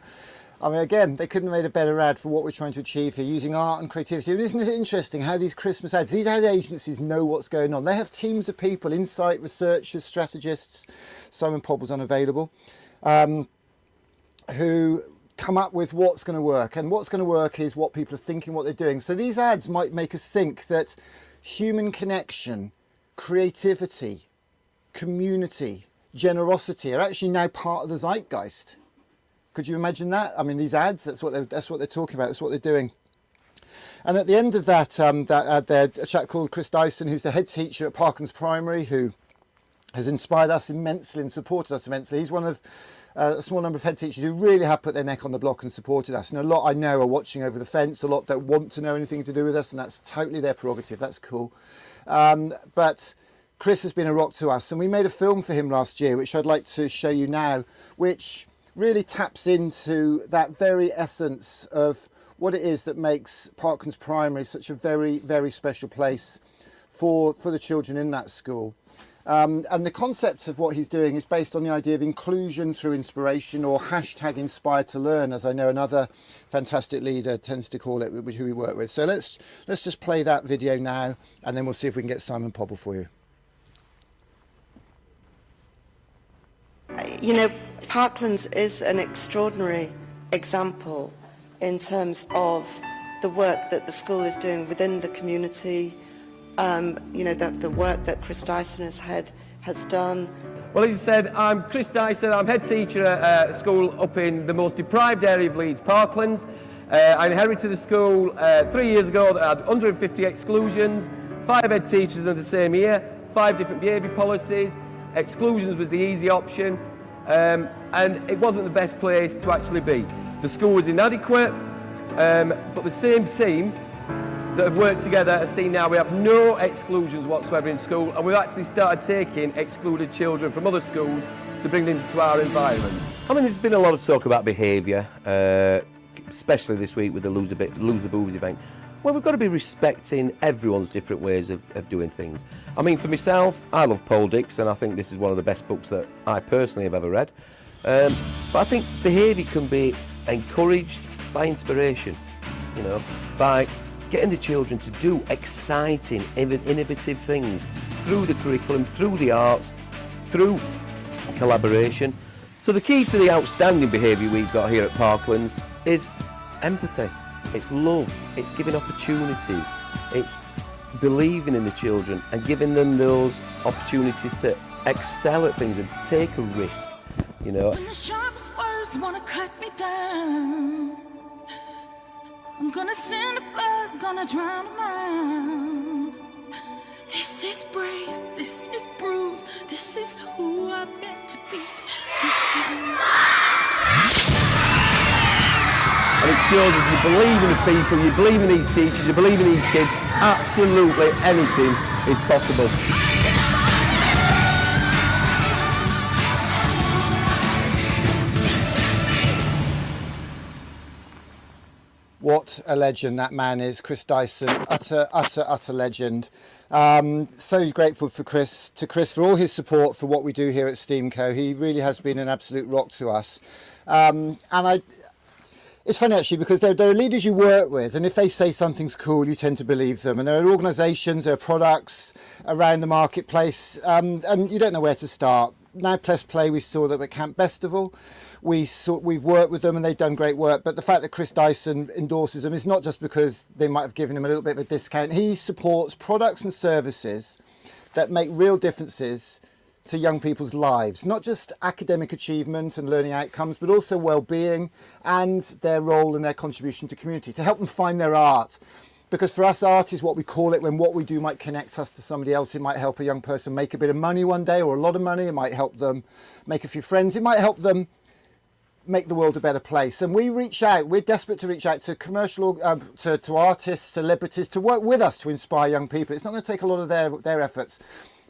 mean, again, they couldn't have made a better ad for what we're trying to achieve here, using art and creativity. And isn't it interesting how these Christmas ads, these ad agencies know what's going on. They have teams of people, insight researchers, strategists, Simon Pobble's unavailable, who come up with what's going to work. And what's going to work is what people are thinking, what they're doing. So these ads might make us think that human connection, creativity, community, generosity are actually now part of the zeitgeist. Could you imagine that? I mean, these ads, that's what they're talking about, that's what they're doing. And at the end of that ad there, a chap called Chris Dyson, who's the head teacher at Parklands Primary, who has inspired us immensely and supported us immensely. He's one of a small number of head teachers who really have put their neck on the block and supported us. And a lot I know are watching over the fence, a lot don't want to know anything to do with us, and that's totally their prerogative, that's cool. But Chris has been a rock to us, and we made a film for him last year, which I'd like to show you now, which really taps into that very essence of what it is that makes Parklands Primary such a very, very special place for the children in that school. And the concept of what he's doing is based on the idea of inclusion through inspiration, or hashtag inspired to learn, as I know another fantastic leader tends to call it, who we work with. So let's just play that video now, and then we'll see if we can get Simon Pobble for you. You know, Parklands is an extraordinary example in terms of the work that the school is doing within the community. You know, the work that Chris Dyson has done. Well, as you said, I'm Chris Dyson. I'm head teacher at a school up in the most deprived area of Leeds, Parklands. I inherited the school 3 years ago that had 150 exclusions, 5 head teachers in the same year, 5 different behaviour policies. Exclusions was the easy option, and it wasn't the best place to actually be. The school was inadequate, but the same team that have worked together have seen now we have no exclusions whatsoever in school, and we've actually started taking excluded children from other schools to bring them to our environment. I mean, there's been a lot of talk about behaviour, especially this week with the Lose the Boobies event. Well, we've got to be respecting everyone's different ways of doing things. I mean, for myself, I love Paul Dix, and I think this is one of the best books that I personally have ever read. But I think behaviour can be encouraged by inspiration, you know, by getting the children to do exciting, innovative things through the curriculum, through the arts, through collaboration. So the key to the outstanding behaviour we've got here at Parklands is empathy. It's love, it's giving opportunities, it's believing in the children and giving them those opportunities to excel at things and to take a risk, you know. When the sharpest words wanna cut me down, I'm gonna send the blood, I'm gonna drown them out. This is brave, this is bruised, this is who I'm meant to be. This is me. And it shows that you believe in the people, you believe in these teachers, you believe in these kids, absolutely anything is possible. What a legend that man is, Chris Dyson, utter legend. So grateful for Chris for all his support for what we do here at Steamco. He really has been an absolute rock to us. It's funny actually, because there are leaders you work with, and if they say something's cool, you tend to believe them. And there are organisations, there are products around the marketplace, and you don't know where to start. Now Plus Play, we saw them at Camp Bestival. We've worked with them and they've done great work, but the fact that Chris Dyson endorses them is not just because they might have given him a little bit of a discount. He supports products and services that make real differences to young people's lives, not just academic achievement and learning outcomes, but also well-being and their role and their contribution to community, to help them find their art, Because for us, art is what we call it when what we do might connect us to somebody else. It might help a young person make a bit of money one day, or a lot of money. It might help them make a few friends. It might help them make the world a better place. And we reach out, we're desperate to reach out to commercial, to artists, celebrities, to work with us to inspire young people. It's not going to take a lot of their efforts,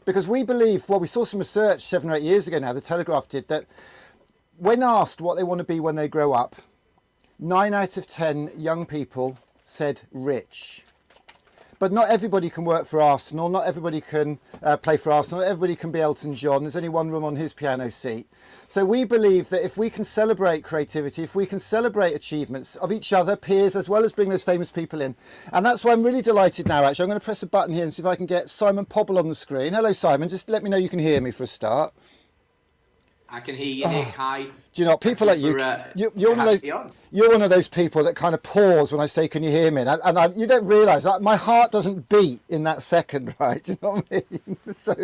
because we believe, well, we saw some research 7 or 8 years ago now, the Telegraph did, that when asked what they want to be when they grow up, 9 out of 10 young people said rich. But not everybody can work for Arsenal, not everybody can play for Arsenal, not everybody can be Elton John. There's only one room on his piano seat. So we believe that if we can celebrate creativity, if we can celebrate achievements of each other, peers, as well as bring those famous people in. And that's why I'm really delighted now, actually. I'm going to press a button here and see if I can get Simon Pobble on the screen. Hello, Simon. Just let me know you can hear me for a start. I can hear you, Nick. Hi. Do you know, people like you, you're one of those people that kind of pause when I say, can you hear me? And you don't realise that my heart doesn't beat in that second, right? Do you know what I mean? So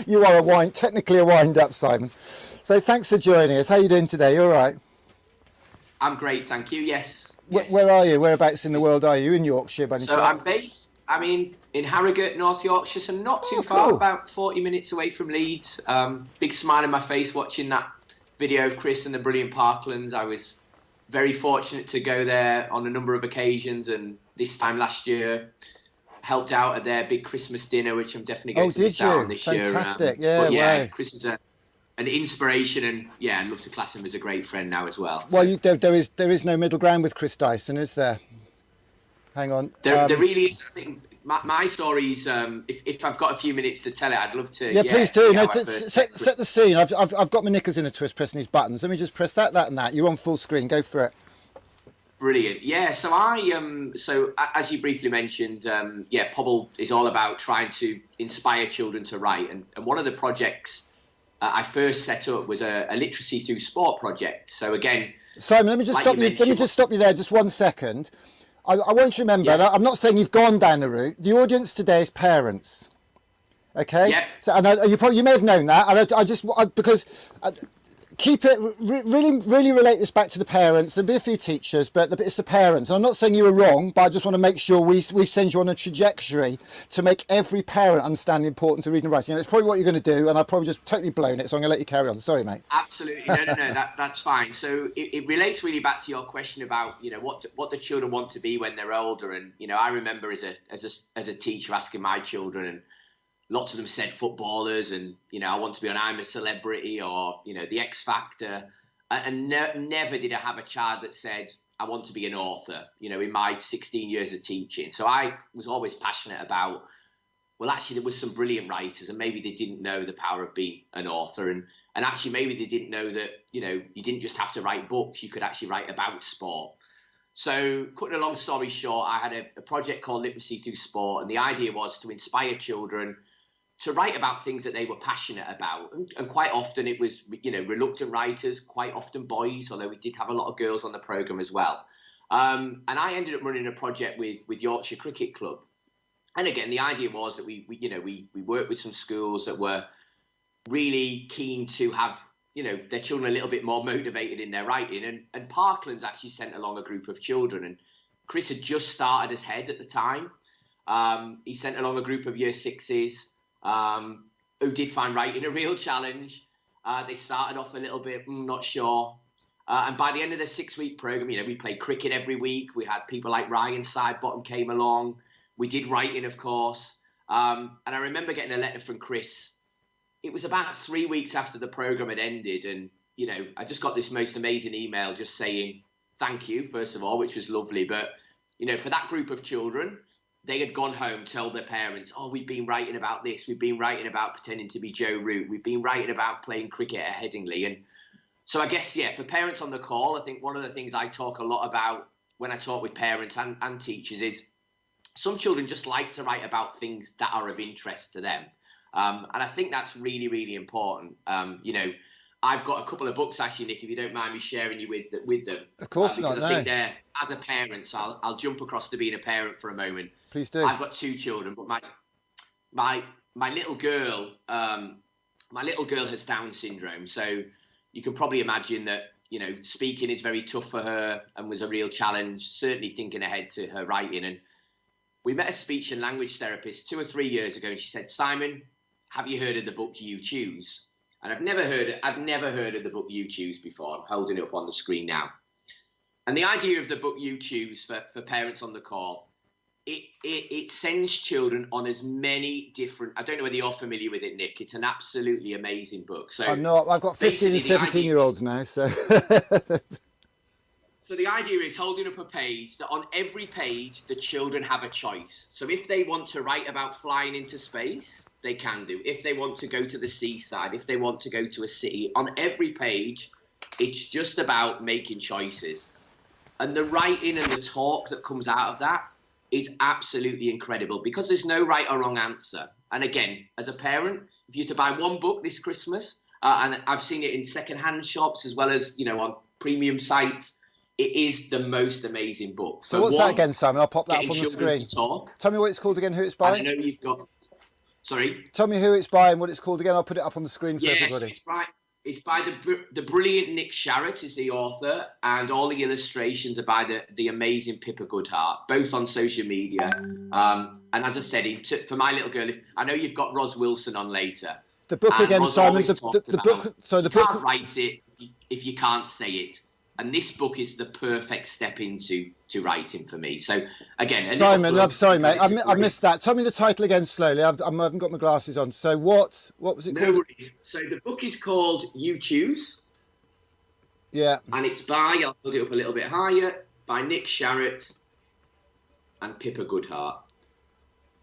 you are technically a wind-up, Simon. So thanks for joining us. How are you doing today? You all right? I'm great, thank you. Yes. Where are you? Whereabouts in the world are you? In Yorkshire, by any chance? I'm in Harrogate, North Yorkshire, so not too far, about 40 minutes away from Leeds. Big smile on my face watching that video of Chris and the Brilliant Parklands. I was very fortunate to go there on a number of occasions, and this time last year helped out at their big Christmas dinner, which I'm definitely going to miss out on this year. Fantastic, Chris is an inspiration, and I'd love to class him as a great friend now as well. Well, there is no middle ground with Chris Dyson, is there? Hang on. There really is. I think my stories. If I've got a few minutes to tell it, I'd love to. Yeah, please do. No, set the scene. I've got my knickers in a twist pressing these buttons. Let me just press that, and that. You're on full screen. Go for it. Brilliant. Yeah. So so as you briefly mentioned, Pobble is all about trying to inspire children to write, and one of the projects I first set up was a literacy through sport project. So again, Simon, let me just stop you. Let me just stop you there. Just 1 second. I want you to remember, I'm not saying you've gone down the route. The audience today is parents. Okay? Yep. So, and you may have known that. And because keep it, really relate this back to the parents. There'll be a few teachers, but it's the parents. And I'm not saying you were wrong, but I just want to make sure we send you on a trajectory to make every parent understand the importance of reading and writing. And that's probably what you're going to do, and I've probably just totally blown it, so I'm going to let you carry on. Sorry, mate. Absolutely. No, that's fine. So it relates really back to your question about, what the children want to be when they're older. And, I remember as a teacher asking my children, and lots of them said footballers, and I want to be on I'm a Celebrity or the X Factor, and never did I have a child that said I want to be an author. In my 16 years of teaching, so I was always passionate about. Well, actually, there was some brilliant writers, and maybe they didn't know the power of being an author, and actually maybe they didn't know that you didn't just have to write books; you could actually write about sport. So, cutting a long story short, I had a project called Literacy Through Sport, and the idea was to inspire children to write about things that they were passionate about. And quite often it was, reluctant writers, quite often boys, although we did have a lot of girls on the programme as well. And I ended up running a project with Yorkshire Cricket Club. And again, the idea was that we worked with some schools that were really keen to have, their children a little bit more motivated in their writing. And Parklands actually sent along a group of children. And Chris had just started as head at the time. He sent along a group of year sixes, who did find writing a real challenge. They started off a little bit, not sure. And by the end of the 6-week programme, we played cricket every week. We had people like Ryan Sidebottom came along. We did writing, of course. And I remember getting a letter from Chris. It was about 3 weeks after the programme had ended. And, I just got this most amazing email just saying, thank you, first of all, which was lovely. But, for that group of children, they had gone home, told their parents, oh, we've been writing about this. We've been writing about pretending to be Joe Root. We've been writing about playing cricket at Headingley. And so I guess, for parents on the call, I think one of the things I talk a lot about when I talk with parents and teachers is some children just like to write about things that are of interest to them. And I think that's really, really important. I've got a couple of books, actually, Nick, if you don't mind me sharing you with them. Of course not, because I think they're, as a parent, so I'll jump across to being a parent for a moment. Please do. I've got 2 children, but my little girl, has Down syndrome. So you can probably imagine that, speaking is very tough for her and was a real challenge, certainly thinking ahead to her writing. And we met a speech and language therapist 2 or 3 years ago, and she said, "Simon, have you heard of the book You Choose?" And I've never heard of the book You Choose before. I'm holding it up on the screen now. And the idea of the book You Choose for parents on the call, it sends children on as many different, I don't know whether you're familiar with it, Nick. It's an absolutely amazing book. So I'm not. I've got 15 and 17-year-olds now, so. So the idea is holding up a page that on every page, the children have a choice. So if they want to write about flying into space, they can do. If they want to go to the seaside, if they want to go to a city, on every page, it's just about making choices. And the writing and the talk that comes out of that is absolutely incredible because there's no right or wrong answer. And again, as a parent, if you're to buy one book this Christmas, and I've seen it in second-hand shops as well as, on premium sites, it is the most amazing book. So what's that again, Simon? I'll pop that up on the screen. Talk. Tell me what it's called again, who it's by. I know you've got... Sorry? Tell me who it's by and what it's called again. I'll put it up on the screen for everybody. It's by the brilliant Nick Sharratt is the author, and all the illustrations are by the amazing Pippa Goodhart, both on social media. And as I said, for my little girl, I know you've got Ros Wilson on later. The book again, Ros Simon. The book. So the book. You can't write it if you can't say it. And this book is the perfect step into writing for me. So again, Simon, I'm sorry, mate. I missed that. Tell me the title again slowly. I haven't got my glasses on. So what was it called? No worries. So the book is called You Choose. Yeah. And it's by, I'll hold it up a little bit higher, by Nick Sharratt and Pippa Goodhart.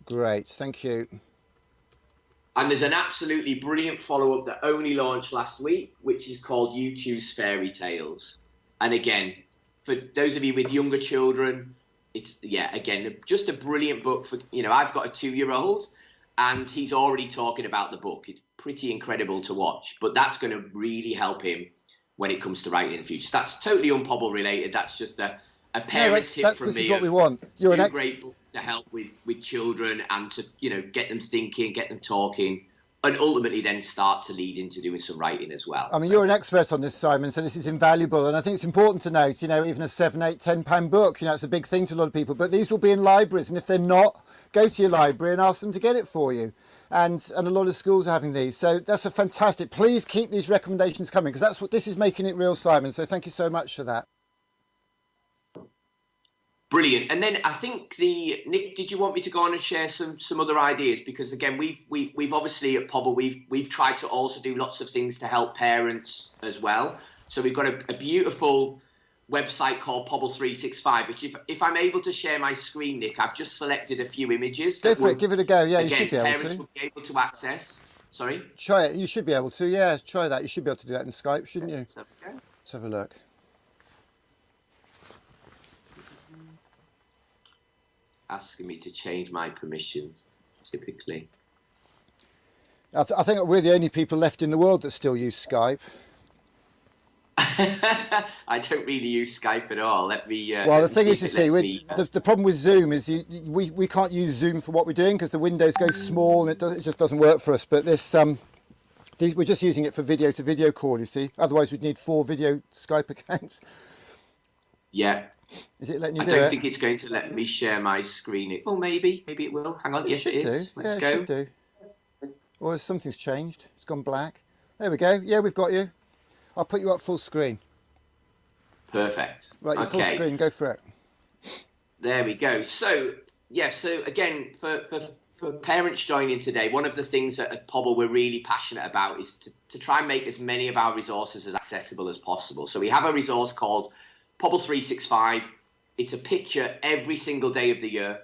Great, thank you. And there's an absolutely brilliant follow-up that only launched last week, which is called You Choose Fairy Tales. And again, for those of you with younger children, it's, again, just a brilliant book for, I've got a 2-year-old and he's already talking about the book. It's pretty incredible to watch, but that's going to really help him when it comes to writing in the future. So that's totally unPobble related. That's just a parent tip from me. This is what we want. You're a great book to help with children and to, get them thinking, get them talking, and ultimately then start to lead into doing some writing as well. I mean, you're an expert on this, Simon, so this is invaluable. And I think it's important to note, even a £7, £8, £10 book, it's a big thing to a lot of people. But these will be in libraries. And if they're not, go to your library and ask them to get it for you. And a lot of schools are having these. So that's a fantastic. Please keep these recommendations coming because that's what this is making it real, Simon. So thank you so much for that. Brilliant. And then I think Nick, did you want me to go on and share some other ideas? Because again, we've obviously at Pobble, we've tried to also do lots of things to help parents as well. So we've got a beautiful website called Pobble 365, which if I'm able to share my screen, Nick, I've just selected a few images. Go for it, give it a go. Yeah, again, you should be able parents to. will be able to access. Sorry? Try it. You should be able to. Yeah, try that. You should be able to do that in Skype, shouldn't you? Let's have a look. Asking me to change my permissions, typically. I think we're the only people left in the world that still use Skype. I don't really use Skype at all. Let me. Well, the thing is, you see, the problem with Zoom is we can't use Zoom for what we're doing because the windows go small and it just doesn't work for us. But this, we're just using it for video-to-video call. You see, otherwise we'd need 4 video Skype accounts. Yeah. Is it letting you do it? I don't think it's going to let me share my screen. Oh, maybe it will. Hang on. Yes, it is. Let's go. It should do. Or something's changed. It's gone black. There we go. Yeah, we've got you. I'll put you up full screen. Perfect. Right, you're full screen. Go for it. There we go. So, so again, for parents joining today, one of the things at Pobble we're really passionate about is to try and make as many of our resources as accessible as possible. So we have a resource called Pobble 365. It's a picture every single day of the year,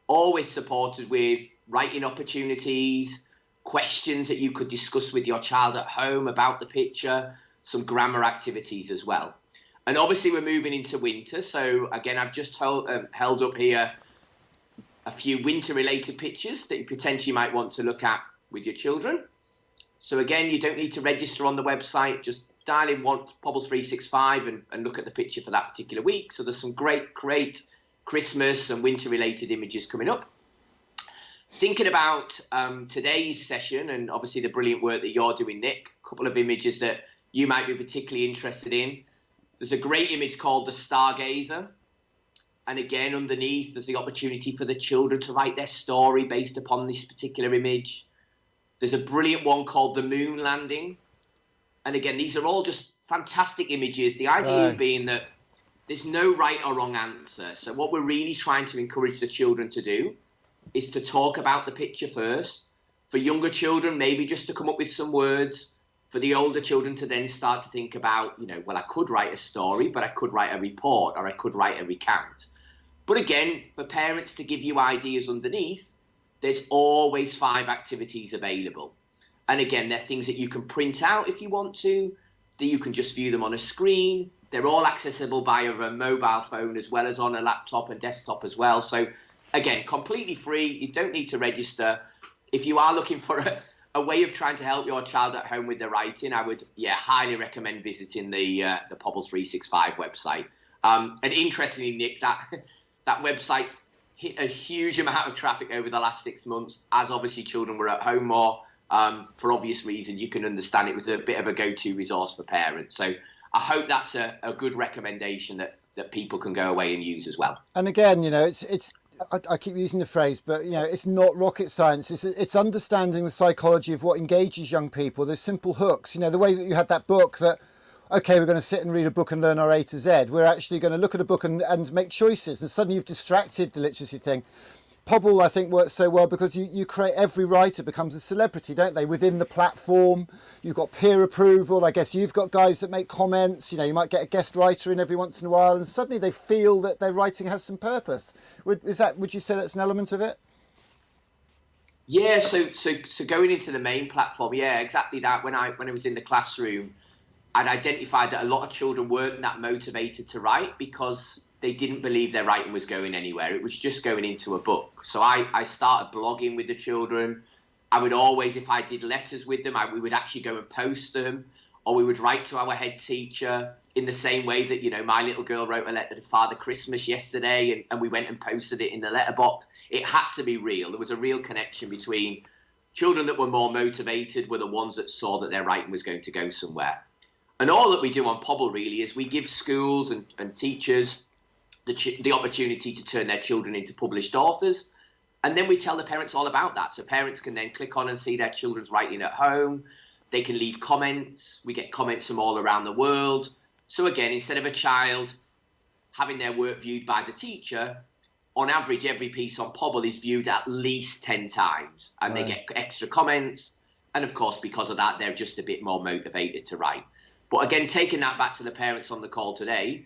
always supported with writing opportunities, questions that you could discuss with your child at home about the picture, some grammar activities as well. And obviously we're moving into winter. So again, I've just held up here a few winter related pictures that you potentially might want to look at with your children. So again, you don't need to register on the website, just dial in Pobble 365 and look at the picture for that particular week. So there's some great Christmas and winter related images coming up. Thinking about today's session and obviously the brilliant work that you're doing, Nick, a couple of images that you might be particularly interested in. There's a great image called The Stargazer. And again, underneath, there's the opportunity for the children to write their story based upon this particular image. There's a brilliant one called The Moon Landing. And again, these are all just fantastic images. The idea being that there's no right or wrong answer. So what we're really trying to encourage the children to do is to talk about the picture first. For younger children, maybe just to come up with some words. For the older children to then start to think about, well, I could write a story, but I could write a report, or I could write a recount. But again, for parents to give you ideas underneath, there's always 5 activities available. And again, they're things that you can print out if you want to, that you can just view them on a screen. They're all accessible via a mobile phone as well as on a laptop and desktop as well. So again, completely free. You don't need to register. If you are looking for a way of trying to help your child at home with their writing, I would highly recommend visiting the Pobble 365 website. And interestingly, Nick, that website hit a huge amount of traffic over the last 6 months, as obviously children were at home more. For obvious reasons, you can understand it was a bit of a go-to resource for parents. So I hope that's a good recommendation that people can go away and use as well. And again, I keep using the phrase, but it's not rocket science. It's understanding the psychology of what engages young people. There's simple hooks. The way that you had that book that, okay, we're going to sit and read a book and learn our A to Z. We're actually going to look at a book and make choices. And suddenly you've distracted the literacy thing. Pobble, I think, works so well because you create, every writer becomes a celebrity, don't they? Within the platform, you've got peer approval. I guess you've got guys that make comments. You might get a guest writer in every once in a while, and suddenly they feel that their writing has some purpose. Would you say that's an element of it? Yeah. So going into the main platform, exactly that. When I was in the classroom, I'd identified that a lot of children weren't that motivated to write because they didn't believe their writing was going anywhere. It was just going into a book. So I started blogging with the children. I would always, if I did letters with them, we would actually go and post them, or we would write to our head teacher in the same way that, my little girl wrote a letter to Father Christmas yesterday, and we went and posted it in the letterbox. It had to be real. There was a real connection between children that were more motivated were the ones that saw that their writing was going to go somewhere. And all that we do on Pobble really is we give schools and teachers the opportunity to turn their children into published authors. And then we tell the parents all about that. So parents can then click on and see their children's writing at home. They can leave comments. We get comments from all around the world. So again, instead of a child having their work viewed by the teacher, on average, every piece on Pobble is viewed at least 10 times. And they get extra comments. And of course, because of that, they're just a bit more motivated to write. But again, taking that back to the parents on the call today,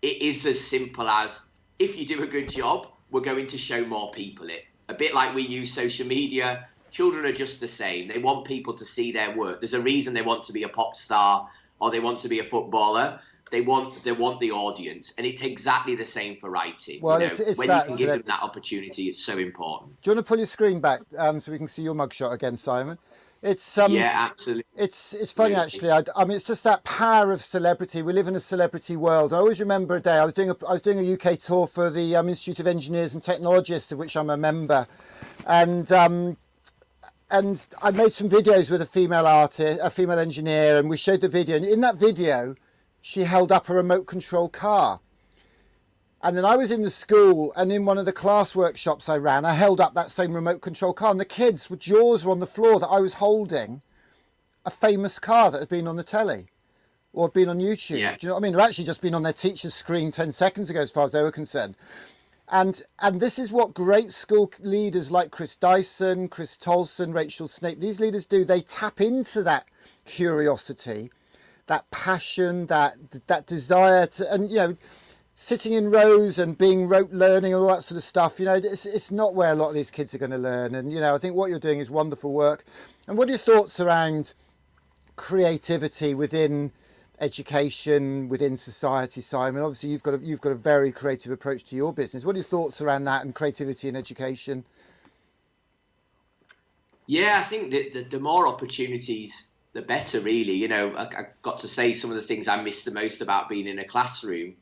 it is as simple as, if you do a good job, we're going to show more people it. A bit like we use social media, children are just the same. They want people to see their work. There's a reason they want to be a pop star or they want to be a footballer. They want the audience. And it's exactly the same for writing. Well, it's when you can give them that opportunity, it's so important. Do you want to pull your screen back so we can see your mugshot again, Simon? It's yeah, absolutely. It's funny actually. I mean, it's just that power of celebrity. We live in a celebrity world. I always remember a day I was doing a UK tour for the Institute of Engineers and Technologists, of which I'm a member, and I made some videos with a female artist, a female engineer, and we showed the video. And in that video, she held up a remote control car. And then I was in the school, and in one of the class workshops I ran, I held up that same remote control car, and the kids' jaws were on the floor that I was holding a famous car that had been on the telly or had been on YouTube. Yeah. Do you know what I mean? It had actually just been on their teacher's screen 10 seconds ago, as far as they were concerned. And this is what great school leaders like Chris Dyson, Chris Tolson, Rachel Snape, these leaders do. They tap into that curiosity, that passion, that desire to, and sitting in rows and being rote learning and all that sort of stuff, it's not where a lot of these kids are going to learn. And, I think what you're doing is wonderful work. And what are your thoughts around creativity within education, within society, Simon? Obviously, you've got a very creative approach to your business. What are your thoughts around that and creativity in education? Yeah, I think that the more opportunities, the better, really. I got to say some of the things I miss the most about being in a classroom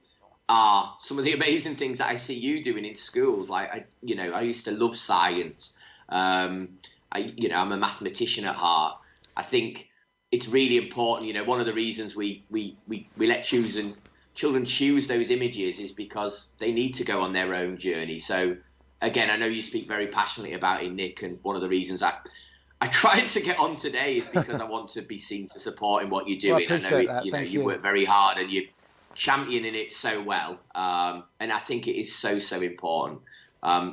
are some of the amazing things that I see you doing in schools. Like, I used to love science. I'm a mathematician at heart. I think it's really important. One of the reasons we let children choose those images is because they need to go on their own journey. So again, I know you speak very passionately about it, Nick, and one of the reasons I tried to get on today is because I want to be seen to support in what you're doing. Well, I appreciate that. You know, Thank you you. work very hard and you're championing it so well. And I think it is so, so important.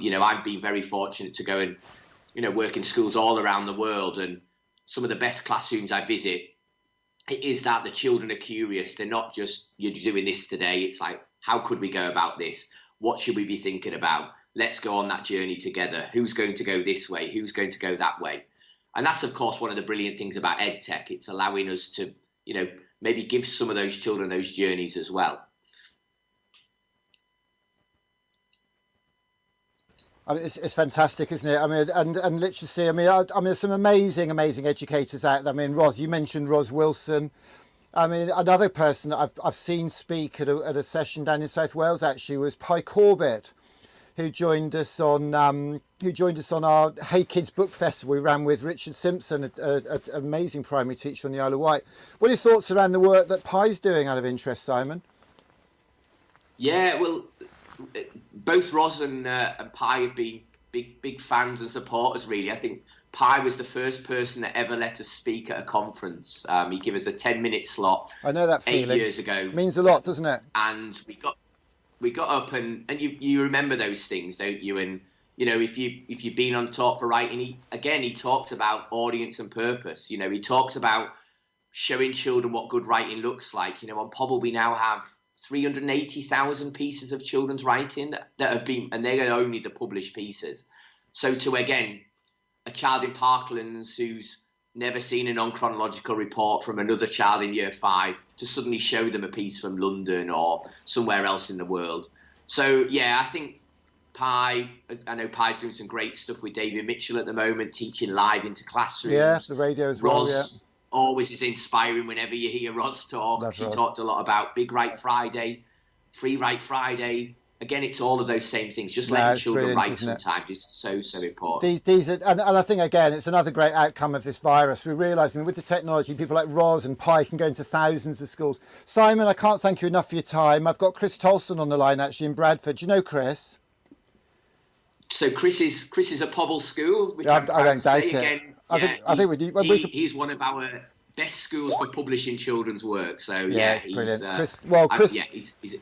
You know, I've been very fortunate to go and, you know, work in schools all around the world, and some of the best classrooms I visit, it is that the children are curious. They're not just, you're doing this today. It's like, how could we go about this? What should we be thinking about? Let's go on that journey together. Who's going to go this way? Who's going to go that way? And that's, of course, one of the brilliant things about EdTech. It's allowing us to, you know, maybe give some of those children those journeys as well. I mean, it's fantastic, isn't it? I mean, and literacy. I mean, there's some amazing educators out there. I mean, you mentioned Ros Wilson. I mean, another person that I've seen speak at a session down in South Wales actually was Pi Corbett, who joined us on our Hey Kids Book Festival we ran with Richard Simpson, an amazing primary teacher on the Isle of Wight. What are your thoughts around the work that Pi's doing out of interest, Simon? Yeah, well, both Ros and Pi have been big fans and supporters, really. I think Pi was the first person that ever let us speak at a conference. He gave us a 10-minute slot. I know that feeling. 8 years ago. It means a lot, doesn't it? And we got up and you remember those things, don't you? And you know, if you've been on Talk for Writing, he talked about audience and purpose. You know, he talks about showing children what good writing looks like. You know, on Pobble we now have 380,000 pieces of children's writing that have been, and they're only the published pieces. So to, again, a child in Parklands who's never seen a non-chronological report from another child in year 5, to suddenly show them a piece from London or somewhere else in the world. So yeah, I think I know Pi's doing some great stuff with David Mitchell at the moment, teaching live into classrooms. Yeah, the radio as well. Ros always is inspiring whenever you hear Ros talk. That's she right. talked a lot about Big Write Friday, Free Write Friday. Again, it's all of those same things. Just letting children write sometimes is so important. These are, and I think, again, it's another great outcome of this virus. We're realising with the technology, people like Ros and Pi can go into thousands of schools. Simon, I can't thank you enough for your time. I've got Chris Tolson on the line, actually, in Bradford. Do you know Chris? So Chris is a Pobble school, which I don't doubt it. Again, I think he's one of our best schools for publishing children's work. So it's he's brilliant. Chris, he's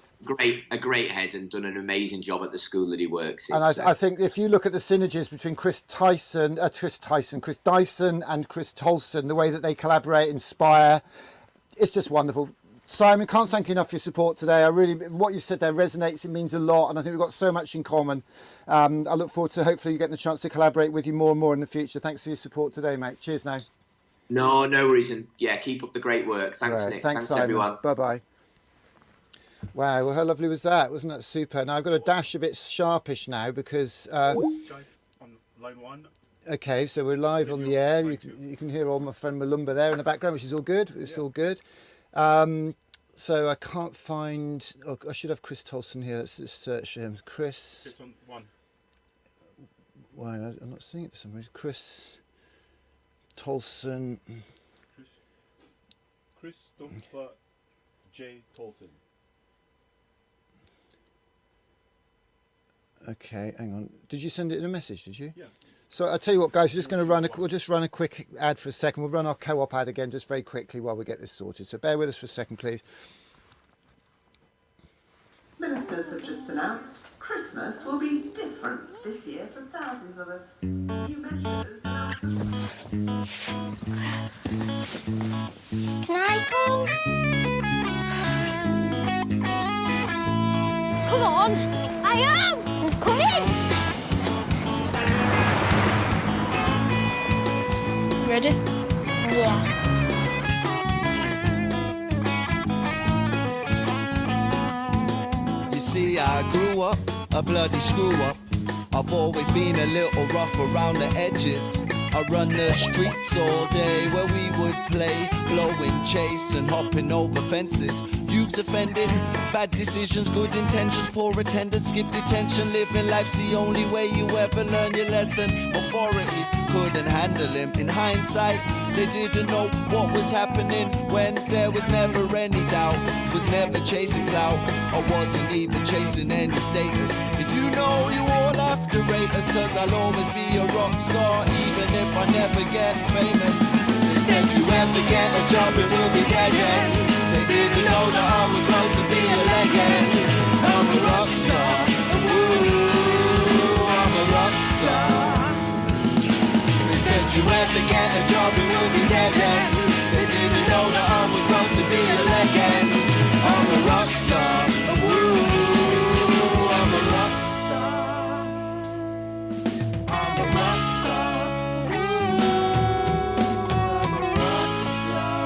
a great head and done an amazing job at the school that he works in. And I think if you look at the synergies between Chris Dyson and Chris Tolson, the way that they collaborate, inspire, it's just wonderful. Simon, can't thank you enough for your support today. What you said there resonates. It means a lot, and I think we've got so much in common. I look forward to hopefully getting the chance to collaborate with you more and more in the future. Thanks for your support today, mate. Cheers now. No worries, and keep up the great work. Thanks, Right. Nick. Thanks, Thanks everyone. Bye-bye. Wow, well, how lovely was that? Wasn't that super? Now I've got to dash a bit sharpish now because... Skype on line 1. Okay, so we're live on the air. You can hear all my friend Malumba there in the background, which is all good. It's all good. So I can't find... Oh, I should have Chris Tolson here. Let's just search him. Chris... It's on 1. Why? I'm not seeing it for some reason. Chris Tolson... Christopher J. Tolson. Okay, hang on. Did you send it in a message, did you? Yeah. So I'll tell you what, guys, we're just going to we'll just run a quick ad for a second. We'll run our co-op ad again just very quickly while we get this sorted. So bear with us for a second, please. Ministers have just announced Christmas will be different this year for thousands of us. New measures are... Can I come? Come on! I am! I'm coming! Ready? Yeah. You see, I grew up a bloody screw up. I've always been a little rough around the edges. I run the streets all day where we would play, blowing, chase and hopping over fences. Youths offending, bad decisions, good intentions, poor attendance, skip detention. Living life's the only way you ever learn your lesson. Authorities couldn't handle him. In hindsight, they didn't know what was happening when there was never any doubt. Was never chasing clout, I wasn't even chasing any status. And you know you all have to rate us, cause I'll always be a rock star, even if I never get famous. They said you ever get a job it will be dead end. They didn't know that I would grow to be a legend. I'm a rock star, ooh, I'm a rock star. They said you ever get a job it will be dead end. They didn't know that I would grow to be a legend. I'm a rock star, ooh, I'm a rock star. I'm a rock star, ooh, I'm a rock star.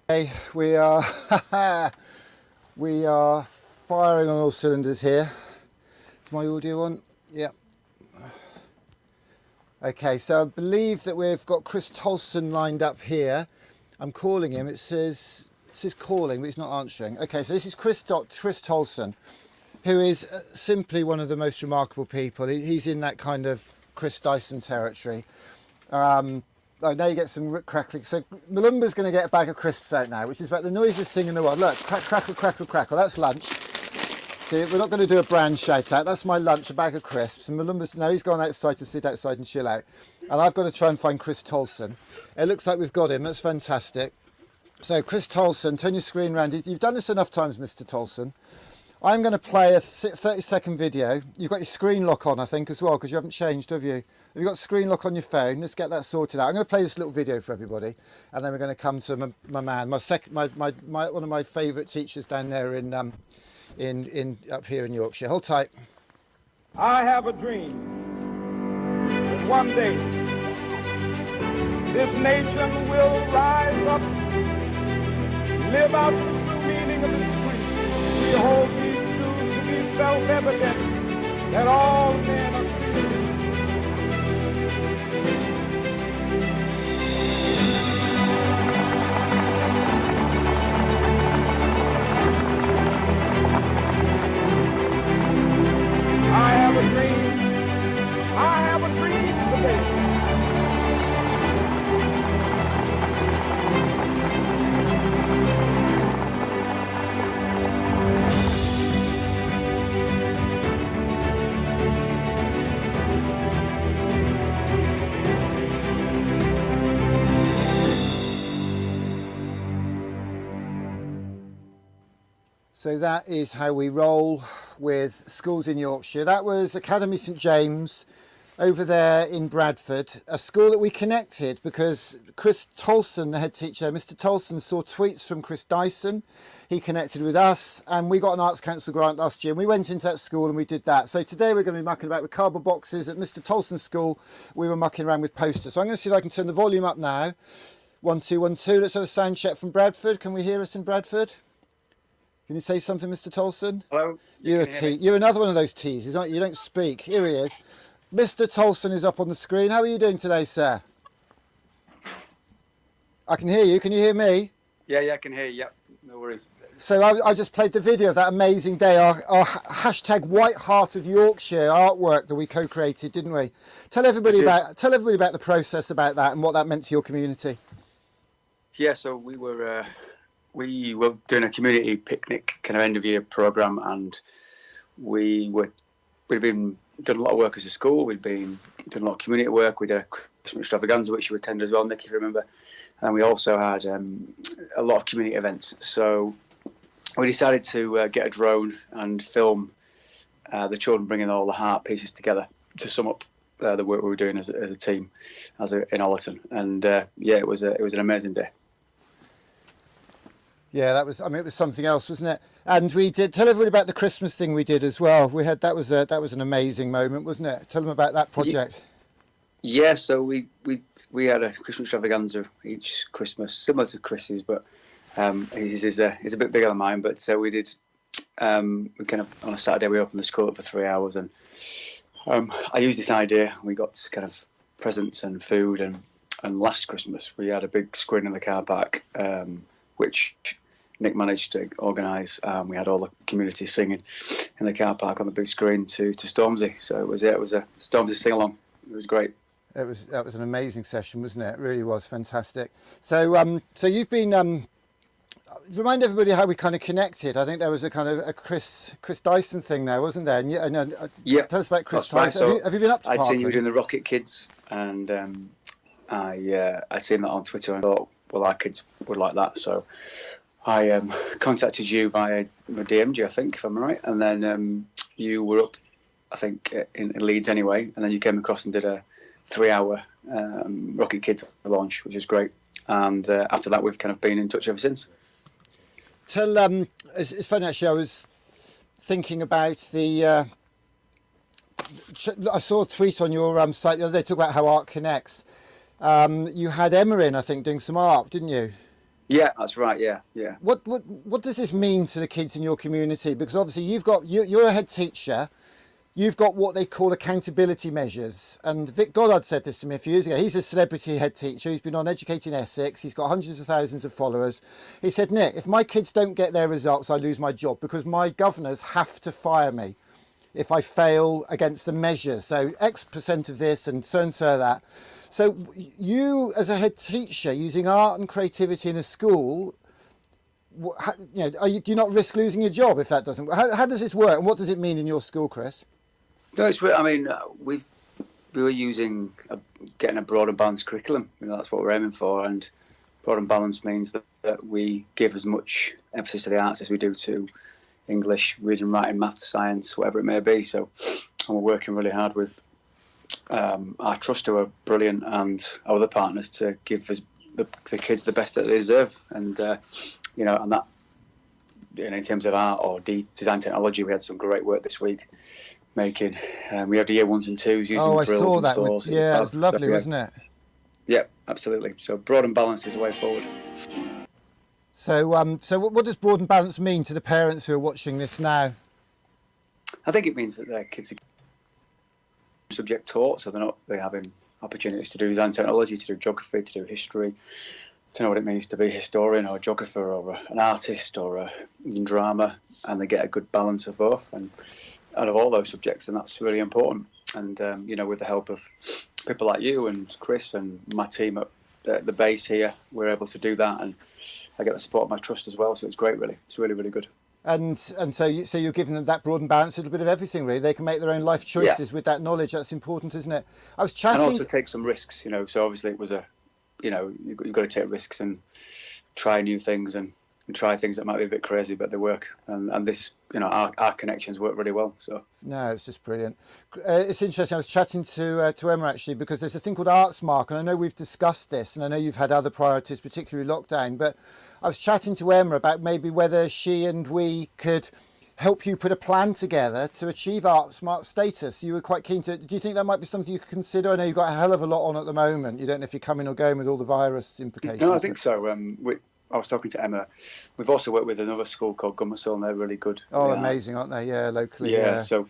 Hey, we are firing on all cylinders here. Is my audio on? Yeah. Okay, so I believe that we've got Chris Tolson lined up here. I'm calling him. It says calling, but he's not answering. Okay, so this is Chris Tolson, who is simply one of the most remarkable people. He's in that kind of Chris Dyson territory. Oh, now you get some crackling. So Malumba's going to get a bag of crisps out now, which is about the noisiest thing in the world. Look, crackle, crackle, crackle. That's lunch. See, we're not going to do a brand shout out. That's my lunch, a bag of crisps. And Malumba's now he's gone outside to sit outside and chill out. And I've got to try and find Chris Tolson. It looks like we've got him. That's fantastic. So Chris Tolson, turn your screen around. You've done this enough times, Mr. Tolson. I'm going to play a 30-second video. You've got your screen lock on, I think, as well, because you haven't changed, have you? Have you got screen lock on your phone? Let's get that sorted out. I'm going to play this little video for everybody, and then we're going to come to my man, one of my favourite teachers down there in up here in Yorkshire. Hold tight. I have a dream that one day this nation will rise up, live out the true meaning of its creed. We hold these truths to be self-evident that all men are created. I have a dream. I have a dream today. So that is how we roll with schools in Yorkshire. That was Academy St James over there in Bradford, a school that we connected because Chris Tolson, the head teacher, Mr. Tolson saw tweets from Chris Dyson. He connected with us and we got an Arts Council grant last year and we went into that school and we did that. So today we're going to be mucking about with cardboard boxes. At Mr. Tolson's school, we were mucking around with posters. So I'm going to see if I can turn the volume up now. 1, 2, 1, 2. Let's have a sound check from Bradford. Can we hear us in Bradford? Can you say something, Mr. Tolson? Hello. You're another one of those teasers, aren't you? You don't speak. Here he is. Mr. Tolson is up on the screen. How are you doing today, sir? I can hear you. Can you hear me? Yeah, I can hear you. Yep, no worries. So I just played the video of that amazing day, our hashtag White Heart of Yorkshire artwork that we co-created, didn't we? Tell everybody about the process about that and what that meant to your community. Yeah, so we were doing a community picnic kind of end of year program, and we'd been doing a lot of work as a school. We'd been doing a lot of community work. We did a Christmas extravaganza, which you attended as well, Nick, if you remember. And we also had a lot of community events. So we decided to get a drone and film the children bringing all the heart pieces together to sum up the work we were doing as a team, in Ollerton. And it was an amazing day. Yeah, it was something else, wasn't it? And we did tell everybody about the Christmas thing we did as well. That was an amazing moment, wasn't it? Tell them about that project. Yeah, so we had a Christmas extravaganza each Christmas, similar to Chris's, but his is a bit bigger than mine. But we did we kind of on a Saturday we opened the school up for 3 hours, and I used this idea. We got kind of presents and food, and last Christmas we had a big screen in the car park, which Nick managed to organise. We had all the community singing in the car park on the big screen to Stormzy. So it was a Stormzy sing along. It was great. That was an amazing session, wasn't it? It really was fantastic. So so you've been remind everybody how we kind of connected. I think there was a kind of a Chris Dyson thing there, wasn't there? And yeah. Tell us about Chris Right. Dyson. So Have you been up to I'd seen you Parklands? doing the Rocket Kids, and I'd seen that on Twitter and thought, well, our kids would like that. So I contacted you via DM'd you, I think, if I'm right. And then you were up, I think, in Leeds anyway. And then you came across and did a 3-hour Rocket Kids launch, which is great. And after that, we've kind of been in touch ever since. It's funny actually. I was thinking about the. I saw a tweet on your site the other day talk about how art connects. You had Emma in, I think, doing some art, didn't you? Yeah, that's right. Yeah. What does this mean to the kids in your community? Because obviously you're a head teacher. You've got what they call accountability measures. And Vic Goddard said this to me a few years ago. He's a celebrity head teacher. He's been on Educating Essex. He's got hundreds of thousands of followers. He said, Nick, if my kids don't get their results, I lose my job because my governors have to fire me if I fail against the measure. So X% of this and so that. So you, as a head teacher, using art and creativity in a school, do you not risk losing your job if that doesn't work? How does this work, and what does it mean in your school, Chris? No, it's. I mean, we were using getting a broad and balanced curriculum. That's what we're aiming for, and broad and balanced means that we give as much emphasis to the arts as we do to English, reading, writing, math, science, whatever it may be. So, and we're working really hard with our trust, who are brilliant, and our other partners to give us the kids the best that they deserve. And and that, in terms of art or design technology, we had some great work this week. Making, we had the year 1s and 2s using drills and stores. Yeah, it was lovely, wasn't it? Yeah, absolutely. So broad and balanced is the way forward. So, what does broad and balanced mean to the parents who are watching this now? I think it means that their kids are subject taught, so they're having opportunities to do design technology, to do geography, to do history, to know what it means to be a historian or a geographer or an artist or in drama, and they get a good balance of both. And out of all those subjects, and that's really important. And with the help of people like you and Chris and my team at the base here, we're able to do that, and I get the support of my trust as well. So it's great, really. It's really, really good. And so you're giving them that broad and balanced, a little bit of everything, really. They can make their own life choices with that knowledge. That's important, isn't it? I was chatting. And also take some risks, So obviously it was you've got to take risks and try new things and try things that might be a bit crazy, but they work. And this, our connections work really well. So no, it's just brilliant. It's interesting. I was chatting to Emma actually, because there's a thing called ArtsMark, and I know we've discussed this, and I know you've had other priorities, particularly lockdown. But I was chatting to Emma about maybe whether she and we could help you put a plan together to achieve ArtsMark status. You were quite keen to. Do you think that might be something you could consider? I know you've got a hell of a lot on at the moment. You don't know if you're coming or going with all the virus implications. No, I think so. I was talking to Emma. We've also worked with another school called Gummersall, and they're really good. Oh, amazing, aren't they? Yeah, locally. Yeah, so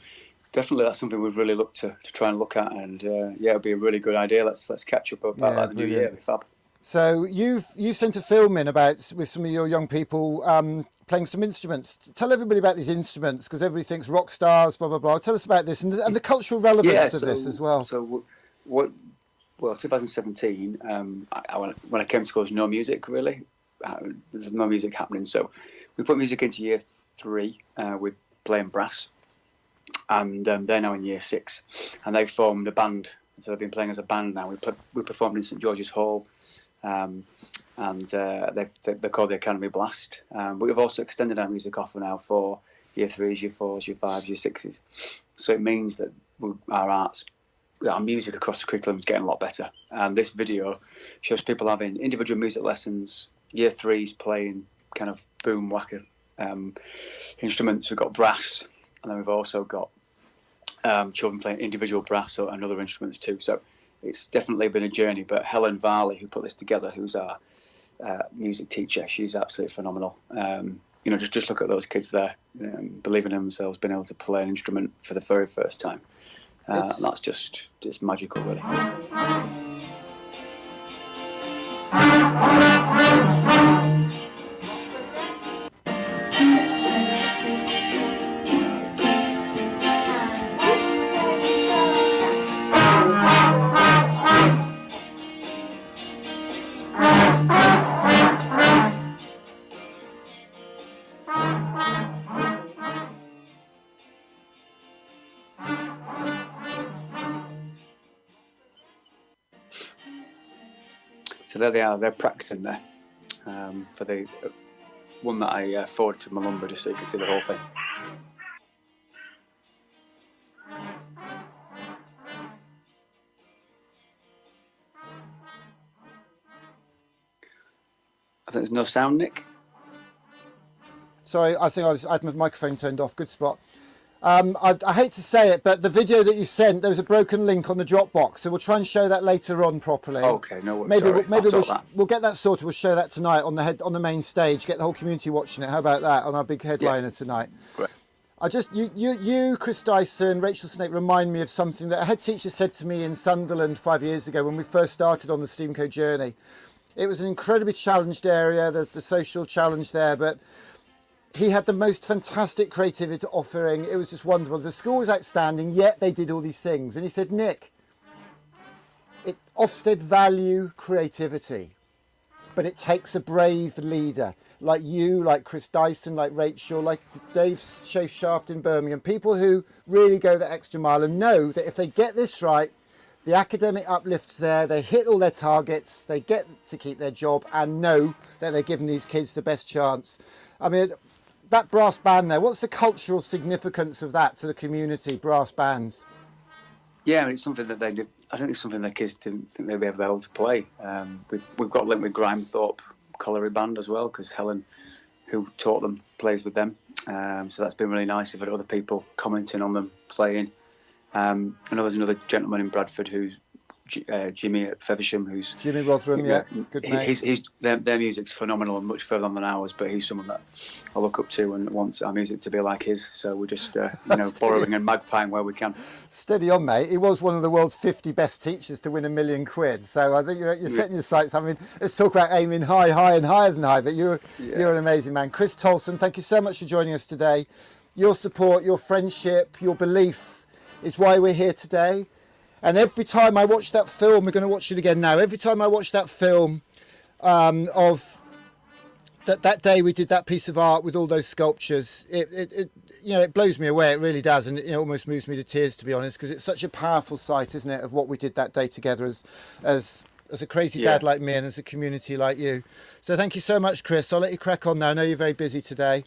definitely that's something we've really looked to try and look at, and it'll be a really good idea. Let's catch up about that in the new year. It'll be fab. So you've sent a film in with some of your young people playing some instruments. Tell everybody about these instruments, because everybody thinks rock stars, blah blah blah. Tell us about this and the cultural relevance of this as well. So 2017, when I came to school, there was no music really. There's no music happening, so we put music into year 3 with playing brass, and they're now in year 6, and they formed a band. So they've been playing as a band now. We performed in St George's Hall, and they're called the Academy Blast. But we've also extended our music offer now for year 3s, year 4s, year 5s, year 6s. So it means that our music across the curriculum is getting a lot better. And this video shows people having individual music lessons. Year 3s playing kind of boom whacker instruments. We've got brass, and then we've also got children playing individual brass and other instruments too. So it's definitely been a journey. But Helen Varley, who put this together, who's our music teacher, she's absolutely phenomenal. You know, just look at those kids there, believing in themselves, being able to play an instrument for the very first time. And that's just magical, really. So there they are, they're practicing there for the one that I forwarded to my number just so you can see the whole thing. I think there's no sound, Nick. Sorry, I think I had my microphone turned off. Good spot. I hate to say it, but the video that you sent, there was a broken link on the Dropbox, so we'll try and show that later on properly. Okay, no worries. Maybe we'll get that sorted. We'll show that tonight on the main stage. Get the whole community watching it. How about that on our big headliner tonight? Great. You, Chris Dyson, Rachel Snape remind me of something that a head teacher said to me in Sunderland 5 years ago when we first started on the Steamco journey. It was an incredibly challenged area. There's the social challenge there, but he had the most fantastic creativity offering. It was just wonderful. The school was outstanding, yet they did all these things. And he said, Nick, Ofsted value creativity, but it takes a brave leader like you, like Chris Dyson, like Rachel, like Dave Shaft in Birmingham, people who really go the extra mile and know that if they get this right, the academic uplift's there, they hit all their targets, they get to keep their job and know that they're giving these kids the best chance. I mean, that brass band there, what's the cultural significance of that to the community, brass bands? Yeah, I mean, it's something that they do. I think it's something the kids didn't think they'd be able to play. We've got linked with Grimethorpe Colliery Band as well, because Helen, who taught them, plays with them. So that's been really nice. We've had other people commenting on them playing. I know there's another gentleman in Bradford who's Jimmy at Feversham, who's Jimmy Rotherham, yeah, good mate. Their music's phenomenal and much further on than ours, but he's someone that I look up to and wants our music to be like his. So we're just borrowing and magpieing where we can. Steady on, mate. He was one of the world's 50 best teachers to win £1 million. So I think you're setting your sights. I mean, let's talk about aiming high and higher than high. But you're an amazing man, Chris Tolson. Thank you so much for joining us today. Your support, your friendship, your belief is why we're here today. And every time I watch that film, we're going to watch it again now. Every time I watch that film of that day we did that piece of art with all those sculptures, it blows me away. It really does, and it almost moves me to tears, to be honest, because it's such a powerful sight, isn't it, of what we did that day together as a crazy dad like me and as a community like you. So thank you so much, Chris. I'll let you crack on now. I know you're very busy today.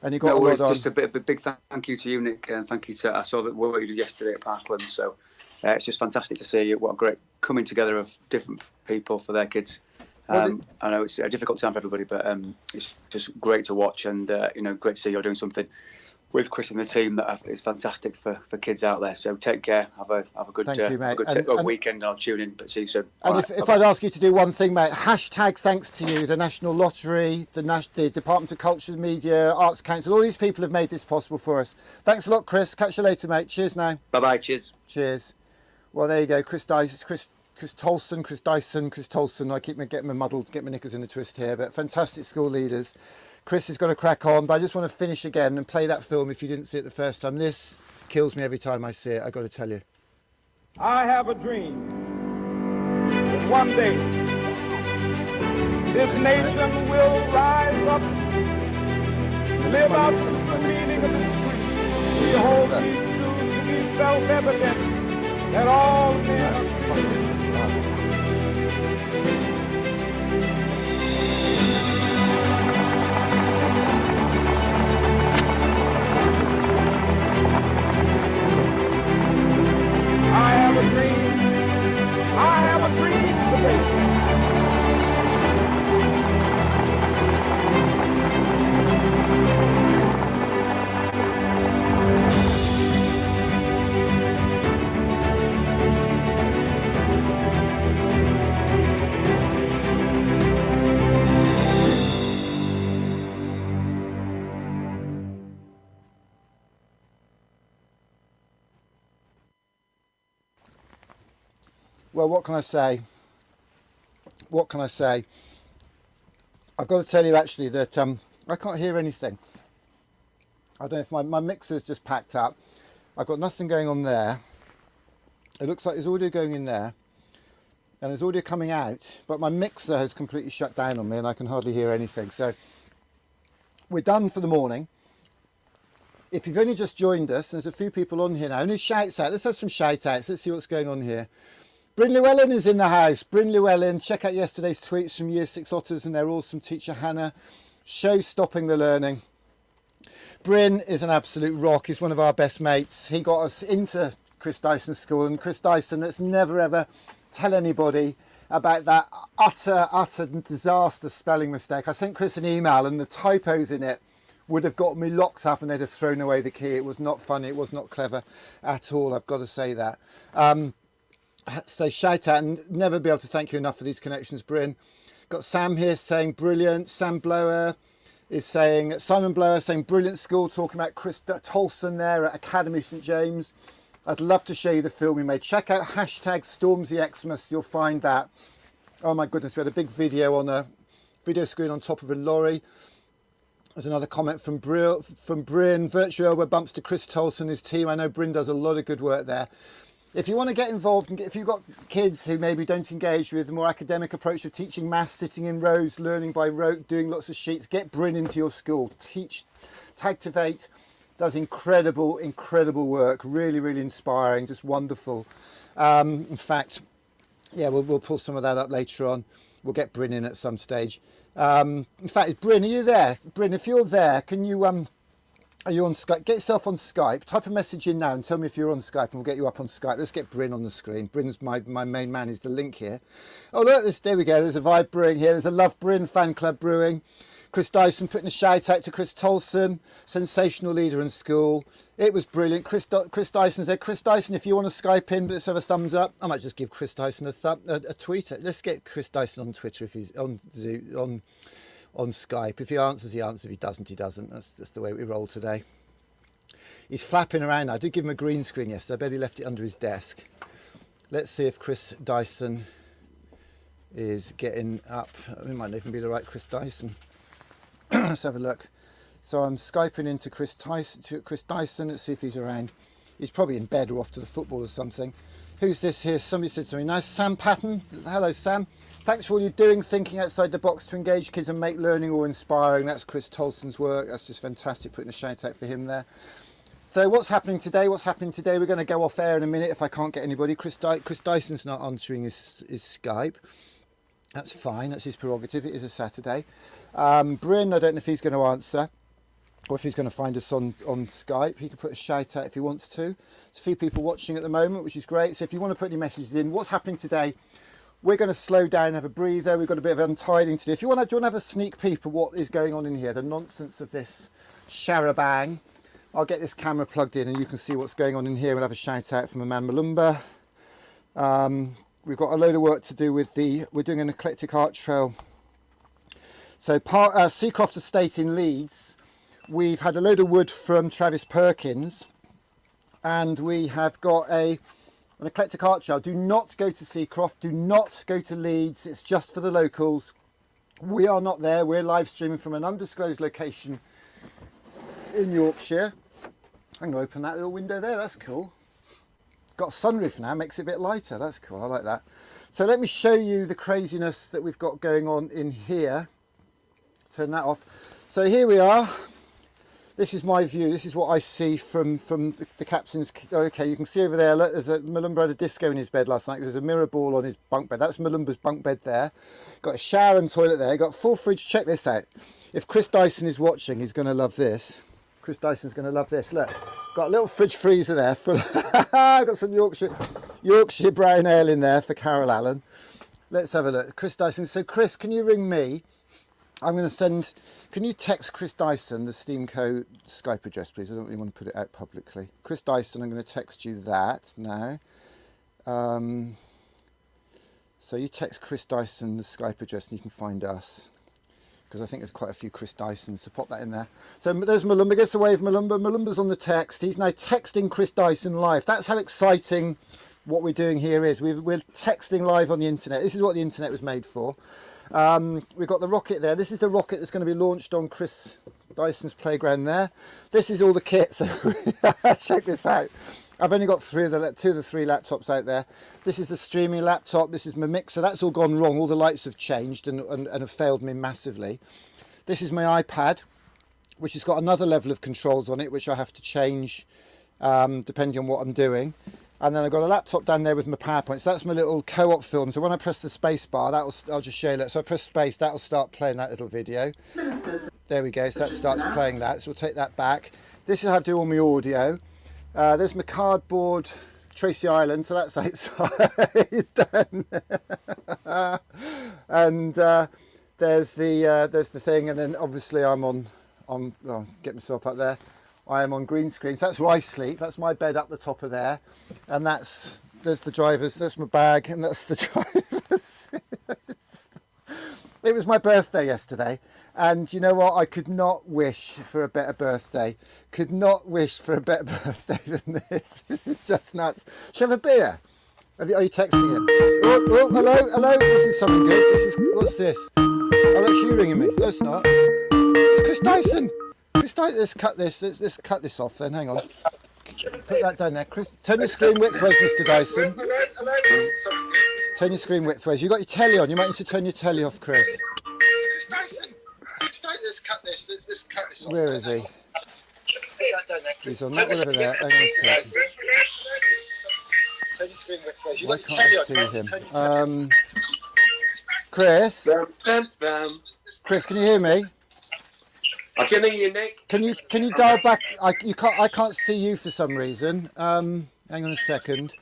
And you got a lot on. Just a big thank you to you, Nick, and thank you to I saw that work you did yesterday at Parkland. So it's just fantastic to see what a great coming together of different people for their kids. I know it's a difficult time for everybody, but it's just great to watch, and great to see you're doing something with Chris and the team that is fantastic for kids out there. So take care. Have a good weekend, and I'll tune in. But see you soon. And if I'd ask you to do one thing, mate, hashtag thanks to you, the National Lottery, the Department of Culture, Media, Arts Council, all these people have made this possible for us. Thanks a lot, Chris. Catch you later, mate. Cheers now. Bye-bye. Cheers. Cheers. Well, there you go. Chris Dyson, Chris Tolson, Chris Dyson, Chris Tolson. I keep getting my muddled, get my knickers in a twist here, but fantastic school leaders. Chris has got to crack on, but I just want to finish again and play that film if you didn't see it the first time. This kills me every time I see it, I've got to tell you. I have a dream that one day this nation will rise up, live out the meaning of its creed. We hold these truths to be self-evident that all men are free. I have a dream today. Well, what can I say? What can I say? I've got to tell you actually that I can't hear anything. I don't know if my mixer's just packed up. I've got nothing going on there. It looks like there's audio going in there and there's audio coming out, but my mixer has completely shut down on me and I can hardly hear anything. So we're done for the morning. If you've only just joined us, there's a few people on here now. Any shouts out? Let's have some shout outs. Let's see what's going on here. Bryn Llewellyn is in the house. Bryn Llewellyn, check out yesterday's tweets from Year 6 Otters and their awesome teacher Hannah. Show stopping the learning. Bryn is an absolute rock. He's one of our best mates. He got us into Chris Dyson School, and Chris Dyson, let's never ever tell anybody about that utter disaster spelling mistake. I sent Chris an email and the typos in it would have got me locked up and they'd have thrown away the key. It was not funny, it was not clever at all, I've got to say that. So shout out, and never be able to thank you enough for these connections, Bryn. Got Sam here saying brilliant. Sam Blower is saying, Simon Blower saying brilliant school, talking about Chris Tolson there at Academy St James. I'd love to show you the film we made. Check out hashtag Stormzy you'll find that. Oh my goodness, we had a big video on a video screen on top of a lorry. There's another comment from Bryn. Virtual elbow bumps to Chris Tolson and his team. I know Bryn does a lot of good work there. If you want to get involved, and if you've got kids who maybe don't engage with the more academic approach of teaching maths, sitting in rows, learning by rote, doing lots of sheets, get Bryn into your school. Tagtivate does incredible work. Really, really inspiring, just wonderful. In fact, yeah, we'll pull some of that up later on. We'll get Bryn in at some stage. In fact, Bryn, are you there? Bryn, if you're there, can you are you on Skype? Get yourself on Skype. Type a message in now and tell me if you're on Skype, and we'll get you up on Skype. Let's get Bryn on the screen. Bryn's my main man. Is the link here? Oh look, there we go. There's a Vibe Brewing here. There's a Love Bryn fan club brewing. Chris Dyson putting a shout out to Chris Tolson, sensational leader in school. It was brilliant. Chris Dyson said, Chris Dyson, if you want to Skype in, let's have a thumbs up. I might just give Chris Dyson a tweet. Let's get Chris Dyson on Twitter if he's on Skype. If he answers, he answers. If he doesn't, he doesn't. That's just the way we roll today. He's flapping around now. I did give him a green screen yesterday. I bet he left it under his desk. Let's see if Chris Dyson is getting up. It might not even be the right Chris Dyson. Let's have a look. So I'm Skyping into Chris Dyson. Let's see if he's around. He's probably in bed or off to the football or something. Who's this here? Somebody said something nice. Sam Patton. Hello, Sam. Thanks for all you're doing, thinking outside the box to engage kids and make learning all inspiring. That's Chris Tolson's work. That's just fantastic. Putting a shout out for him there. So what's happening today? We're going to go off air in a minute if I can't get anybody. Chris Dyson's not answering his Skype. That's fine. That's his prerogative. It is a Saturday. Bryn, I don't know if he's going to answer or if he's going to find us on Skype. He can put a shout out if he wants to. There's a few people watching at the moment, which is great. So if you want to put any messages in, what's happening today? We're going to slow down, have a breather. We've got a bit of untiding to do. If you want to have a sneak peek of what is going on in here, the nonsense of this charabang, I'll get this camera plugged in and you can see what's going on in here. We'll have a shout out from Aman Malumba. We've got a load of work to do with we're doing an eclectic art trail. So Seacroft Estate in Leeds, we've had a load of wood from Travis Perkins and we have got an eclectic art trail. Do not go to Seacroft, do not go to Leeds, it's just for the locals. We are not there, we're live streaming from an undisclosed location in Yorkshire. I'm going to open that little window there, that's cool. Got a sunroof now, makes it a bit lighter, that's cool, I like that. So let me show you the craziness that we've got going on in here. Turn that off. So here we are. This is my view, this is what I see from the captain's. Okay, you can see over there, look, Malumba had a disco in his bed last night. There's a mirror ball on his bunk bed. That's Malumba's bunk bed there. Got a shower and toilet there. Got full fridge. Check this out. If Chris Dyson is watching, he's going to love this. Chris Dyson's going to love this. Look, got a little fridge freezer there. Got some Yorkshire brown ale in there for Carol Allen. Let's have a look. Chris Dyson. So Chris, can you ring me? I'm going to send, can you text Chris Dyson the Steamco Skype address, please? I don't really want to put it out publicly. Chris Dyson, I'm going to text you that now. So you text Chris Dyson the Skype address and you can find us. Because I think there's quite a few Chris Dysons, so pop that in there. So there's Malumba, gets the wave Malumba. Malumba's on the text. He's now texting Chris Dyson live. That's how exciting what we're doing here is we're texting live on the internet. This is what the internet was made for. We've got the rocket there. This is the rocket that's going to be launched on Chris Dyson's playground there. This is all the kit. So check this out. I've only got two of the three laptops out there. This is the streaming laptop. This is my mixer. That's all gone wrong. All the lights have changed and have failed me massively. This is my iPad, which has got another level of controls on it, which I have to change depending on what I'm doing. And then I've got a laptop down there with my PowerPoint. So that's my little co-op film. So when I press the space bar, I'll just show you that. So I press space, that'll start playing that little video. There we go. So that starts playing that. So we'll take that back. This is how I do all my audio. There's my cardboard Tracy Island. So that's outside. And there's the thing. And then obviously I'll get myself up there. I am on green screen, so that's where I sleep. That's my bed up the top of there, and there's the driver's. There's my bag, and that's the driver's. It was my birthday yesterday, and you know what? I could not wish for a better birthday. Could not wish for a better birthday than this. This is just nuts. Should I have a beer? Are you texting him? Oh, hello. This is something good. What's this? Oh, that's you ringing me. No, it's not. It's Chris Dyson. Let's cut this off then, hang on. Put that down there. Chris, turn your screen widthways, Mr. Dyson. Turn your screen widthways. You got your telly on, you might need to turn your telly off, Chris. Chris Dyson. Let's cut this off. Where is he? He's on that over there. Hang on a sec. Turn your screen widthways. Why can't I see him? Chris? Chris, can you hear me? I can hear you, Nick. Can you dial back? I can't see you for some reason. Hang on a second.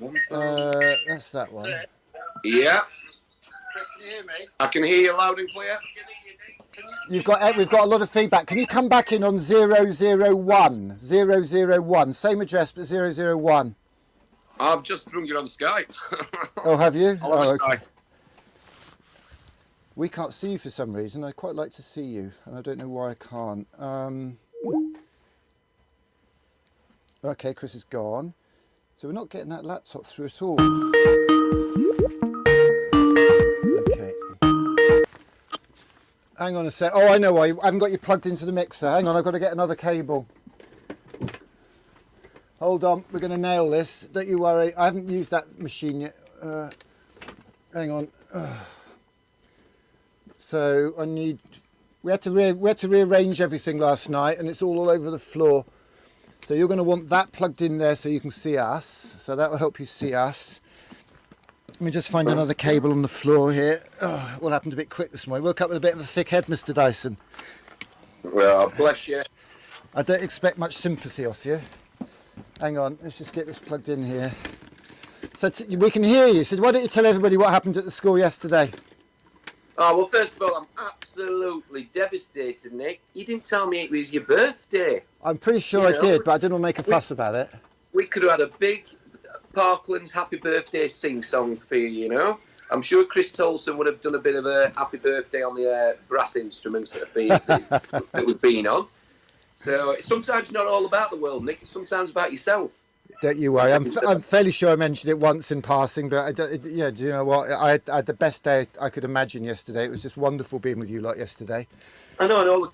That's that one. Yeah. Chris, can you hear me? I can hear you loud and clear. We've got a lot of feedback. Can you come back in on 001? 001. Same address but 001. I've just drunk it on Skype. Oh, have you? Oh, okay. We can't see you for some reason. I'd quite like to see you, and I don't know why I can't. Okay, Chris is gone. So we're not getting that laptop through at all. Okay. Hang on a sec. Oh, I know why. I haven't got you plugged into the mixer. Hang on, I've got to get another cable. Hold on, we're going to nail this. Don't you worry. I haven't used that machine yet. Hang on. So we had to rearrange everything last night, and it's all over the floor. So you're going to want that plugged in there so you can see us. So that will help you see us. Let me just find another cable on the floor here. Oh, it all happened a bit quick this morning. Woke up with a bit of a thick head, Mr. Dyson. Well, bless you. I don't expect much sympathy off you. Hang on, let's just get this plugged in here. So we can hear you. So why don't you tell everybody what happened at the school yesterday? Oh, well, first of all, I'm absolutely devastated, Nick. You didn't tell me it was your birthday. I'm pretty sure I did, but I didn't want to make a fuss about it. We could have had a big Parkland's Happy Birthday sing-song for you, you know? I'm sure Chris Tolson would have done a bit of a happy birthday on the brass instruments that we've been on. So it's sometimes not all about the world, Nick. It's sometimes about yourself. Don't you worry. I'm fairly sure I mentioned it once in passing, but do you know what? I had the best day I could imagine yesterday. It was just wonderful being with you lot yesterday. I know.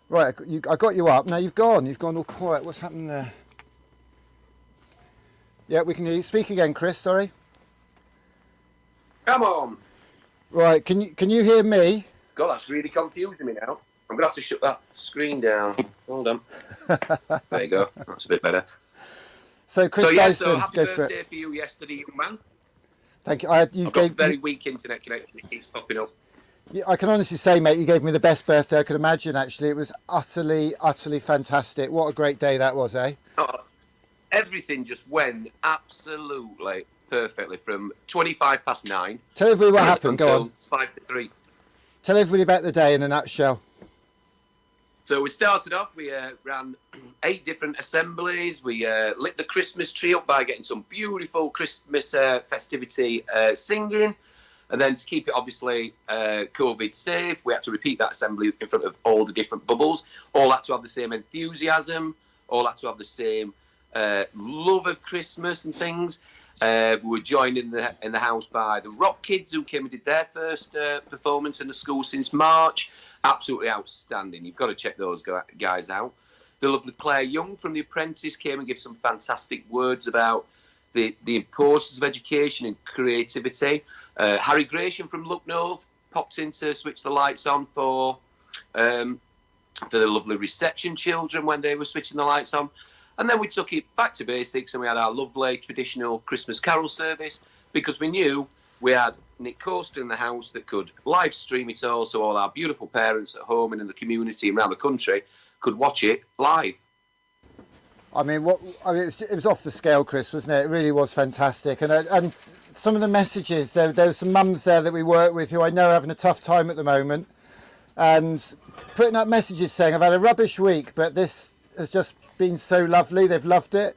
Right, I got you up. Now you've gone all quiet. What's happened there? Yeah, we can hear you. Speak again, Chris. Sorry. Come on. Right, can you hear me? God, that's really confusing me now. I'm going to have to shut that screen down. Hold on. There you go. That's a bit better. So, Chris Dyson, happy go birthday for it. For you yesterday, young man. Thank you. I've got a very weak internet connection. It keeps popping up. I can honestly say, mate, you gave me the best birthday I could imagine, actually. It was utterly, utterly fantastic. What a great day that was, eh? Oh, everything just went absolutely perfectly from 9:25. Tell everybody what happened. Go on. 5 to 3. Tell everybody about the day in a nutshell. So we started off, we ran 8 different assemblies. We lit the Christmas tree up by getting some beautiful Christmas festivity singing. And then to keep it obviously COVID safe, we had to repeat that assembly in front of all the different bubbles. All had to have the same enthusiasm. all had to have the same love of Christmas and things. We were joined in the house by the Rock Kids, who came and did their first performance in the school since March. Absolutely outstanding. You've got to check those guys out. The lovely Claire Young from The Apprentice came and gave some fantastic words about the importance of education and creativity. Harry Gratian from Lucknove popped in to switch the lights on for the lovely reception children when they were switching the lights on. And then we took it back to basics and we had our lovely traditional Christmas carol service, because we knew we had Nick Coaster in the house that could live stream it all, so all our beautiful parents at home and in the community around the country could watch it live. I mean, it was off the scale, Chris, wasn't it? It really was fantastic. And some of the messages, there were some mums there that we work with who I know are having a tough time at the moment, and putting up messages saying, I've had a rubbish week, but this has just been so lovely. They've loved it.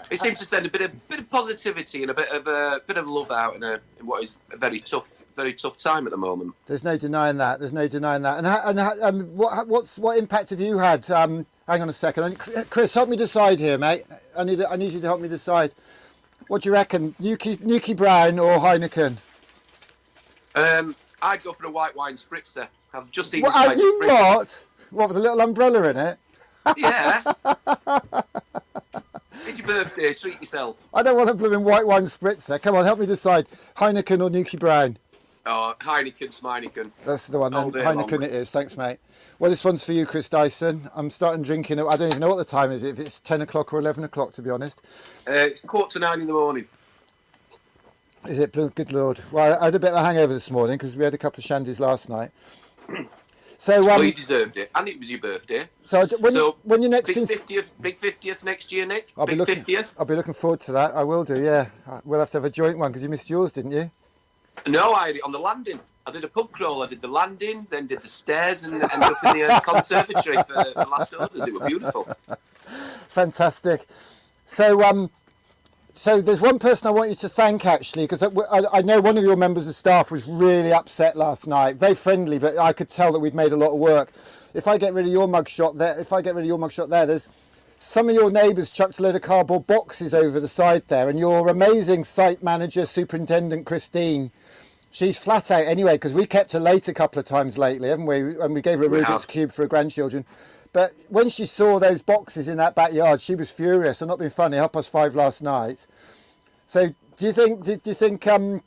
It seems to send a bit of positivity and a bit of love out in what is a very tough time at the moment. There's no denying that. And what impact have you had? Hang on a second, Chris, help me decide here, mate. I need you to help me decide. What do you reckon, Nuki Brown or Heineken? I'd go for a white wine spritzer. I've just seen. What are you not? What, with a little umbrella in it? Yeah. It's your birthday, treat yourself. I don't want a blooming white wine spritzer. Come on, help me decide. Heineken or Nuki Brown? Oh, Heineken, Smeineken. That's the one then. Heineken it is. Thanks, mate. Well, this one's for you, Chris Dyson. I'm starting drinking. I don't even know what the time is. If it's 10 o'clock or 11 o'clock, to be honest. It's 8:45 in the morning. Is it? Good Lord. Well, I had a bit of a hangover this morning because we had a couple of shandies last night. So, well, you deserved it, and it was your birthday. So when you next big 50th next year, Nick. I'll be looking forward to that. I will do. Yeah, we'll have to have a joint one because you missed yours, didn't you? No, I did it on the landing. I did a pub crawl. I did the landing, then did the stairs, and ended up in the conservatory for the last orders. It was beautiful. Fantastic. So there's one person I want you to thank, actually, because I know one of your members of staff was really upset last night. Very friendly, but I could tell that we'd made a lot of work. If I get rid of your mugshot there, there's some of your neighbours chucked a load of cardboard boxes over the side there, and your amazing site manager, Superintendent Christine, she's flat out anyway, because we kept her late a couple of times lately, haven't we? And we gave her a Rubik's Cube for her grandchildren. But when she saw those boxes in that backyard, she was furious. I'm not being funny. 5:30 last night. So do you think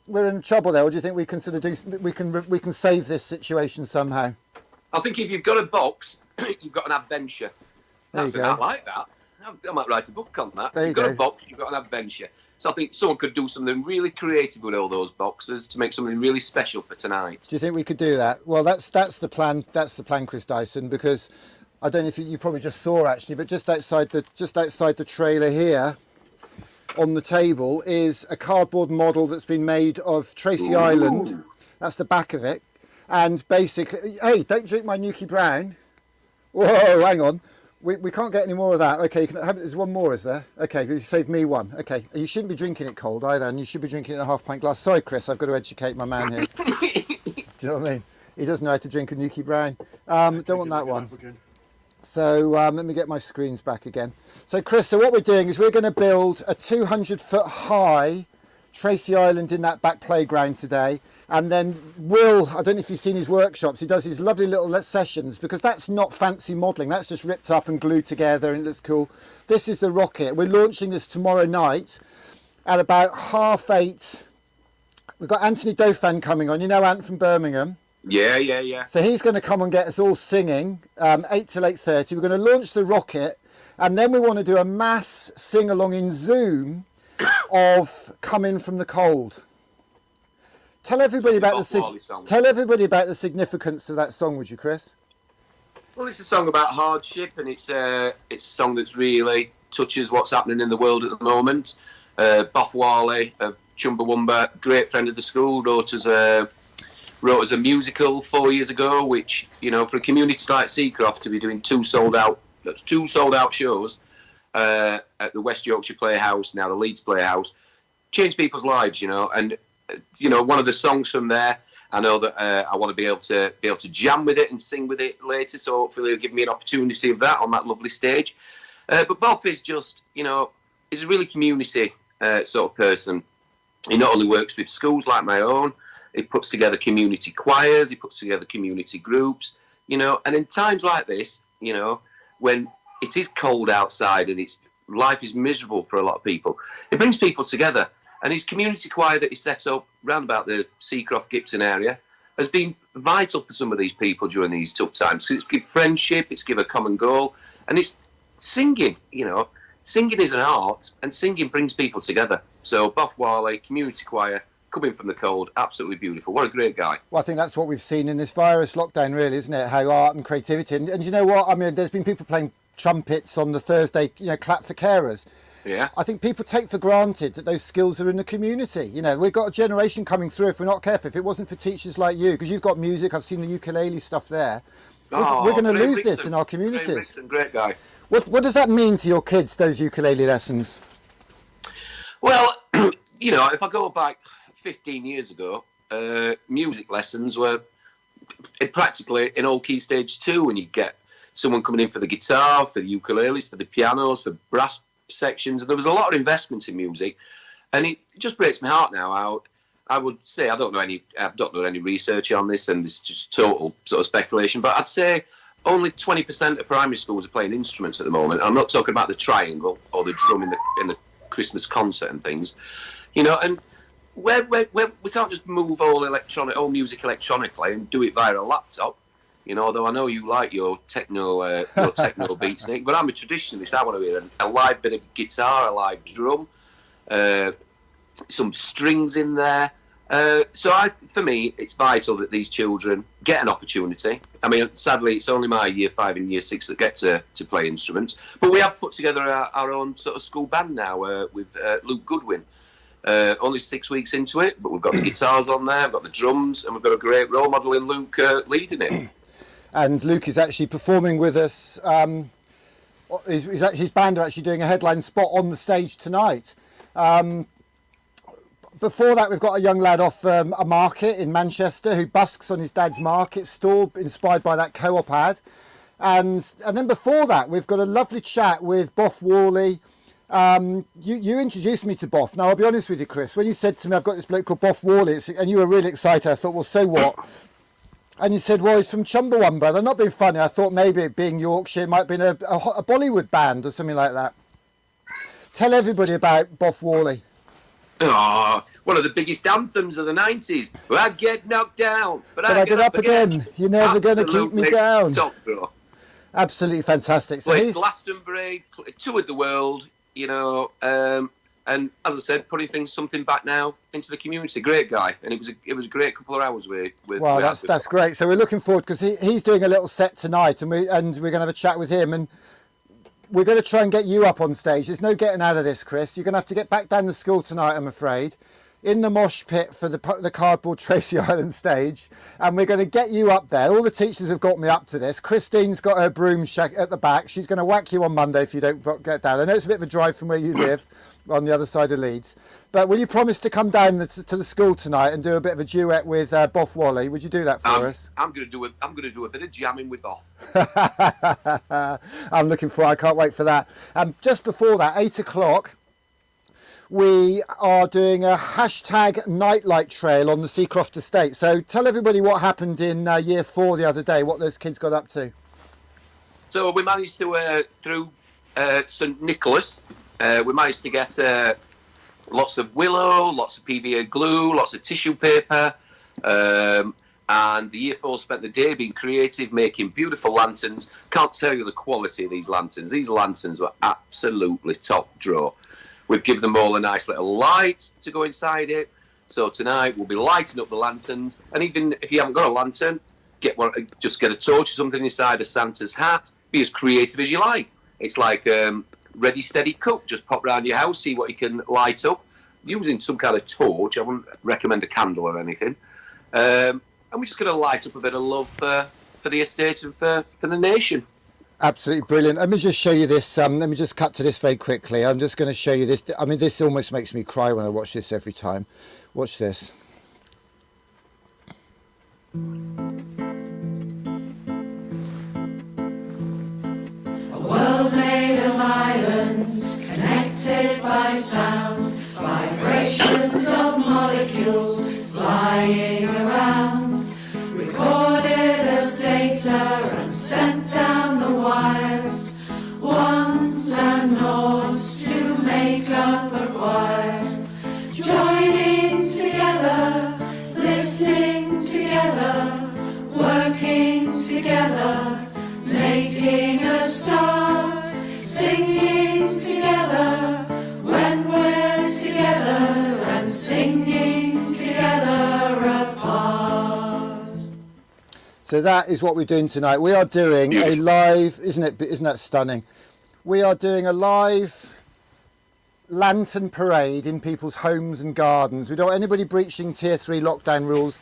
we're in trouble there, or do you think we can sort of we can save this situation somehow? I think if you've got a box, you've got an adventure. I like that. I might write a book on that. If you've got a box, you've got an adventure. So I think someone could do something really creative with all those boxes to make something really special for tonight. Do you think we could do that? Well, that's the plan. That's the plan, Chris Dyson, because I don't know if you probably just saw actually, but just outside the trailer here, on the table is a cardboard model that's been made of Tracy Island. That's the back of it, and basically, hey, don't drink my Nuki Brown. Whoa, hang on. We can't get any more of that. Okay, there's one more, is there? Okay, because you saved me one. Okay, you shouldn't be drinking it cold either, and you should be drinking it in a half-pint glass. Sorry, Chris, I've got to educate my man here. Do you know what I mean? He doesn't know how to drink a Nuki Brown. Don't want that one. So let me get my screens back again. So Chris, so what we're doing is we're going to build a 200-foot high Tracy Island in that back playground today. And then Will, I don't know if you've seen his workshops, he does his lovely little sessions, because that's not fancy modelling, that's just ripped up and glued together and it looks cool. This is the rocket. We're launching this tomorrow night at about 8:30. We've got Anthony Dauphin coming on, you know Ant from Birmingham? Yeah. So he's going to come and get us all singing, 8 till 8:30. We're going to launch the rocket, and then we want to do a mass sing-along in Zoom of Come In From the Cold. Tell everybody about the significance of that song, would you, Chris? Well, it's a song about hardship, and it's a song that's really touches what's happening in the world at the moment. Boff Wally of Chumbawamba, great friend of the school, wrote us a musical 4 years ago, which, you know, for a community like Seacroft to be doing two sold out shows at the West Yorkshire Playhouse, now the Leeds Playhouse, changed people's lives, you know. And you know, one of the songs from there, I know that I want to be able to jam with it and sing with it later, so hopefully it'll give me an opportunity of that on that lovely stage. But Boff is just, he's a really community sort of person. He not only works with schools like my own, he puts together community choirs, he puts together community groups, and in times like this, when it is cold outside and life is miserable for a lot of people, it brings people together. And his community choir that he set up round about the Seacroft Gipton area has been vital for some of these people during these tough times, because it's give friendship, it's give a common goal, and it's singing. Singing is an art, and singing brings people together. So Boff Whalley, community choir, coming from the cold, absolutely beautiful. What a great guy. Well, I think that's what we've seen in this virus lockdown, really, isn't it? How art and creativity, and you know what? I mean, there's been people playing trumpets on the Thursday, clap for carers. Yeah. I think people take for granted that those skills are in the community. We've got a generation coming through, if we're not careful. If it wasn't for teachers like you, because you've got music, I've seen the ukulele stuff there. We're going to lose this in our communities. Great guy. What does that mean to your kids, those ukulele lessons? Well, if I go back 15 years ago, music lessons were practically in all key stage 2, and you get someone coming in for the guitar, for the ukuleles, for the pianos, for brass sections, and there was a lot of investment in music, and it just breaks my heart now. I would say I've not done any research on this, and it's just total sort of speculation, but I'd say only 20% of primary schools are playing instruments at the moment. I'm not talking about the triangle or the drum in the Christmas concert and things, and where we can't just move all music electronically and do it via a laptop. Although I know you like your techno beats, Nick, but I'm a traditionalist. I want to hear a live bit of guitar, a live drum, some strings in there. For me, it's vital that these children get an opportunity. I mean, sadly, it's only my year 5 and year 6 that get to play instruments. But we have put together our own sort of school band now with Luke Goodwin. Only 6 weeks into it, but we've got the guitars on there, we've got the drums, and we've got a great role model in Luke leading it. And Luke is actually performing with us. His band are actually doing a headline spot on the stage tonight. Before that, we've got a young lad off a market in Manchester who busks on his dad's market stall, inspired by that Co-op ad. And then before that, we've got a lovely chat with Boff Whalley. You introduced me to Boff. Now, I'll be honest with you, Chris. When you said to me, I've got this bloke called Boff Whalley, and you were really excited, I thought, well, so what? And you said, well, he's from Chumbawamba. And I'm not being funny. I thought maybe it being Yorkshire, it might have been a Bollywood band or something like that. Tell everybody about Boff Whalley. Oh, one of the biggest anthems of the 90s. Well, I get knocked down, but I get up again. You're never going to keep me down. Top draw. Absolutely fantastic. So played Glastonbury, toured the world, and as I said, putting something back now into the community. Great guy, and it was a great couple of hours with. Well, that's great. So we're looking forward, because he's doing a little set tonight, and we're going to have a chat with him, and we're going to try and get you up on stage. There's no getting out of this, Chris. You're going to have to get back down to school tonight, I'm afraid, in the mosh pit for the cardboard Tracy Island stage, and we're going to get you up there. All the teachers have got me up to this. Christine's got her broom at the back. She's going to whack you on Monday if you don't get down. I know it's a bit of a drive from where you live, on the other side of Leeds, but will you promise to come down to the school tonight and do a bit of a duet with Boff Whalley? Would you do that for us? I'm going to do a bit of jamming with Boff. I'm looking forward. I can't wait for that. Just before that, 8 o'clock, we are doing a hashtag nightlight trail on the Seacroft estate. So tell everybody what happened in year 4 the other day, what those kids got up to. So we managed to, through St Nicholas, we managed to get lots of willow, lots of PVA glue, lots of tissue paper, and the year 4 spent the day being creative, making beautiful lanterns. Can't tell you the quality of these lanterns. These lanterns were absolutely top draw. We've given them all a nice little light to go inside it. So tonight we'll be lighting up the lanterns. And even if you haven't got a lantern, just get a torch or something inside a Santa's hat. Be as creative as you like. It's like ready, steady, cook. Just pop round your house, see what you can light up. Using some kind of torch. I wouldn't recommend a candle or anything. And we're just going to light up a bit of love for the estate and for the nation. Absolutely brilliant. Let me just show you this. Let me just cut to this very quickly. I'm just going to show you this. I mean, this almost makes me cry when I watch this every time. Watch this. A world made of ice. connected by sound, vibrations of molecules flying around, recorded as data and sent down the wires, ones and noughts to make up a choir, joining together, listening together, working together, making a start, singing together when we're together and singing together apart. So that is what we're doing tonight. We are doing a live, isn't that stunning? We are doing a live lantern parade in people's homes and gardens. We don't want anybody breaching Tier 3 lockdown rules.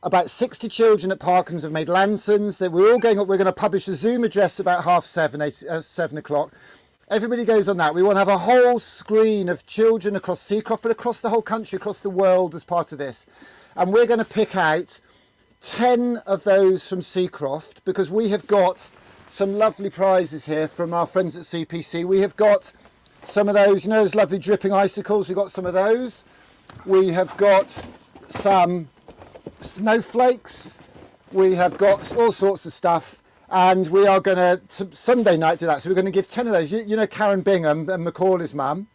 About 60 children at Parkins have made lanterns. We're all going up. We're going to publish a Zoom address about 7 o'clock. Everybody goes on that. We want to have a whole screen of children across Seacroft, but across the whole country, across the world as part of this. And we're going to pick out 10 of those from Seacroft, because we have got some lovely prizes here from our friends at CPC. We have got some of those, you know, those lovely dripping icicles. We've got some of those. We have got some snowflakes. We have got all sorts of stuff, and we are going to Sunday night do that. So we're going to give 10 of those. You know Karen Bingham and Macaulay's mum.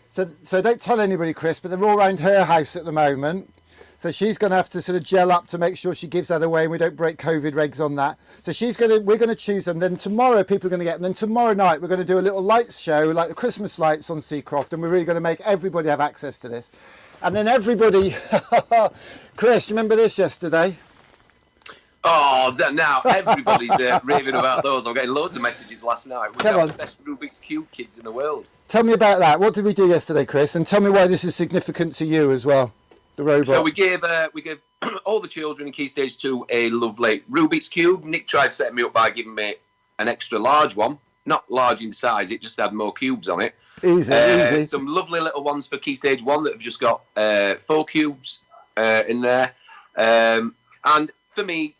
So don't tell anybody, Chris, but they're all around her house at the moment. So she's going to have to sort of gel up to make sure she gives that away and we don't break COVID regs on that. So we're going to choose them. Then tomorrow people are going to get them. Then tomorrow night we're going to do a little lights show, like the Christmas lights on Seacroft, and we're really going to make everybody have access to this. And then everybody, Chris, remember this yesterday? Oh, now everybody's raving about those. I'm getting loads of messages last night. We have the best Rubik's Cube kids in the world. Tell me about that. What did we do yesterday, Chris? And tell me why this is significant to you as well, the robot. So we gave all the children in Key Stage 2 a lovely Rubik's Cube. Nick tried setting me up by giving me an extra large one. Not large in size, it just had more cubes on it. Easy. Some lovely little ones for Key Stage 1 that have just got 4 cubes in there. And for me,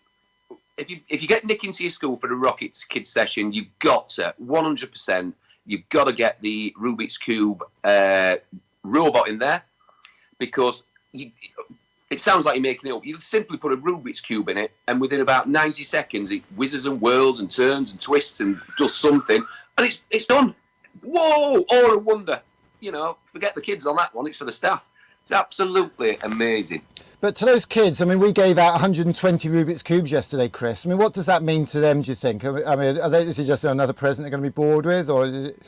if you get Nick into your school for the Rockets Kids session, you've got to, 100%, you've got to get the Rubik's Cube robot in there, because it sounds like you're making it up. You simply put a Rubik's Cube in it, and within about 90 seconds, it whizzes and whirls and turns and twists and does something, and it's done. Whoa! Oh, a wonder. You know, forget the kids on that one. It's for the staff. It's absolutely amazing. But to those kids, I mean, we gave out 120 Rubik's Cubes yesterday, Chris. I mean, what does that mean to them, do you think? I mean, this is just another present they're going to be bored with, or is it...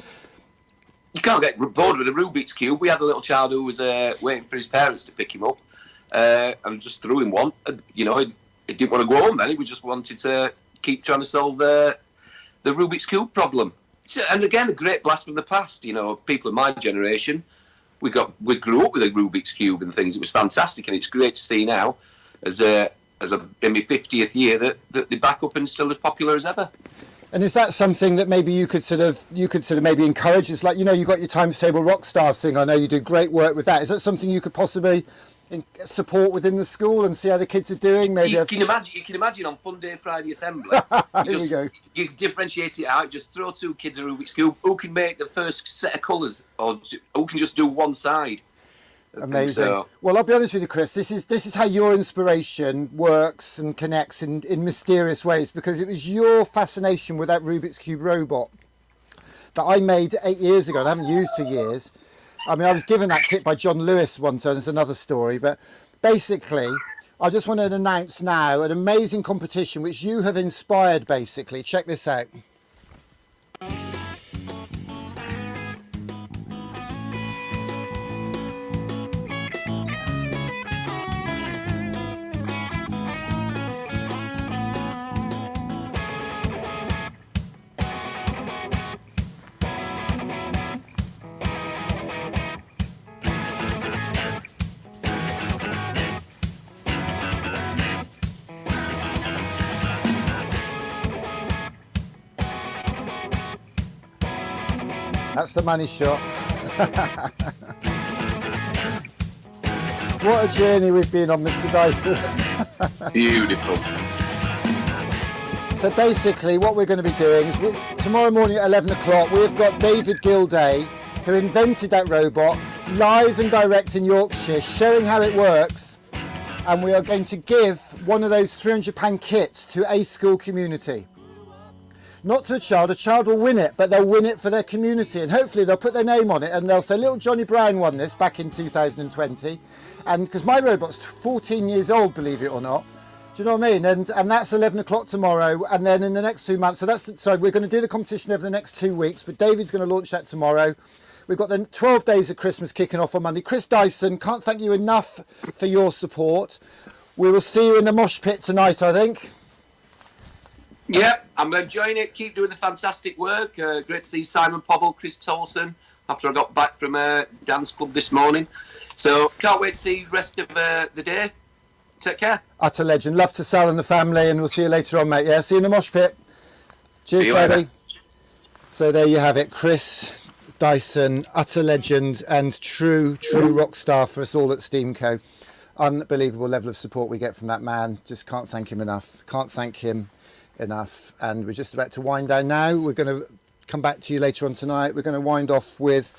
You can't get bored with a Rubik's Cube. We had a little child who was waiting for his parents to pick him up, and just threw him one. You know, he didn't want to go home then. He just wanted to keep trying to solve the Rubik's Cube problem. And again, a great blast from the past. You know, people of my generation, we grew up with a Rubik's Cube and things. It was fantastic, and it's great to see now, as in my 50th year, that they're back up and still as popular as ever. And is that something that maybe you could sort of maybe encourage? It's like, you know, you got your Times Table Rock Stars thing. I know you do great work with that. Is that something you could possibly support within the school and see how the kids are doing? Maybe you can imagine on Fun Day Friday Assembly. You differentiate it out. Just throw 2 kids a Rubik's Cube. Who can make the first set of colours, or who can just do one side? Amazing. So. Well, I'll be honest with you, Chris. This is how your inspiration works and connects in mysterious ways, because it was your fascination with that Rubik's Cube robot that I made 8 years ago and I haven't used for years. I mean, I was given that kit by John Lewis once, and it's another story. But basically, I just want to announce now an amazing competition which you have inspired, basically. Check this out. That's the money shot. What a journey we've been on, Mr. Dyson. Beautiful. So basically what we're going to be doing is tomorrow morning at 11 o'clock we've got David Gilday who invented that robot, live and direct in Yorkshire, showing how it works. And we are going to give one of those £300 kits to a school community. Not to a child will win it, but they'll win it for their community, and hopefully they'll put their name on it and they'll say, little Johnny Brown won this back in 2020. And because my robot's 14 years old, believe it or not. Do you know what I mean? And that's 11 o'clock tomorrow, and then in the next 2 months, so we're going to do the competition over the next 2 weeks, but David's going to launch that tomorrow. We've got the 12 days of Christmas kicking off on Monday. Chris Dyson, can't thank you enough for your support. We will see you in the mosh pit tonight, I think. Yeah, I'm enjoying it. Keep doing the fantastic work. Great to see Simon Pobble, Chris Tolson, after I got back from dance club this morning. So can't wait to see the rest of the day. Take care. Utter legend. Love to Sal and the family, and we'll see you later on, mate. Yeah, see you in the mosh pit. Cheers, buddy. So there you have it. Chris Dyson, utter legend and true rock star for us all at Steamco. Unbelievable level of support we get from that man. Just can't thank him enough. Can't thank him enough. And we're just about to wind down now. We're going to come back to you later on tonight. We're going to wind off with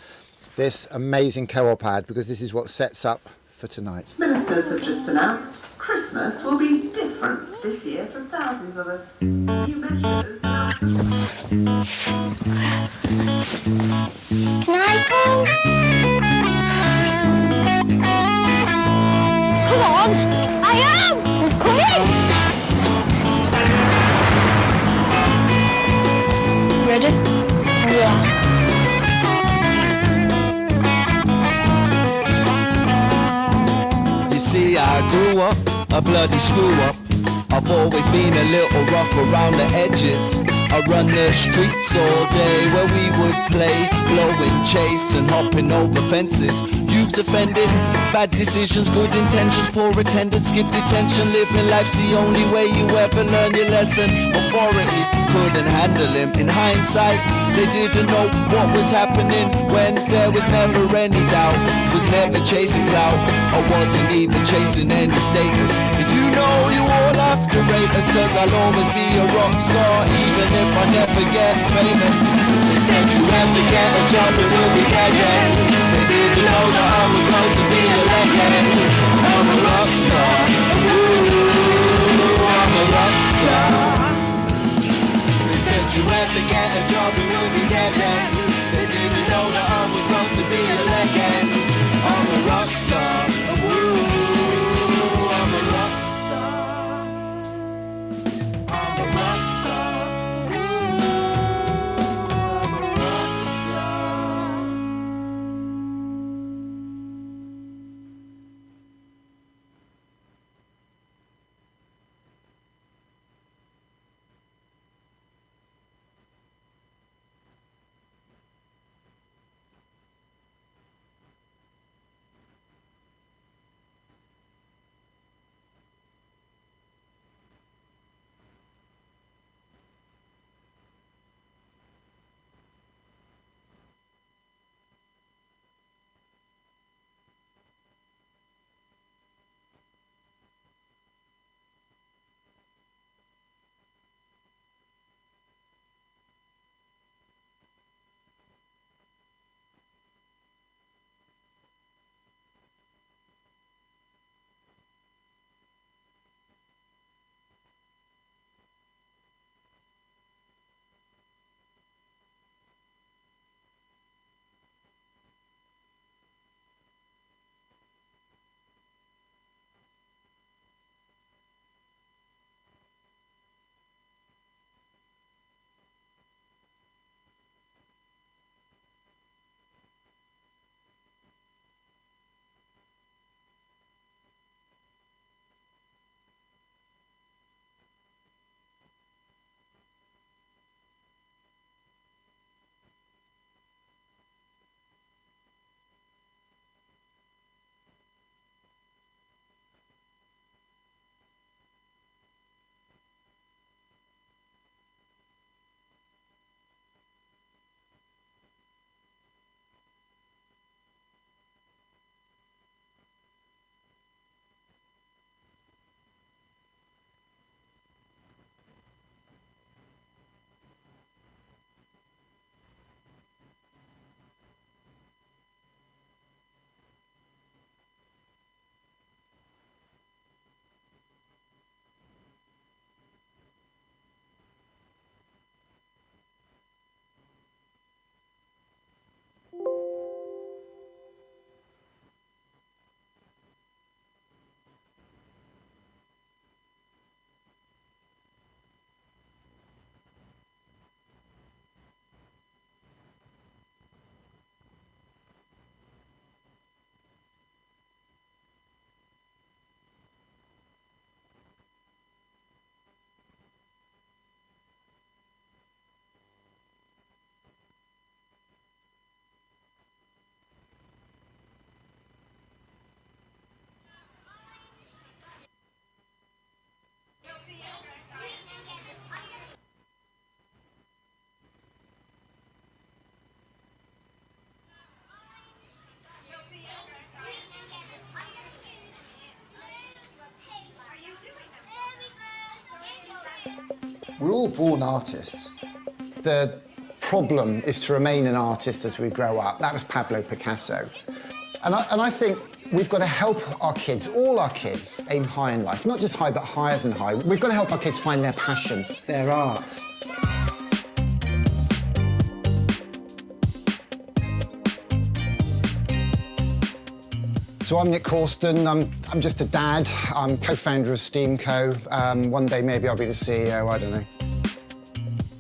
this amazing co-op ad, because this is what sets up for tonight. Ministers have just announced Christmas will be different this year for thousands of us. New measures are... Can I come? Come on! I am! I'm coming! Ready? Yeah. You see, I grew up a bloody screw up. I've always been a little rough around the edges. I run the streets all day where we would play, blowing chase and hopping over fences. Youths offended, bad decisions, good intentions, poor attendance, skip detention. Living life's the only way you ever learn your lesson. Authorities couldn't handle him. In hindsight, they didn't know what was happening when there was never any doubt. Was never chasing clout, I wasn't even chasing any status. And you know you all have to rate us, cause I'll always be a rock star, even if I never get famous. They said you have to get a job and we'll be dead end. They didn't know that I was going to be a legend. I'm a rock star, ooh, I'm a rock star. They said you have to get a job and we'll be dead end. They didn't know that I was going to be a legend. I'm a rock star, ooh, I'm a rock star. I'm a rock star, ooh, I'm a rock star. We're all born artists. The problem is to remain an artist as we grow up. That was Pablo Picasso. And I think we've got to help our kids, all our kids, aim high in life. Not just high, but higher than high. We've got to help our kids find their passion, their art. So I'm Nick Corsten. I'm just a dad. I'm co-founder of STEAMco. One day maybe I'll be the CEO, I don't know.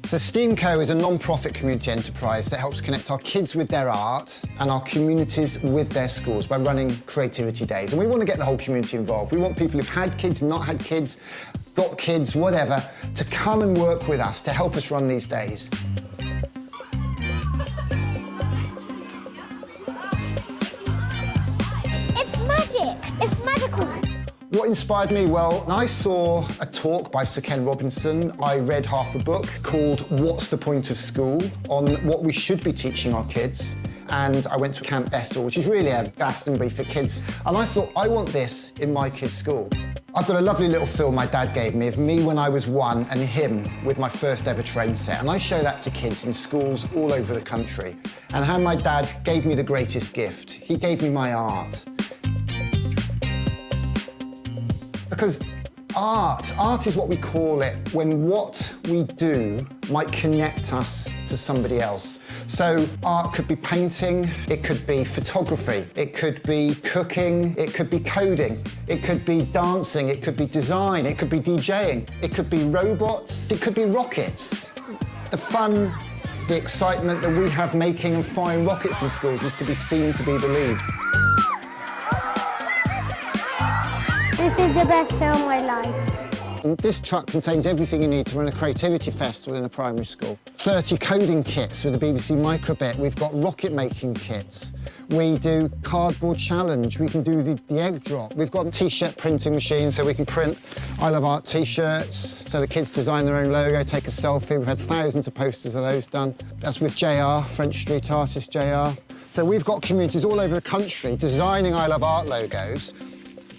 So STEAMco is a non-profit community enterprise that helps connect our kids with their art and our communities with their schools by running creativity days. And we want to get the whole community involved. We want people who've had kids, not had kids, got kids, whatever, to come and work with us to help us run these days. It's magical. What inspired me? Well, I saw a talk by Sir Ken Robinson. I read half a book called What's the Point of School? On what we should be teaching our kids. And I went to Camp Estill, which is really a Glastonbury for kids. And I thought, I want this in my kids' school. I've got a lovely little film my dad gave me of me when I was 1 and him with my first ever train set. And I show that to kids in schools all over the country. And how my dad gave me the greatest gift. He gave me my art. Because art is what we call it when what we do might connect us to somebody else. So art could be painting, it could be photography, it could be cooking, it could be coding, it could be dancing, it could be design, it could be DJing, it could be robots, it could be rockets. The fun, the excitement that we have making and firing rockets in schools is to be seen, to be believed. This is the best day of my life. This truck contains everything you need to run a creativity festival in a primary school. 30 coding kits with the BBC Microbit. We've got rocket making kits. We do cardboard challenge. We can do the egg drop. We've got a T-shirt printing machine so we can print I Love Art T-shirts. So the kids design their own logo, take a selfie. We've had thousands of posters of those done. That's with JR, French street artist JR. So we've got communities all over the country designing I Love Art logos,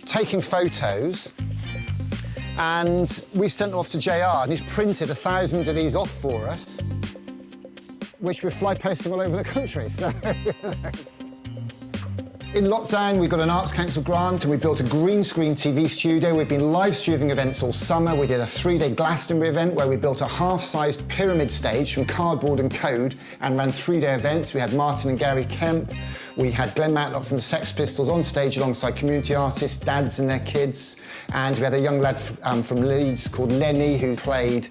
taking photos, and we sent them off to JR, and he's printed 1,000 of these off for us, which we're fly posting all over the country. So in lockdown, we got an Arts Council grant and we built a green screen TV studio. We've been live streaming events all summer. We did a 3-day Glastonbury event where we built a half-sized pyramid stage from cardboard and code and ran 3-day events. We had Martin and Gary Kemp. We had Glenn Matlock from the Sex Pistols on stage alongside community artists, dads and their kids. And we had a young lad from Leeds called Lenny who played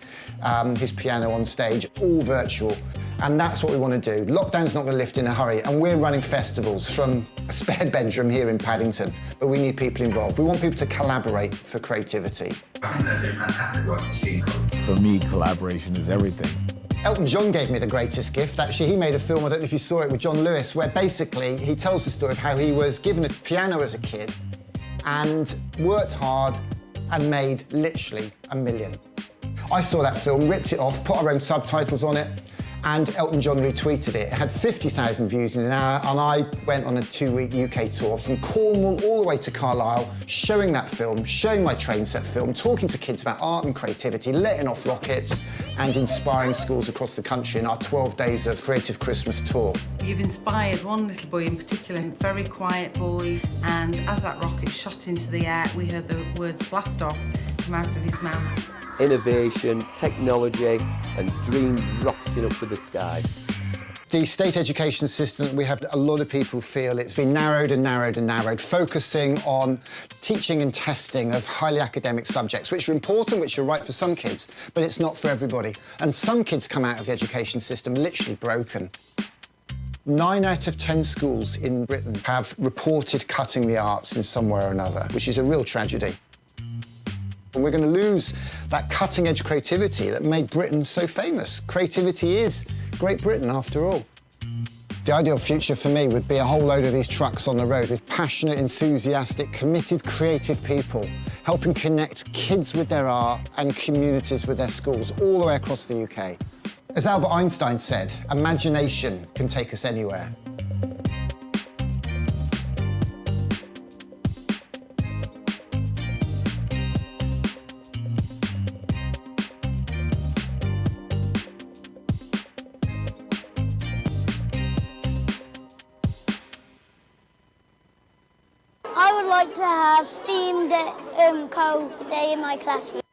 his piano on stage, all virtual. And that's what we want to do. Lockdown's not going to lift in a hurry, and we're running festivals from a spare bedroom here in Paddington, but we need people involved. We want people to collaborate for creativity. I think they're doing fantastic work with STEAMco. For me, collaboration is everything. Elton John gave me the greatest gift. Actually, he made a film, I don't know if you saw it, with John Lewis, where basically he tells the story of how he was given a piano as a kid and worked hard and made literally $1 million. I saw that film, ripped it off, put our own subtitles on it, and Elton John retweeted it. It had 50,000 views in an hour, and I went on a 2-week UK tour from Cornwall all the way to Carlisle, showing that film, showing my train set film, talking to kids about art and creativity, letting off rockets, and inspiring schools across the country in our 12 days of Creative Christmas tour. You've inspired one little boy in particular, a very quiet boy, and as that rocket shot into the air, we heard the words blast off come out of his mouth. Innovation, technology, and dreams rocketing up to the sky. The state education system, we have a lot of people feel it's been narrowed and narrowed and narrowed, focusing on teaching and testing of highly academic subjects, which are important, which are right for some kids, but it's not for everybody. And some kids come out of the education system literally broken. 9 out of 10 schools in Britain have reported cutting the arts in some way or another, which is a real tragedy. And we're going to lose that cutting-edge creativity that made Britain so famous. Creativity is Great Britain, after all. The ideal future for me would be a whole load of these trucks on the road with passionate, enthusiastic, committed, creative people, helping connect kids with their art and communities with their schools all the way across the UK. As Albert Einstein said, imagination can take us anywhere. would like to have STEAM day in my classroom.